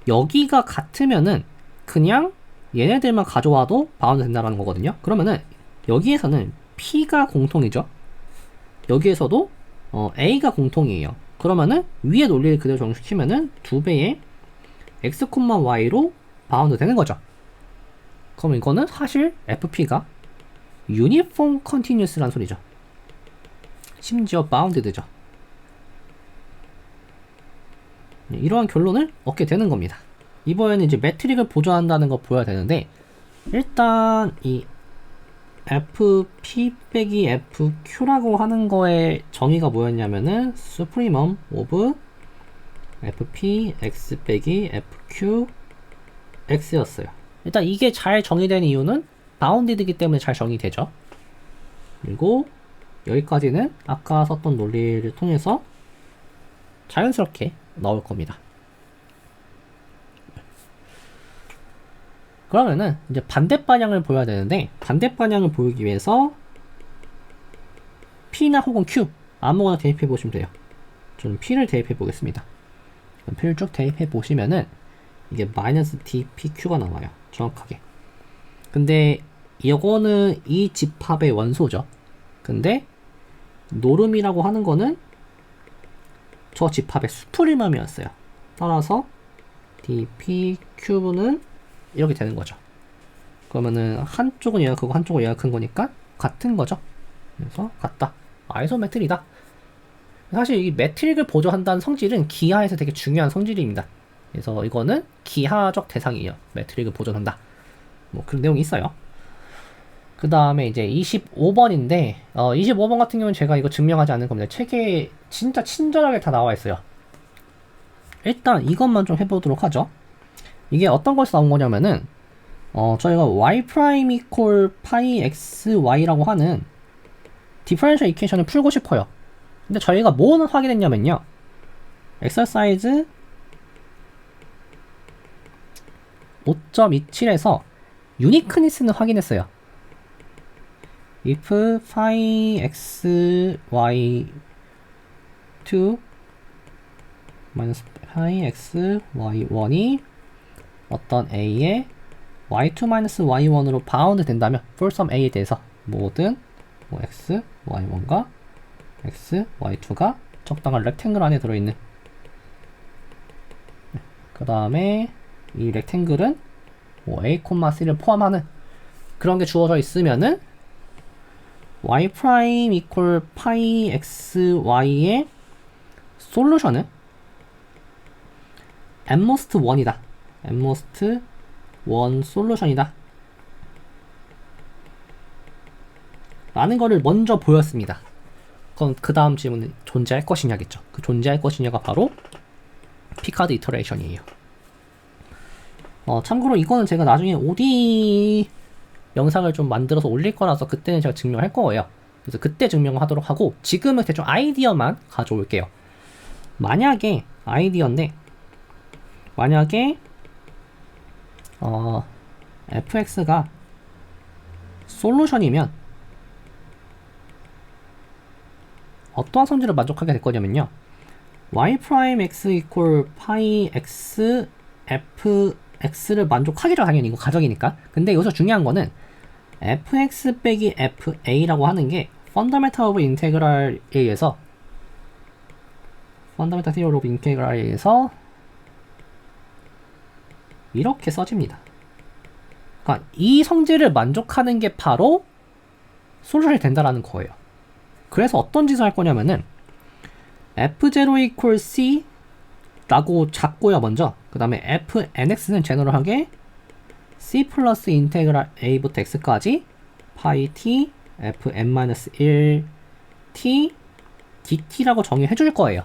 S1: 여기가 같으면은 그냥 얘네들만 가져와도 바운드 된다라는 거거든요. 그러면은 여기에서는 p가 공통이죠. 여기에서도 a가 공통이에요. 그러면은 위에 논리를 그대로 적용시키면은 2배의 x, y로 바운드 되는 거죠. 그럼 이거는 사실 fp가 유니폼 컨티뉴스라는 소리죠. 심지어 바운드드죠. 이러한 결론을 얻게 되는 겁니다. 이번에는 이제 매트릭을 보존한다는 거 보여야 되는데, 일단 이 fp 빼기 fq라고 하는 거의 정의가 뭐였냐면은 supremum of fp x 빼기 fq x였어요. 일단 이게 잘 정의된 이유는 바운디드이기 때문에 잘 정의되죠. 그리고 여기까지는 아까 썼던 논리를 통해서 자연스럽게 나올 겁니다. 그러면은 이제 반대 방향을 보여야 되는데 반대 방향을 보이기 위해서 P나 혹은 Q 아무거나 대입해 보시면 돼요. 저는 P를 대입해 보겠습니다. P를 쭉 대입해 보시면은 이게 마이너스 DPQ가 나와요. 정확하게. 근데 이거는 이 집합의 원소죠. 근데 노름이라고 하는 거는 저 집합의 수프리멈이었어요. 따라서 DPQ는 이렇게 되는 거죠. 그러면은 한쪽은 얘가 크고 한쪽은 얘가 큰 거니까 같은 거죠. 그래서 같다. 아이소메트리다. 사실 이 매트릭을 보조한다는 성질은 기하에서 되게 중요한 성질입니다. 그래서 이거는 기하적 대상이에요. 매트릭을 보존한다. 뭐 그런 내용이 있어요. 그 다음에 이제 25번인데 25번 같은 경우는 제가 이거 증명하지 않는 겁니다. 책에 진짜 친절하게 다 나와 있어요. 일단 이것만 좀 해보도록 하죠. 이게 어떤 것에서 나온 거냐면은 저희가 y 프라임 이퀄 파이 x y라고 하는 디퍼런셜 이퀘이션을 풀고 싶어요. 근데 저희가 뭐는 확인했냐면요. 엑서사이즈 5.27에서 유니크니스는 확인했어요. if phi x y 2 minus phi x y 1이 어떤 a에 y2 minus y1으로 바운드 된다면 for some a에 대해서 모든 뭐 x y1과 x y2가 적당한 렉탱글 안에 들어있는 그 다음에 이 렉탱글은 뭐 a, c를 포함하는 그런 게 주어져 있으면은 y 프라임 이퀄 파이 x y의 솔루션은 atmost 1이다. atmost 1 솔루션이다. 라는 거를 먼저 보였습니다. 그럼 그 다음 질문은 존재할 것이냐겠죠. 그 존재할 것이냐가 바로 피카드 이터레이션이에요. 참고로 이거는 제가 나중에 OD 영상을 좀 만들어서 올릴 거라서 그때는 제가 증명할 거예요. 그래서 그때 증명하도록 하고 지금은 대충 아이디어만 가져올게요. 만약에 아이디어인데 만약에 fx가 솔루션이면 어떠한 성질을 만족하게 될 거냐면요. y 프라임 x 이퀄 파이 x fx를 만족하기로 당연히 이거 가정이니까. 근데 여기서 중요한 거는 fx 빼기 fa라고 하는 게 펀더멘탈 오브 인테그랄에 의해서 펀더멘탈 티어리 오브 인테그랄에 의해서 이렇게 써집니다. 그러니까 이 성질을 만족하는 게 바로 솔루션이 된다라는 거예요. 그래서 어떤 짓을 할 거냐면은 f0 equal c 라고 잡고요 먼저. 그 다음에 fnx는 제너럴하게 c 플러스 인테그랄 a부터 x까지 파이 t fn-1 t dt라고 정의해 줄 거예요.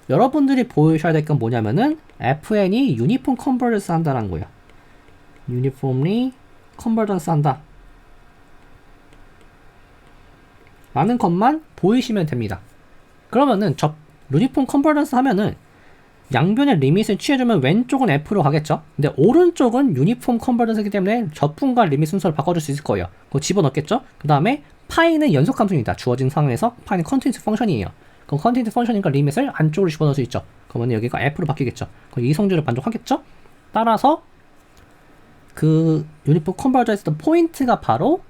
S1: 여러분들이 보셔야 될 건 뭐냐면은 fn이 유니폼 컨버전스 한다는 거예요. 유니폼리 컨버전스 한다 라는 것만 보이시면 됩니다. 그러면은 유니폼 컨버전스 하면은 양변의 리밋을 취해주면 왼쪽은 F로 가겠죠. 근데 오른쪽은 유니폼 컨버전스이기 때문에 적분과 리밋 순서를 바꿔줄 수 있을 거예요. 그거 집어넣겠죠. 그 다음에 파이는 연속 함수입니다. 주어진 상황에서 파이는 컨티뉴스 펑션이에요. 그럼 컨티뉴스 펑션이니까 리밋을 안쪽으로 집어넣을 수 있죠. 그러면 여기가 F로 바뀌겠죠. 그럼 이 성질을 만족하겠죠. 따라서 그 유니폼 컨버전스의 포인트가 바로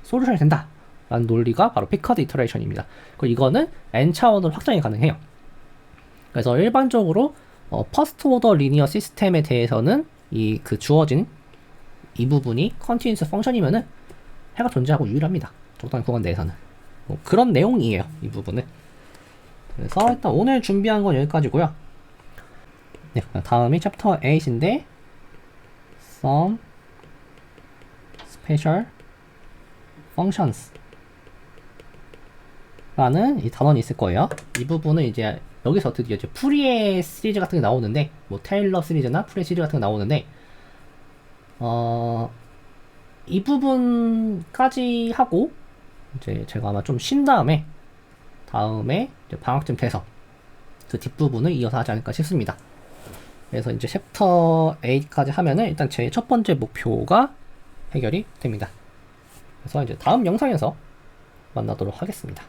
S1: 솔루션이 된다 라는 논리가 바로 피카드 이터레이션입니다. 그리고 이거는 n차원으로 확장이 가능해요. 그래서 일반적으로 퍼스트 오더 리니어 시스템에 대해서는 그 주어진 이 부분이 컨티뉴스 펑션이면은 해가 존재하고 유일합니다. 적당한 구간 내에서는. 뭐 그런 내용이에요. 이 부분은. 그래서 일단 오늘 준비한 건 여기까지고요. 네, 다음이 챕터 8인데 Some Special Functions 라는 이 단원이 있을 거예요. 이 부분은 이제 여기서 드디어 이제 푸리에 시리즈 같은 게 나오는데 뭐 테일러 시리즈나 푸리에 시리즈 같은 게 나오는데 이 부분까지 하고 이제 제가 아마 좀 쉰 다음에 이제 방학쯤 돼서 그 뒷부분을 이어서 하지 않을까 싶습니다. 그래서 이제 챕터 8까지 하면은 일단 제 첫 번째 목표가 해결이 됩니다. 그래서 이제 다음 영상에서 만나도록 하겠습니다.